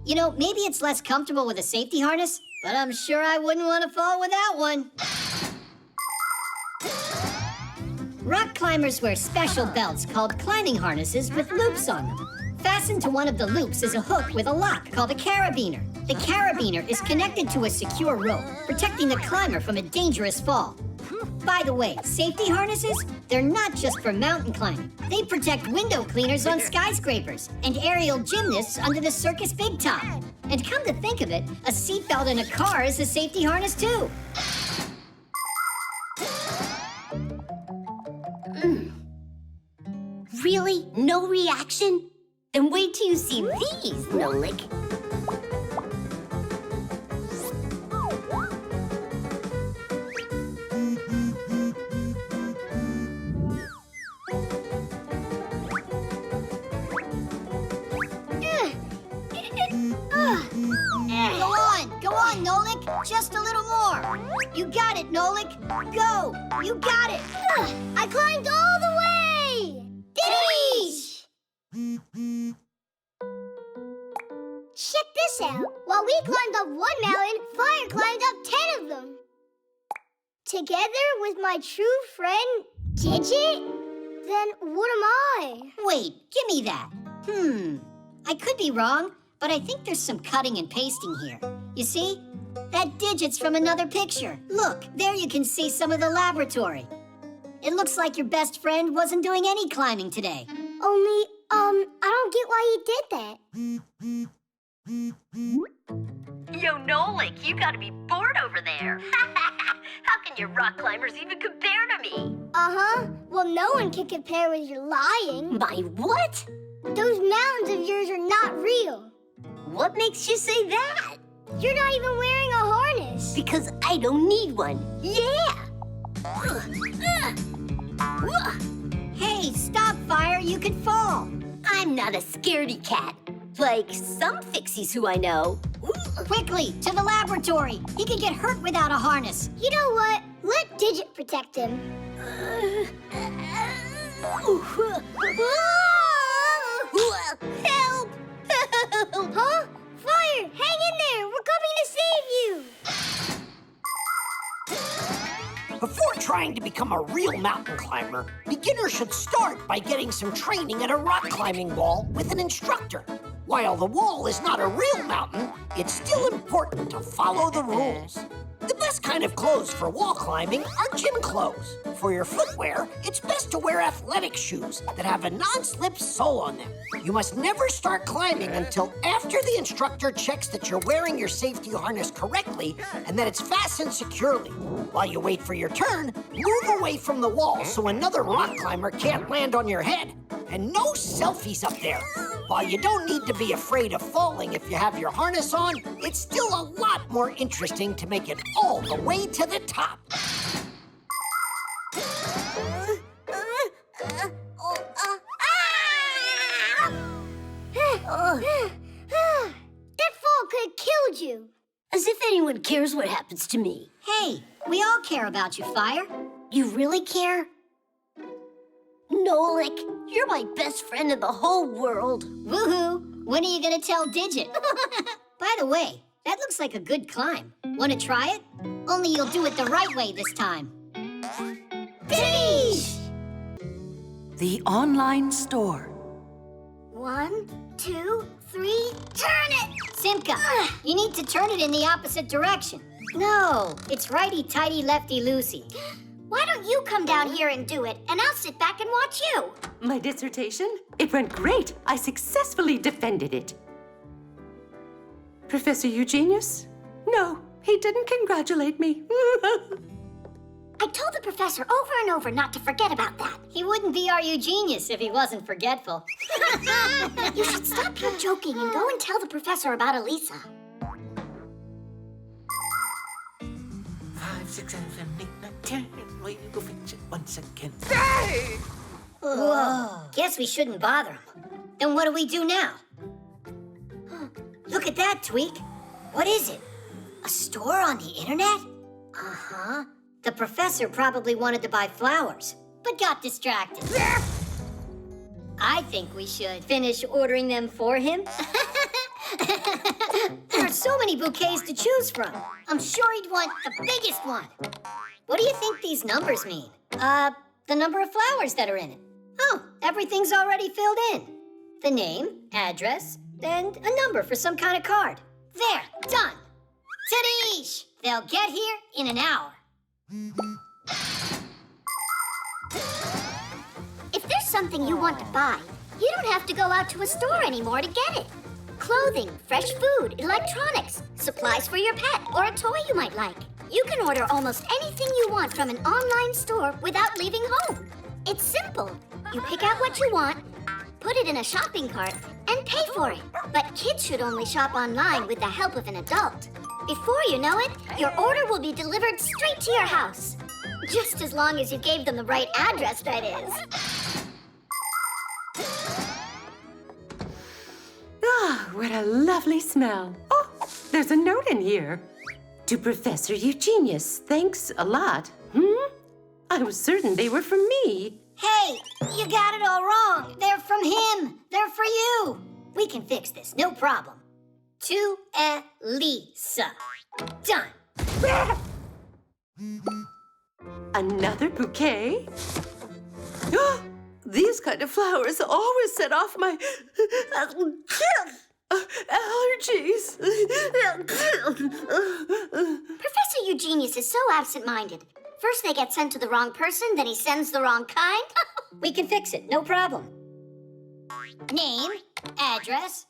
You know, maybe it's less comfortable with a safety harness, but I'm sure I wouldn't want to fall without one. Rock climbers wear special belts called climbing harnesses with loops on them. Fastened to one of the loops is a hook with a lock called a carabiner. The carabiner is connected to a secure rope, protecting the climber from a dangerous fall. By the way, safety harnesses, they're not just for mountain climbing. They protect window cleaners on skyscrapers and aerial gymnasts under the circus big top. And come to think of it, a seatbelt in a car is a safety harness too. Really? No reaction? And wait till you see these, Nolik. Go on, Nolik. Just a little more. You got it, Nolik. Go. You got it. I climbed all the way. Finish! Check this out. While we climbed up one mountain, Fire climbed up 10 of them. Together with my true friend, Digit? Then what am I? Wait, give me that. I could be wrong, but I think there's some cutting and pasting here. You see? That Digit's from another picture. Look, there you can see some of the laboratory. It looks like your best friend wasn't doing any climbing today. Only, I don't get why he did that. Yo, Nolik, you gotta be bored over there. How can your rock climbers even compare to me? Uh-huh. Well, no one can compare with your lying. My what? Those mountains of yours are not real. What makes you say that? You're not even wearing a harness. Because I don't need one. Yeah! Hey, stop, Fire. You could fall. I'm not a scaredy cat. Like some Fixies who I know. Quickly, to the laboratory. He could get hurt without a harness. You know what? Let Digit protect him. Help! Huh? Fire! Hang in there! We're coming to save you! Before trying to become a real mountain climber, beginners should start by getting some training at a rock climbing wall with an instructor. While the wall is not a real mountain, it's still important to follow the rules. The best kind of clothes for wall climbing are gym clothes. For your footwear, it's best to wear athletic shoes that have a non-slip sole on them. You must never start climbing until after the instructor checks that you're wearing your safety harness correctly and that it's fastened securely. While you wait for your turn, move away from the wall so another rock climber can't land on your head. And no selfies up there. While you don't need to be afraid of falling if you have your harness on, it's still a lot more interesting to make it all the way to the top. That fall could have killed you. As if anyone cares what happens to me. Hey, we all care about you, Fire. You really care? Nolik, you're my best friend in the whole world. Woohoo! When are you gonna tell Digit? By the way, that looks like a good climb. Wanna try it? Only you'll do it the right way this time. Finish! The online store. 1, 2, 3, turn it! Simka, you need to turn it in the opposite direction. No, it's righty-tighty, lefty-loosey. Why don't you come down here and do it, and I'll sit back and watch you? My dissertation? It went great. I successfully defended it. Professor Eugenius? No, he didn't congratulate me. I told the professor over and over not to forget about that. He wouldn't be our Eugenius if he wasn't forgetful. You should stop your joking and go and tell the professor about Elisa. 5, 6, 7, 8, 9, 10. We will fix it once again. Whoa. Guess we shouldn't bother him. Then what do we do now? Look at that, Tweak. What is it? A store on the internet? Uh-huh. The professor probably wanted to buy flowers, but got distracted. I think we should finish ordering them for him. There are so many bouquets to choose from. I'm sure he'd want the biggest one. What do you think these numbers mean? The number of flowers that are in it. Oh, everything's already filled in. The name, address, and a number for some kind of card. There, done. Tadeish! They'll get here in an hour. If there's something you want to buy, you don't have to go out to a store anymore to get it. Clothing, fresh food, electronics, supplies for your pet, or a toy you might like. You can order almost anything you want from an online store without leaving home. It's simple. You pick out what you want, put it in a shopping cart, and pay for it. But kids should only shop online with the help of an adult. Before you know it, your order will be delivered straight to your house. Just as long as you gave them the right address, that is. Ah, what a lovely smell. Oh, there's a note in here. To Professor Eugenius, thanks a lot. I was certain they were from me. Hey, you got it all wrong. They're from him. They're for you. We can fix this, no problem. To Elisa. Done. Another bouquet? These kind of flowers always set off my allergies. Professor Eugenius is so absent-minded. First they get sent to the wrong person, then he sends the wrong kind. We can fix it, no problem. Name, address,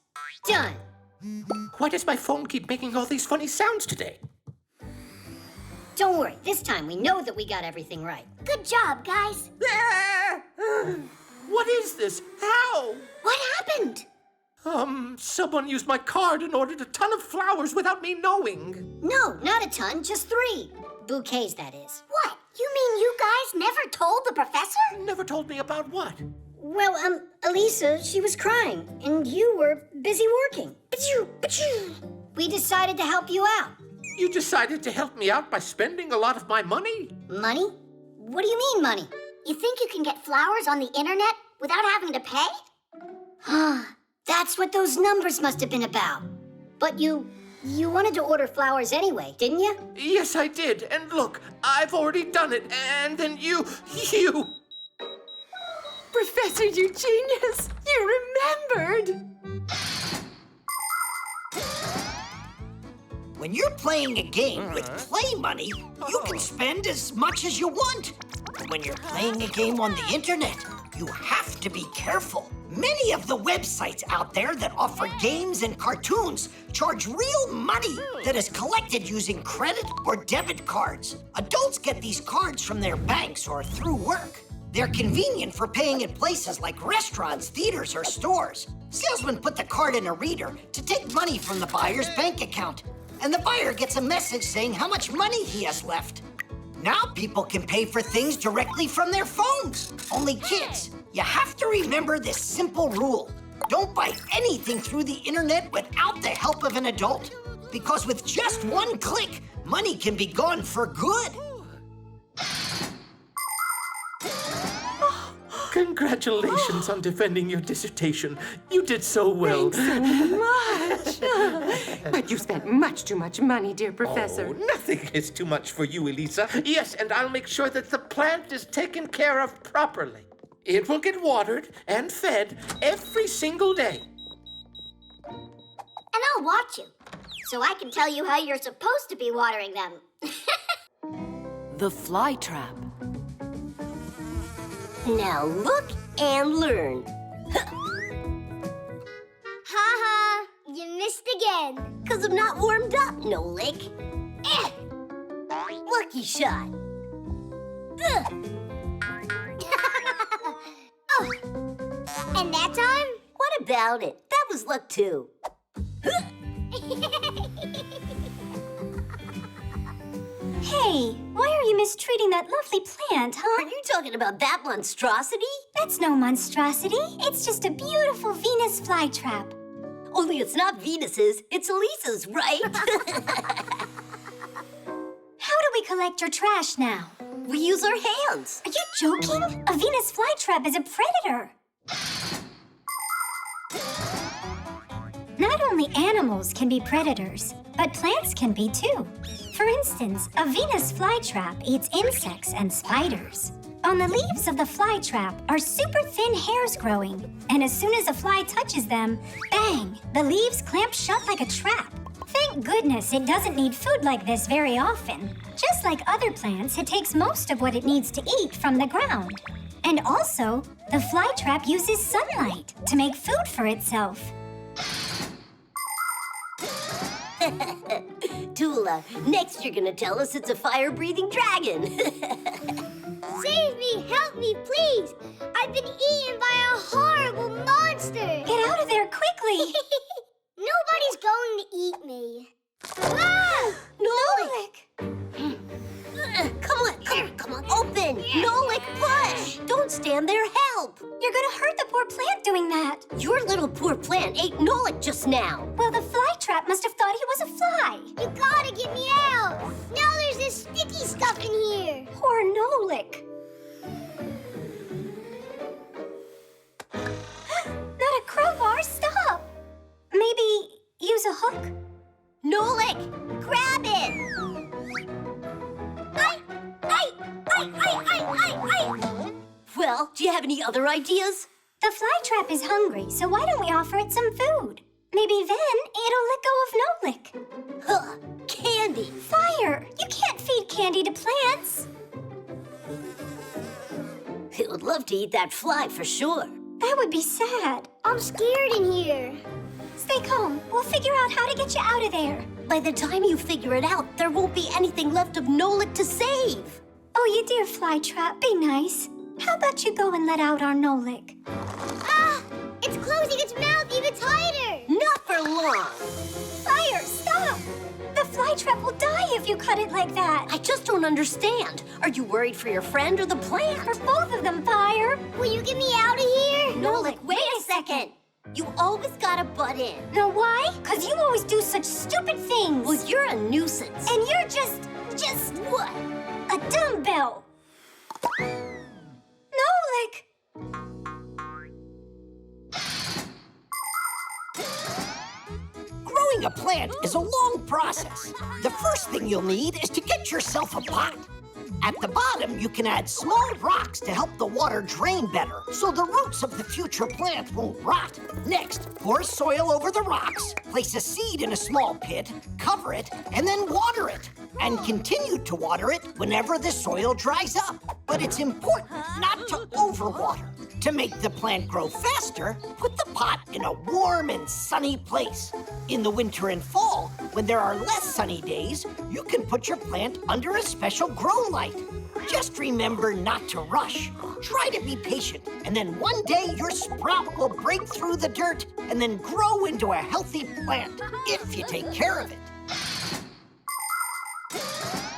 done. Why does my phone keep making all these funny sounds today? Don't worry, this time we know that we got everything right. Good job, guys. What is this? How? What happened? Someone used my card and ordered a ton of flowers without me knowing. No, not a ton, just 3. Bouquets, that is. What? You mean you guys never told the professor? Never told me about what? Well, Elisa, she was crying, and you were busy working. We decided to help you out. You decided to help me out by spending a lot of my money? Money? What do you mean, money? You think you can get flowers on the internet without having to pay? That's what those numbers must have been about. But you wanted to order flowers anyway, didn't you? Yes, I did. And look, I've already done it. And then you... Professor Eugenius, you remembered. When you're playing a game with play money, you can spend as much as you want. When you're playing a game on the internet, you have to be careful. Many of the websites out there that offer games and cartoons charge real money that is collected using credit or debit cards. Adults get these cards from their banks or through work. They're convenient for paying at places like restaurants, theaters, or stores. Salesmen put the card in a reader to take money from the buyer's bank account, and the buyer gets a message saying how much money he has left. Now people can pay for things directly from their phones. Only kids, you have to remember this simple rule. Don't buy anything through the internet without the help of an adult. Because with just one click, money can be gone for good. Congratulations on defending your dissertation. You did so well. Thanks so much. But you spent much too much money, dear Professor. Oh, nothing is too much for you, Elisa. Yes, and I'll make sure that the plant is taken care of properly. It will get watered and fed every single day. And I'll watch you, so I can tell you how you're supposed to be watering them. The fly trap. Now look and learn. Ha, you missed again. 'Cause I'm not warmed up, Nolik. Lucky shot. Oh. And that time? What about it? That was luck too. Hey, why are you mistreating that lovely plant, huh? Are you talking about that monstrosity? That's no monstrosity. It's just a beautiful Venus flytrap. Only it's not Venus's, it's Lisa's, right? How do we collect your trash now? We use our hands. Are you joking? A Venus flytrap is a predator. Not only animals can be predators, but plants can be too. For instance, a Venus flytrap eats insects and spiders. On the leaves of the flytrap are super thin hairs growing, and as soon as a fly touches them, bang, the leaves clamp shut like a trap. Thank goodness it doesn't need food like this very often. Just like other plants, it takes most of what it needs to eat from the ground. And also, the flytrap uses sunlight to make food for itself. Tula, next you're gonna tell us it's a fire-breathing dragon. Save me! Help me, please! I've been eaten by a horrible monster! Get out of there quickly! Nobody's going to eat me. Ah! Nolik! Come on, open! Nolik, push! Don't stand there, help! You're gonna hurt the poor plant doing that. Your little poor plant ate Nolik just now. Well, the flytrap must have thought he was a fly. You gotta get me out! Now there's this sticky stuff in here! Poor Nolik. Not a crowbar, stop! Maybe use a hook? Nolik, grab it! Well, do you have any other ideas? The flytrap is hungry, so why don't we offer it some food? Maybe then it'll let go of Nolik. Huh, candy! Fire! You can't feed candy to plants. It would love to eat that fly for sure. That would be sad. I'm scared in here. Stay calm. We'll figure out how to get you out of there. By the time you figure it out, there won't be anything left of Nolik to save. Oh, you dear flytrap, be nice. How about you go and let out our Nolik? Ah! It's closing its mouth even tighter! Not for long! Fire, stop! The flytrap will die if you cut it like that. I just don't understand. Are you worried for your friend or the plant? For both of them, Fire. Will you get me out of here? Nolik, wait a second. You always gotta butt in. Know why? Because you always do such stupid things. Well, you're a nuisance. And you're just what? A dumbbell. Nolik! Growing a plant is a long process. The first thing you'll need is to get yourself a pot. At the bottom, you can add small rocks to help the water drain better, so the roots of the future plant won't rot. Next, pour soil over the rocks, place a seed in a small pit, cover it, and then water it. And continue to water it whenever the soil dries up. But it's important not to overwater. To make the plant grow faster, put the pot in a warm and sunny place. In the winter and fall, when there are less sunny days, you can put your plant under a special grow light. Just remember not to rush. Try to be patient, and then one day your sprout will break through the dirt and then grow into a healthy plant, if you take care of it.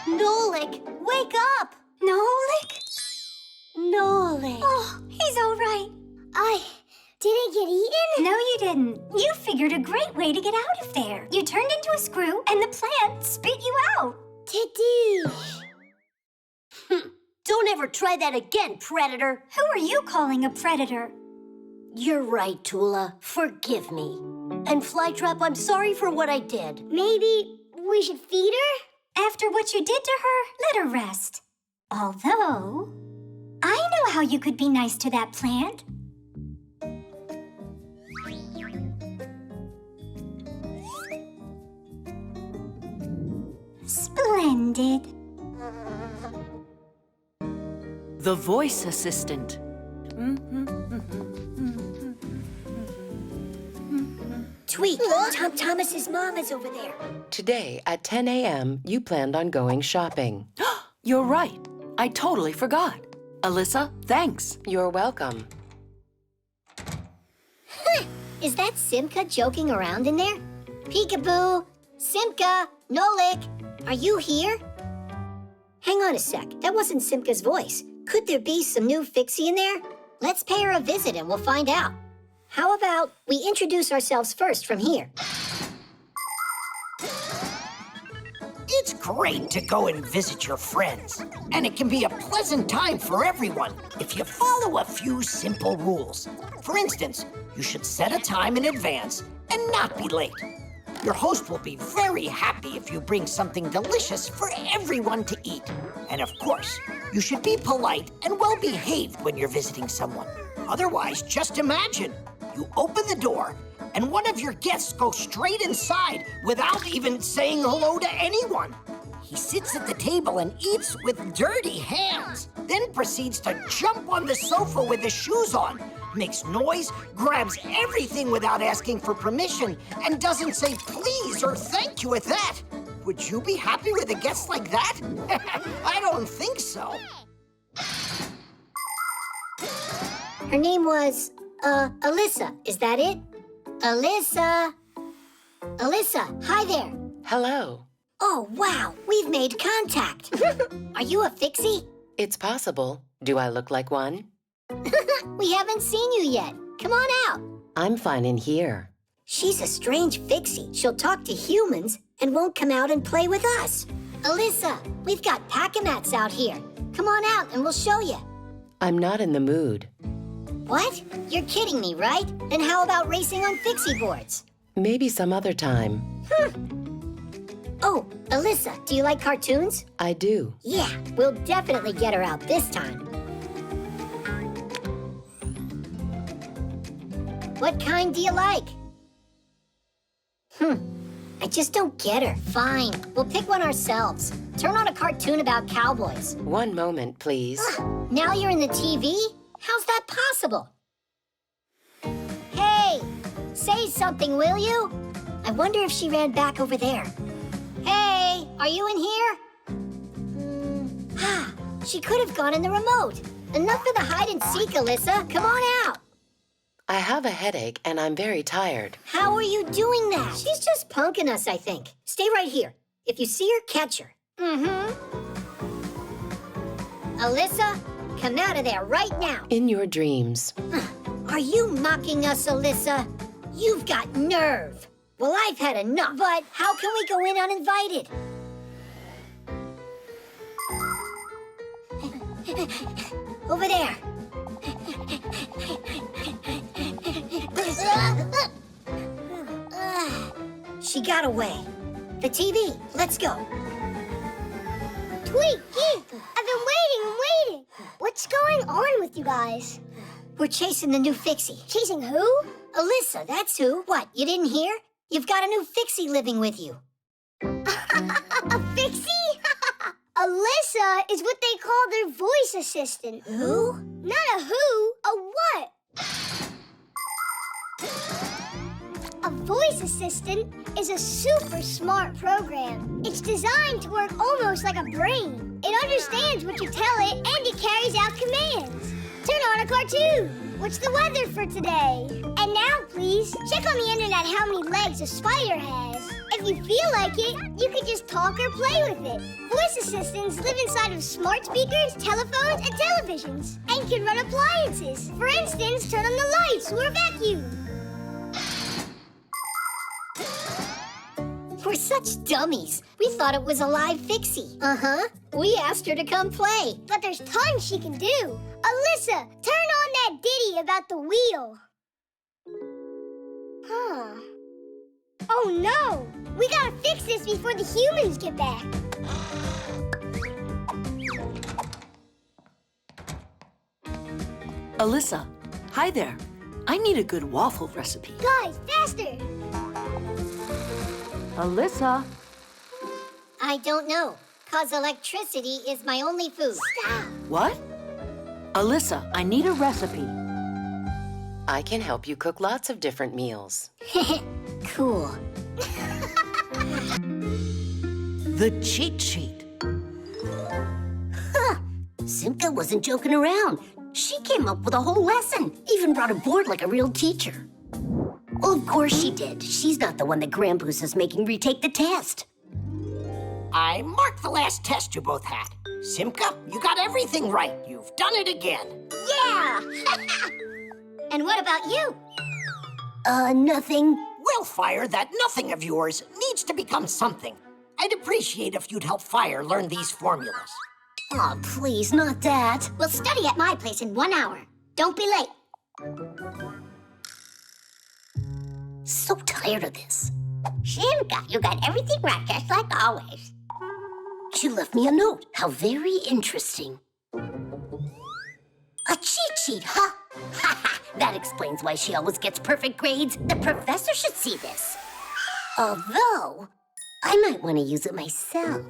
Nolik, wake up! Nolik? Nolik. Oh, he's all right. I didn't get eaten? No, you didn't. You figured a great way to get out of there. You turned into a screw, and the plant spit you out. Tadoosh. Don't ever try that again, predator. Who are you calling a predator? You're right, Tula. Forgive me. And Flytrap, I'm sorry for what I did. Maybe we should feed her? After what you did to her, let her rest. Although, I know how you could be nice to that plant. Splendid. The voice assistant. Tweet, Tom Thomas's mom is over there. Today at 10 a.m., you planned on going shopping. You're right. I totally forgot. Alyssa, thanks. You're welcome. Is that Simka joking around in there? Peekaboo! Simka! Nolik! Are you here? Hang on a sec. That wasn't Simka's voice. Could there be some new Fixie in there? Let's pay her a visit and we'll find out. How about we introduce ourselves first from here? It's great to go and visit your friends, and it can be a pleasant time for everyone if you follow a few simple rules. For instance, you should set a time in advance and not be late. Your host will be very happy if you bring something delicious for everyone to eat. And of course, you should be polite and well-behaved when you're visiting someone. Otherwise, just imagine, you open the door and one of your guests goes straight inside without even saying hello to anyone. He sits at the table and eats with dirty hands, then proceeds to jump on the sofa with his shoes on, makes noise, grabs everything without asking for permission, and doesn't say please or thank you at that. Would you be happy with a guest like that? I don't think so. Her name was, Alyssa. Is that it? Alyssa! Alyssa, hi there. Hello. Oh, wow, we've made contact. Are you a Fixie? It's possible. Do I look like one? We haven't seen you yet. Come on out. I'm fine in here. She's a strange Fixie. She'll talk to humans and won't come out and play with us. Alyssa, we've got pack-a-mats out here. Come on out and we'll show you. I'm not in the mood. What? You're kidding me, right? Then how about racing on Fixie boards? Maybe some other time. Oh, Alyssa, do you like cartoons? I do. Yeah, we'll definitely get her out this time. What kind do you like? I just don't get her. Fine, we'll pick one ourselves. Turn on a cartoon about cowboys. One moment, please. Now you're in the TV? How's that possible? Hey, say something, will you? I wonder if she ran back over there. Hey, are you in here? She could have gone in the remote. Enough of the hide and seek, Alyssa. Come on out. I have a headache and I'm very tired. How are you doing that? She's just punking us, I think. Stay right here. If you see her, catch her. Alyssa, come out of there right now. In your dreams. Are you mocking us, Alyssa? You've got nerve. Well, I've had enough, but how can we go in uninvited? Over there. She got away. The TV, let's go. Tweet, Geek, I've been waiting. What's going on with you guys? We're chasing the new Fixie. Chasing who? Alyssa, that's who. What, you didn't hear? You've got a new Fixie living with you. A Fixie? Alyssa is what they call their voice assistant. Who? Not a who, a what? A voice assistant is a super smart program. It's designed to work almost like a brain. It understands what you tell it and it carries out commands. Turn on a cartoon. What's the weather for today? And now, please, check on the internet how many legs a spider has. If you feel like it, you can just talk or play with it. Voice assistants live inside of smart speakers, telephones, and televisions, and can run appliances. For instance, turn on the lights or vacuum. We're such dummies. We thought it was a live Fixie. We asked her to come play. But there's tons she can do. Alyssa, turn on that ditty about the wheel. Oh no! We gotta fix this before the humans get back. Alyssa, hi there. I need a good waffle recipe. Guys, faster! Alyssa. I don't know, 'cause electricity is my only food. Stop! What? Alyssa, I need a recipe. I can help you cook lots of different meals. Cool. The cheat sheet. Simka wasn't joking around. She came up with a whole lesson, even brought a board like a real teacher. Well, of course she did. She's not the one that Grandpus is making retake the test. I marked the last test you both had. Simka, you got everything right. You've done it again. Yeah! And what about you? Nothing. Well, Fire, that nothing of yours needs to become something. I'd appreciate if you'd help Fire learn these formulas. Oh, please, not that. We'll study at my place in 1 hour. Don't be late. So tired of this. Simka, you got everything right, just like always. She left me a note. How very interesting. A cheat sheet, huh? Ha ha! That explains why she always gets perfect grades. The professor should see this. Although, I might want to use it myself.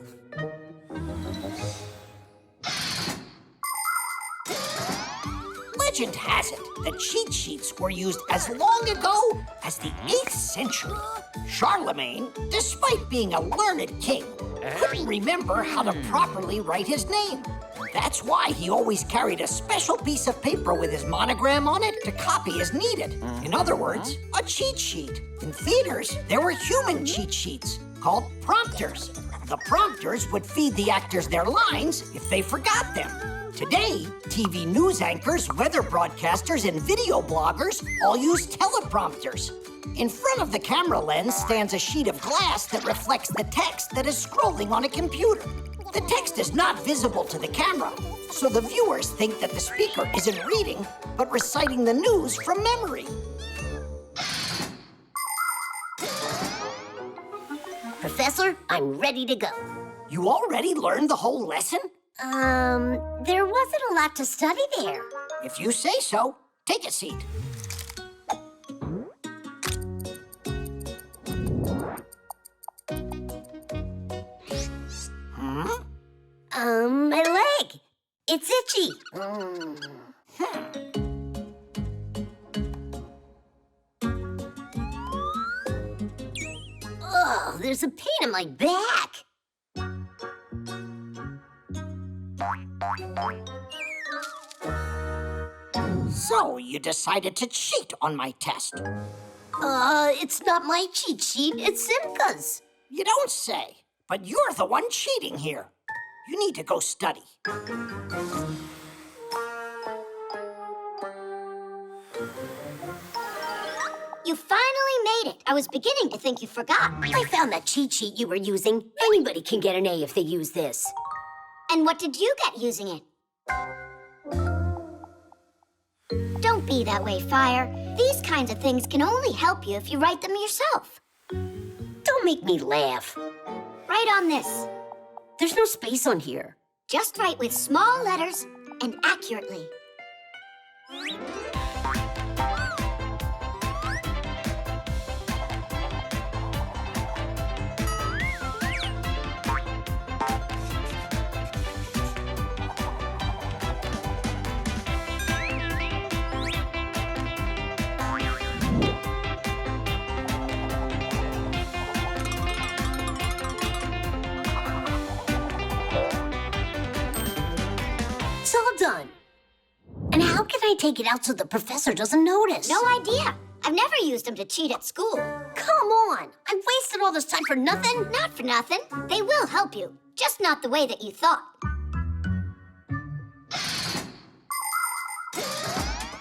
Legend has it that cheat sheets were used as long ago as the 8th century. Charlemagne, despite being a learned king, couldn't remember how to properly write his name. That's why he always carried a special piece of paper with his monogram on it to copy as needed. In other words, a cheat sheet. In theaters, there were human cheat sheets called prompters. The prompters would feed the actors their lines if they forgot them. Today, TV news anchors, weather broadcasters, and video bloggers all use teleprompters. In front of the camera lens stands a sheet of glass that reflects the text that is scrolling on a computer. The text is not visible to the camera, so the viewers think that the speaker isn't reading, but reciting the news from memory. Professor, I'm ready to go. You already learned the whole lesson? There wasn't a lot to study there. If you say so, take a seat. My leg. It's itchy. Oh, there's a pain in my back. So, you decided to cheat on my test? It's not my cheat sheet, it's Simka's. You don't say, but you're the one cheating here. You need to go study. You finally made it. I was beginning to think you forgot. I found that cheat sheet you were using. Anybody can get an A if they use this. And what did you get using it? Don't be that way, Fire. These kinds of things can only help you if you write them yourself. Don't make me laugh. Write on this. There's no space on here. Just write with small letters and accurately. It's all done. And how can I take it out so the professor doesn't notice? No idea. I've never used them to cheat at school. Come on. I wasted all this time for nothing? Not for nothing. They will help you. Just not the way that you thought.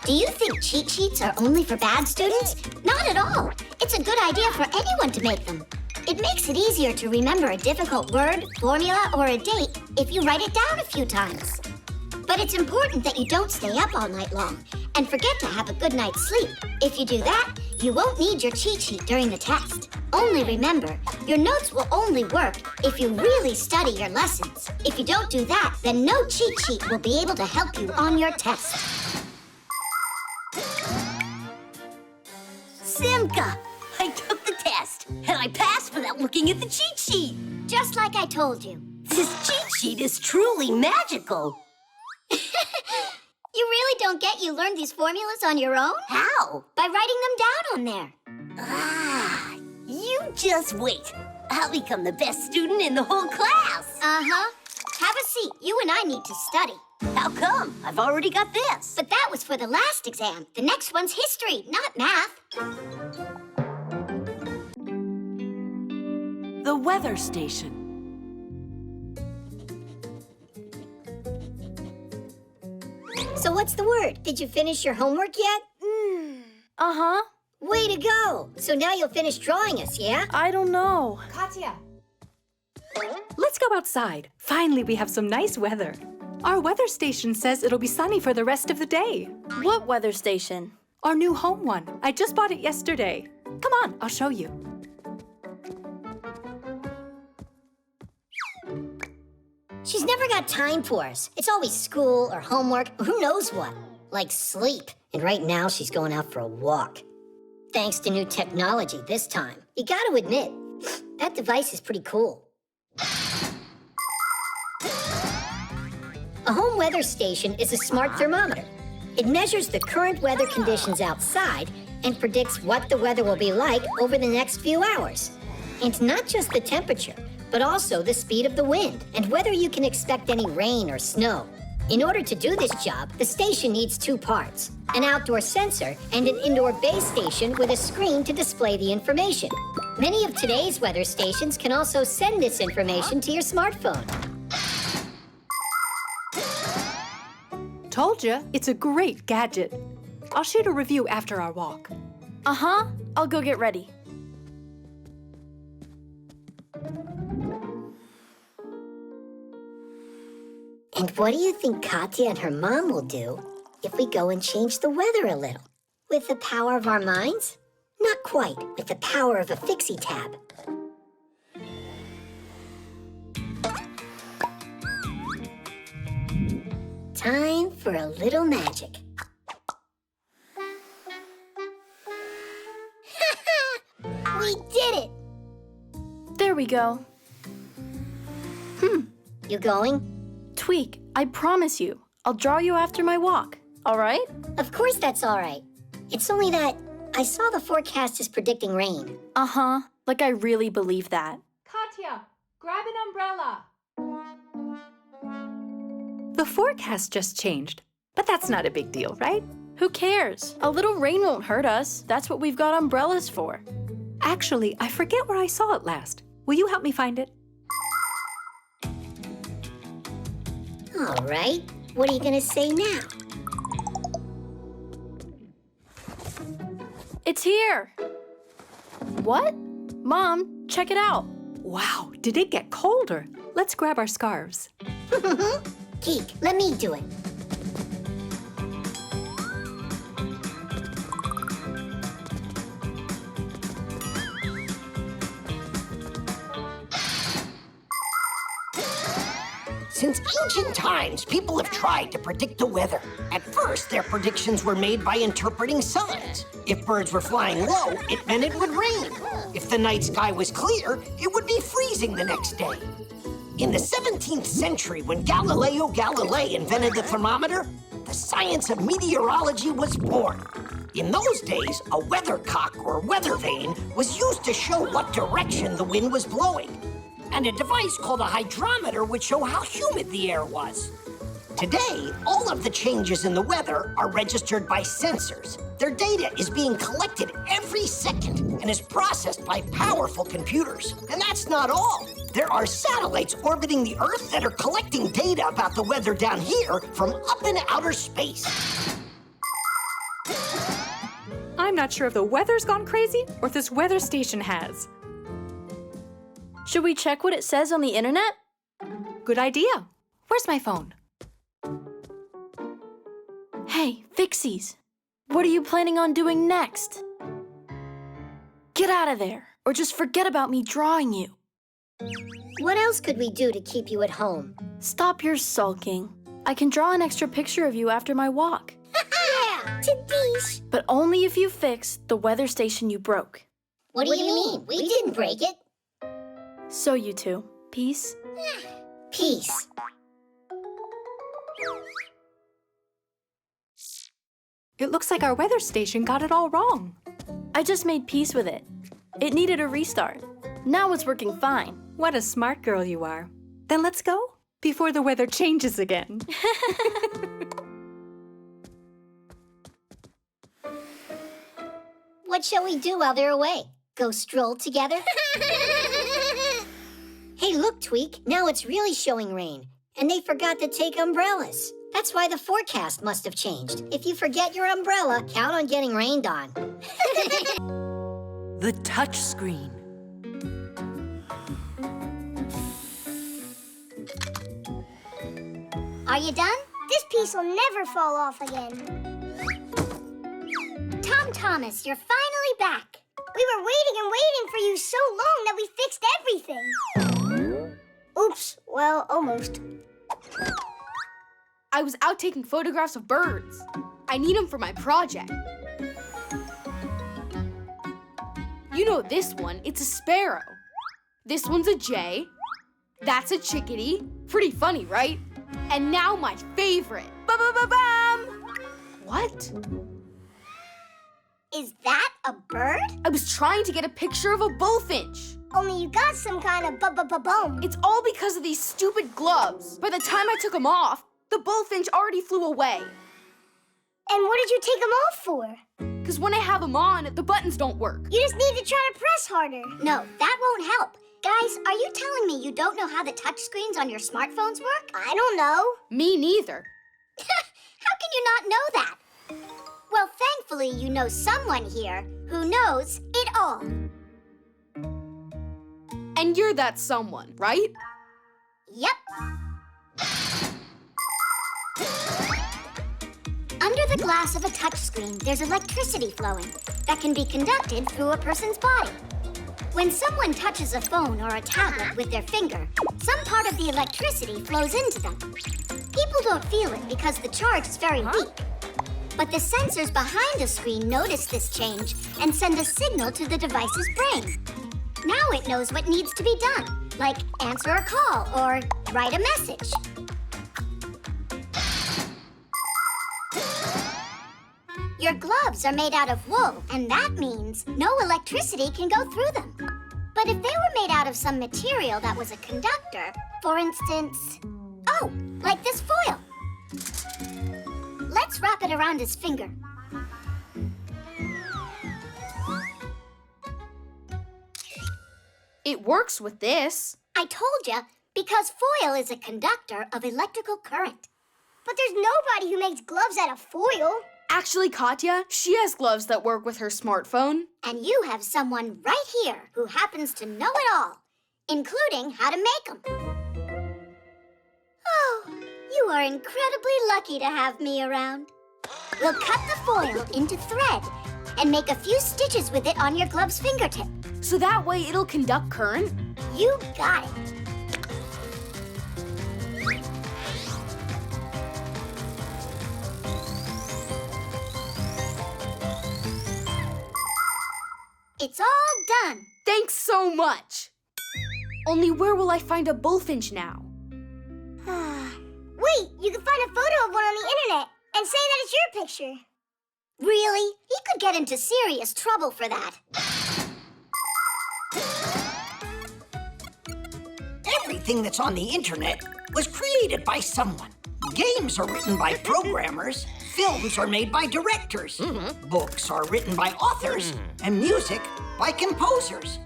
Do you think cheat sheets are only for bad students? Not at all. It's a good idea for anyone to make them. It makes it easier to remember a difficult word, formula, or a date if you write it down a few times. But it's important that you don't stay up all night long and forget to have a good night's sleep. If you do that, you won't need your cheat sheet during the test. Only remember, your notes will only work if you really study your lessons. If you don't do that, then no cheat sheet will be able to help you on your test. Simka, I took the test, and I passed without looking at the cheat sheet. Just like I told you. This cheat sheet is truly magical. You really don't get you learned these formulas on your own? How? By writing them down on there. Ah, you just wait. I'll become the best student in the whole class. Uh-huh. Have a seat. You and I need to study. How come? I've already got this. But that was for the last exam. The next one's history, not math. The weather station. So what's the word? Did you finish your homework yet? Uh-huh. Way to go! So now you'll finish drawing us, yeah? I don't know. Katya! Let's go outside. Finally, we have some nice weather. Our weather station says it'll be sunny for the rest of the day. What weather station? Our new home one. I just bought it yesterday. Come on, I'll show you. She's never got time for us. It's always school or homework, or who knows what. Like sleep. And right now, she's going out for a walk. Thanks to new technology this time. You gotta admit, that device is pretty cool. A home weather station is a smart thermometer. It measures the current weather conditions outside and predicts what the weather will be like over the next few hours. And not just the temperature, but also the speed of the wind and whether you can expect any rain or snow. In order to do this job, the station needs two parts, an outdoor sensor and an indoor base station with a screen to display the information. Many of today's weather stations can also send this information to your smartphone. Told ya, it's a great gadget. I'll shoot a review after our walk. Uh-huh. I'll go get ready. And what do you think Katya and her mom will do if we go and change the weather a little? With the power of our minds? Not quite, with the power of a Fixie tab. Time for a little magic. We did it! There we go. You going? Tweak, I promise you, I'll draw you after my walk, all right? Of course that's all right. It's only that I saw the forecast is predicting rain. Uh-huh, like I really believe that. Katya, grab an umbrella. The forecast just changed, but that's not a big deal, right? Who cares? A little rain won't hurt us. That's what we've got umbrellas for. Actually, I forget where I saw it last. Will you help me find it? All right, what are you gonna say now? It's here. What? Mom, check it out. Wow, did it get colder? Let's grab our scarves. Geek, let me do it. Since ancient times, people have tried to predict the weather. At first, their predictions were made by interpreting signs. If birds were flying low, it meant it would rain. If the night sky was clear, it would be freezing the next day. In the 17th century, when Galileo Galilei invented the thermometer, the science of meteorology was born. In those days, a weathercock or weather vane was used to show what direction the wind was blowing. And a device called a hydrometer would show how humid the air was. Today, all of the changes in the weather are registered by sensors. Their data is being collected every second and is processed by powerful computers. And that's not all. There are satellites orbiting the Earth that are collecting data about the weather down here from up in outer space. I'm not sure if the weather's gone crazy or if this weather station has. Should we check what it says on the internet? Good idea. Where's my phone? Hey, Fixies, what are you planning on doing next? Get out of there, or just forget about me drawing you. What else could we do to keep you at home? Stop your sulking. I can draw an extra picture of you after my walk. Yeah, Tadish. But only if you fix the weather station you broke. What do you mean? We didn't break it. So you two, peace? Peace. It looks like our weather station got it all wrong. I just made peace with it. It needed a restart. Now it's working fine. What a smart girl you are. Then let's go before the weather changes again. What shall we do while they're away? Go stroll together? Hey, look, Tweak. Now it's really showing rain. And they forgot to take umbrellas. That's why the forecast must have changed. If you forget your umbrella, count on getting rained on. The touch screen. Are you done? This piece will never fall off again. Tom Thomas, you're finally back. We were waiting and waiting for you so long that we fixed everything. Oops, well, almost. I was out taking photographs of birds. I need them for my project. You know this one, it's a sparrow. This one's a jay. That's a chickadee. Pretty funny, right? And now my favorite. Ba-ba-ba-bam! What? Is that a bird? I was trying to get a picture of a bullfinch. Only you got some kind of ba-ba-ba-boom. It's all because of these stupid gloves. By the time I took them off, the bullfinch already flew away. And what did you take them off for? Because when I have them on, the buttons don't work. You just need to try to press harder. No, that won't help. Guys, are you telling me you don't know how the touch screens on your smartphones work? I don't know. Me neither. How can you not know that? Well, thankfully, you know someone here who knows it all. And you're that someone, right? Yep. Under the glass of a touchscreen, there's electricity flowing that can be conducted through a person's body. When someone touches a phone or a tablet with their finger, some part of the electricity flows into them. People don't feel it because the charge is very weak. But the sensors behind the screen notice this change and send a signal to the device's brain. Now it knows what needs to be done, like answer a call or write a message. Your gloves are made out of wool, and that means no electricity can go through them. But if they were made out of some material that was a conductor, for instance, oh, like this foil. Let's wrap it around his finger. It works with this. I told ya, because foil is a conductor of electrical current. But there's nobody who makes gloves out of foil. Actually, Katya, she has gloves that work with her smartphone. And you have someone right here who happens to know it all, including how to make them. Oh, you are incredibly lucky to have me around. We'll cut the foil into thread and make a few stitches with it on your glove's fingertip. So that way it'll conduct current? You got it. It's all done. Thanks so much. Only where will I find a bullfinch now? Wait, you can find a photo of one on the internet and say that it's your picture. Really? He could get into serious trouble for that. Everything that's on the internet was created by someone. Games are written by programmers, films are made by directors, books are written by authors, and music by composers.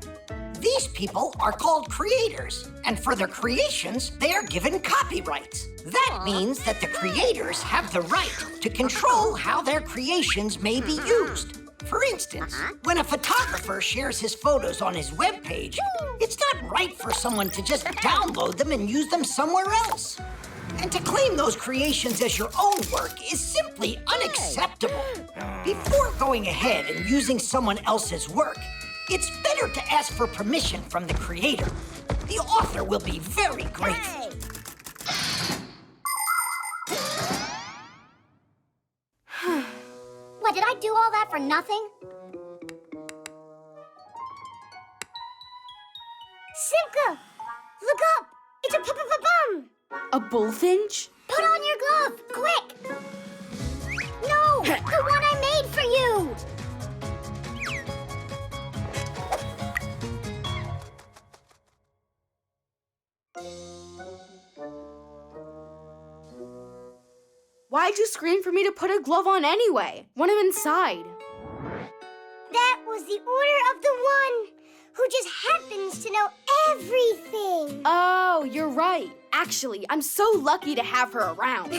These people are called creators, and for their creations, they are given copyrights. That means that the creators have the right to control how their creations may be used. For instance, when a photographer shares his photos on his webpage, it's not right for someone to just download them and use them somewhere else. And to claim those creations as your own work is simply unacceptable. Before going ahead and using someone else's work, it's better to ask for permission from the creator. The author will be very grateful. What, did I do all that for nothing? Simka! Look up! It's a bum! A bullfinch? Put on your glove, quick! No, the one I made for you! Why'd you scream for me to put a glove on anyway, when I'm inside? That was the order of the one who just happens to know everything. Oh, you're right. Actually, I'm so lucky to have her around.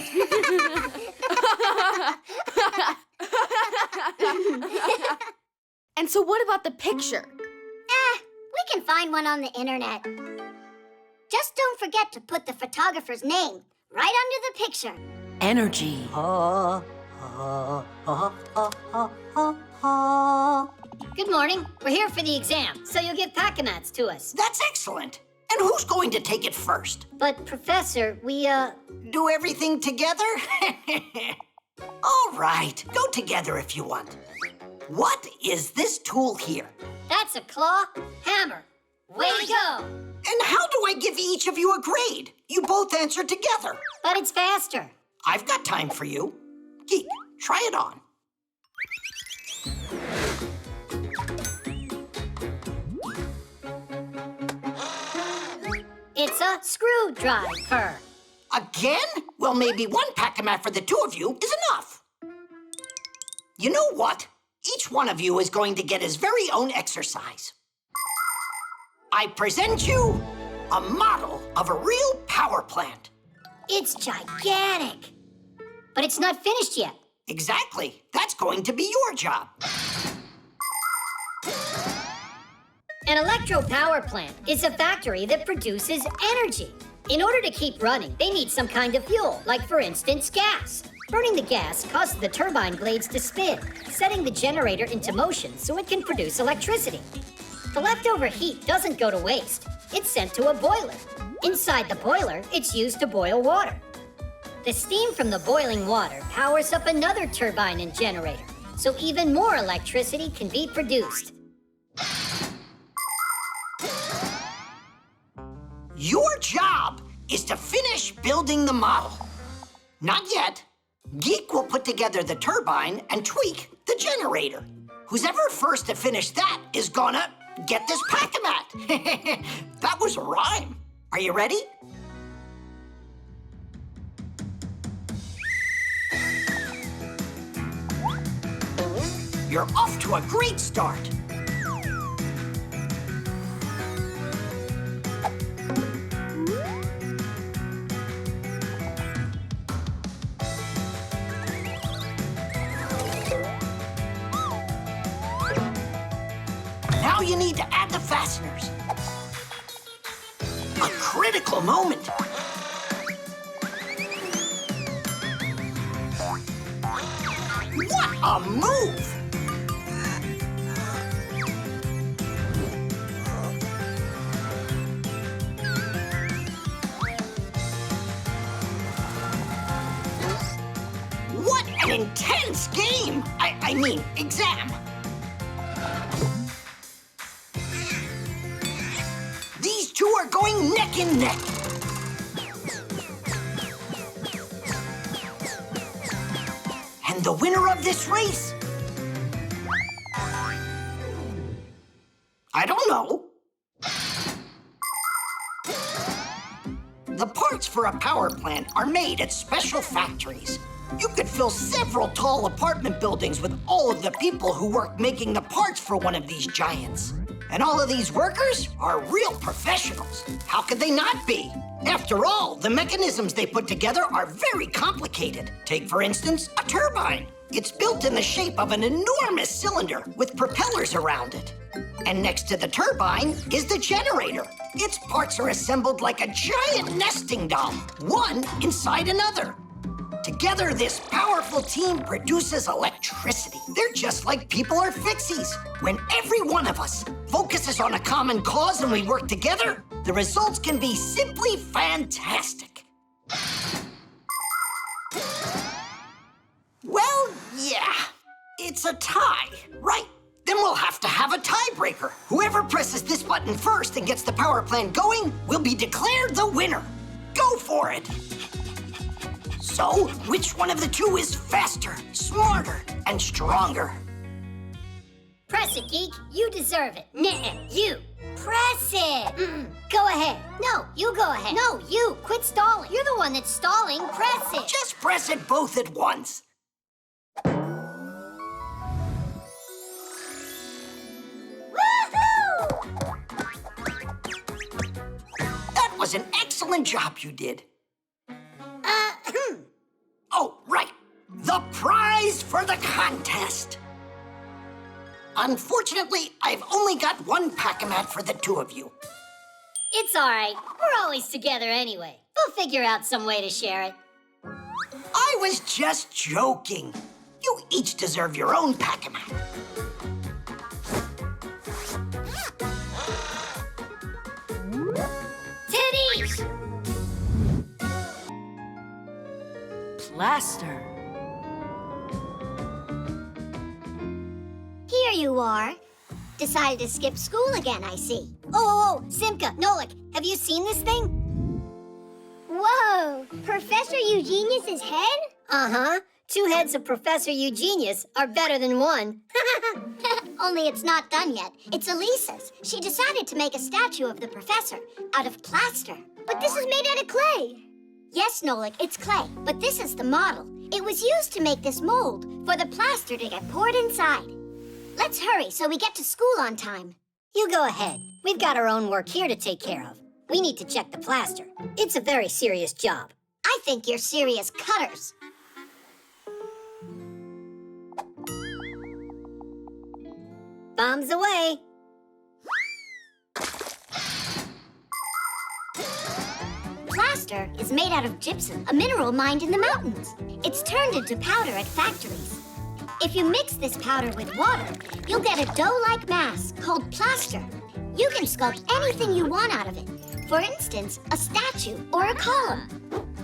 And so what about the picture? We can find one on the internet. Just don't forget to put the photographer's name right under the picture. Energy. Good morning. We're here for the exam, so you'll give Pack-a-mats to us. That's excellent. And who's going to take it first? But, Professor, we, Do everything together? All right, go together if you want. What is this tool here? That's a claw hammer. Way to go! And how do I give each of you a grade? You both answer together. But it's faster. I've got time for you. Geek, try it on. It's a screwdriver. Again? Well, maybe one pack-a-mat for the two of you is enough. You know what? Each one of you is going to get his very own exercise. I present you a model of a real power plant. It's gigantic. But it's not finished yet. Exactly. That's going to be your job. An electro power plant is a factory that produces energy. In order to keep running, they need some kind of fuel, like, for instance, gas. Burning the gas causes the turbine blades to spin, setting the generator into motion so it can produce electricity. The leftover heat doesn't go to waste. It's sent to a boiler. Inside the boiler, it's used to boil water. The steam from the boiling water powers up another turbine and generator, so even more electricity can be produced. Your job is to finish building the model. Not yet. Geek will put together the turbine and tweak the generator. Who's ever first to finish that is gonna get this pack-a-mat. That was a rhyme. Are you ready? You're off to a great start. Now you need to add the fasteners. A critical moment. What a move! What an intense game! I mean, exam. These two are going neck and neck. And the winner of this race? I don't know. The parts for a power plant are made at special factories. You could fill several tall apartment buildings with all of the people who work making the parts for one of these giants. And all of these workers are real professionals. How could they not be? After all, the mechanisms they put together are very complicated. Take, for instance, a turbine. It's built in the shape of an enormous cylinder with propellers around it. And next to the turbine is the generator. Its parts are assembled like a giant nesting doll, one inside another. Together, this powerful team produces electricity. They're just like people are Fixies. When every one of us focuses on a common cause and we work together, the results can be simply fantastic. Well, yeah, it's a tie, right? Then we'll have to have a tiebreaker. Whoever presses this button first and gets the power plant going will be declared the winner. Go for it. So, which one of the two is faster, smarter, and stronger? Press it, Geek. You deserve it. Nuh-uh, you. Press it. Go ahead. No, you go ahead. No, you. Quit stalling. You're the one that's stalling. Press it. Just press it both at once. That was was an excellent job you did. Oh, right. The prize for the contest. Unfortunately, I've only got one pack-a-mat for the two of you. It's all right. We're always together anyway. We'll figure out some way to share it. I was just joking. You each deserve your own pack-a-mat. Titties! Plaster. Here you are. Decided to skip school again, I see. Oh, Simka, Nolik, have you seen this thing? Whoa! Professor Eugenius's head? Uh-huh. 2 heads of Professor Eugenius are better than 1. Only it's not done yet. It's Elisa's. She decided to make a statue of the professor out of plaster. But this is made out of clay. Yes, Nolik, it's clay. But this is the model. It was used to make this mold for the plaster to get poured inside. Let's hurry so we get to school on time. You go ahead. We've got our own work here to take care of. We need to check the plaster. It's a very serious job. I think you're serious cutters. Bombs away. Plaster is made out of gypsum, a mineral mined in the mountains. It's turned into powder at factories. If you mix this powder with water, you'll get a dough-like mass called plaster. You can sculpt anything you want out of it. For instance, a statue or a column.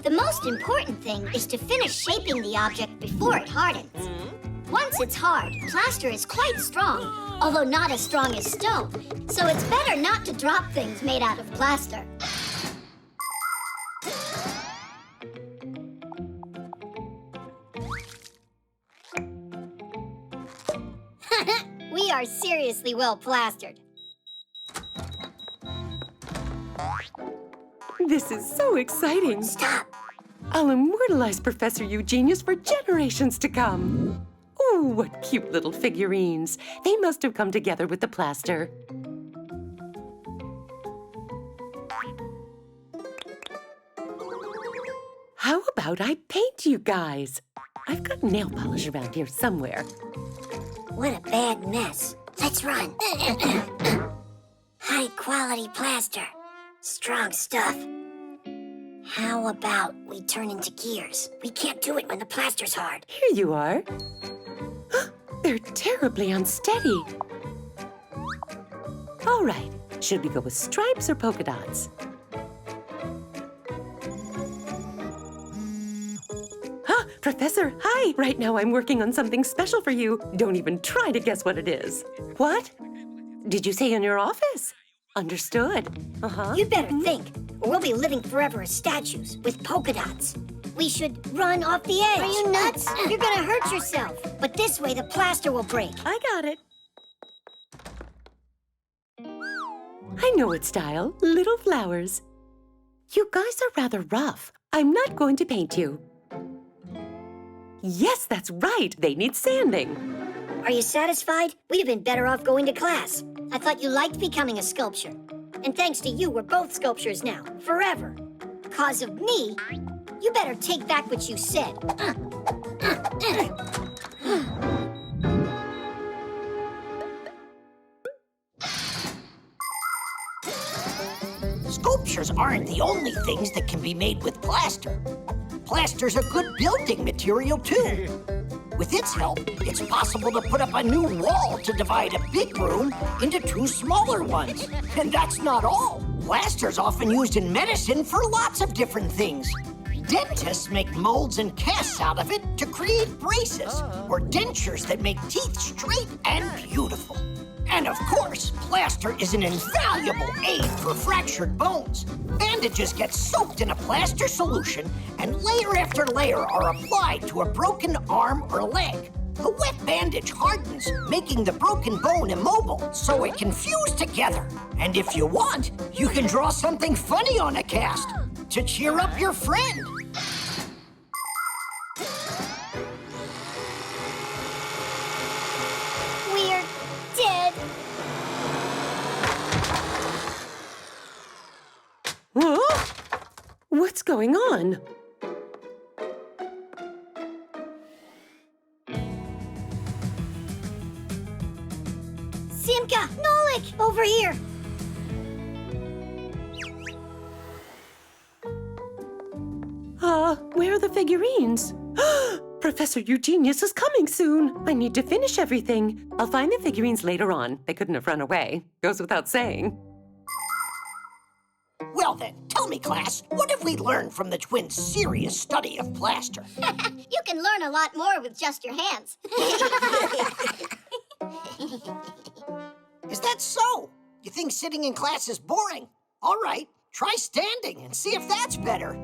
The most important thing is to finish shaping the object before it hardens. Once it's hard, plaster is quite strong, although not as strong as stone, so it's better not to drop things made out of plaster. We are seriously well plastered. This is so exciting. Stop. I'll immortalize Professor Eugenius for generations to come. Oh, what cute little figurines. They must have come together with the plaster. How about I paint you guys? I've got nail polish around here somewhere. What a bad mess. Let's run. High-quality plaster. Strong stuff. How about we turn into gears? We can't do it when the plaster's hard. Here you are. They're terribly unsteady. All right, should we go with stripes or polka dots? Professor, hi! Right now I'm working on something special for you. Don't even try to guess what it is. What? Did you say in your office? Understood. Uh-huh. You'd better think, or we'll be living forever as statues with polka dots. We should run off the edge. Are you nuts? You're gonna hurt yourself. But this way the plaster will break. I got it. I know its style. Little flowers. You guys are rather rough. I'm not going to paint you. Yes, that's right. They need sanding. Are you satisfied? We'd have been better off going to class. I thought you liked becoming a sculptor. And thanks to you, we're both sculptors now, forever. Cause of me, you better take back what you said. Sculptures aren't the only things that can be made with plaster. Plaster's a good building material, too. With its help, it's possible to put up a new wall to divide a big room into 2 smaller ones. And that's not all. Plaster's often used in medicine for lots of different things. Dentists make molds and casts out of it to create braces or dentures that make teeth straight and beautiful. And of course, plaster is an invaluable aid for fractured bones. Bandages get soaked in a plaster solution, and layer after layer are applied to a broken arm or leg. The wet bandage hardens, making the broken bone immobile so it can fuse together. And if you want, you can draw something funny on a cast to cheer up your friend. We're dead. Whoa! going on? Simka, Nolik, over here. Where are the figurines? Professor Eugenius is coming soon. I need to finish everything. I'll find the figurines later on. They couldn't have run away. Goes without saying. Well then, tell me, class, what have we learned from the twins' serious study of plaster? You can learn a lot more with just your hands. Is that so? You think sitting in class is boring? All right, try standing and see if that's better.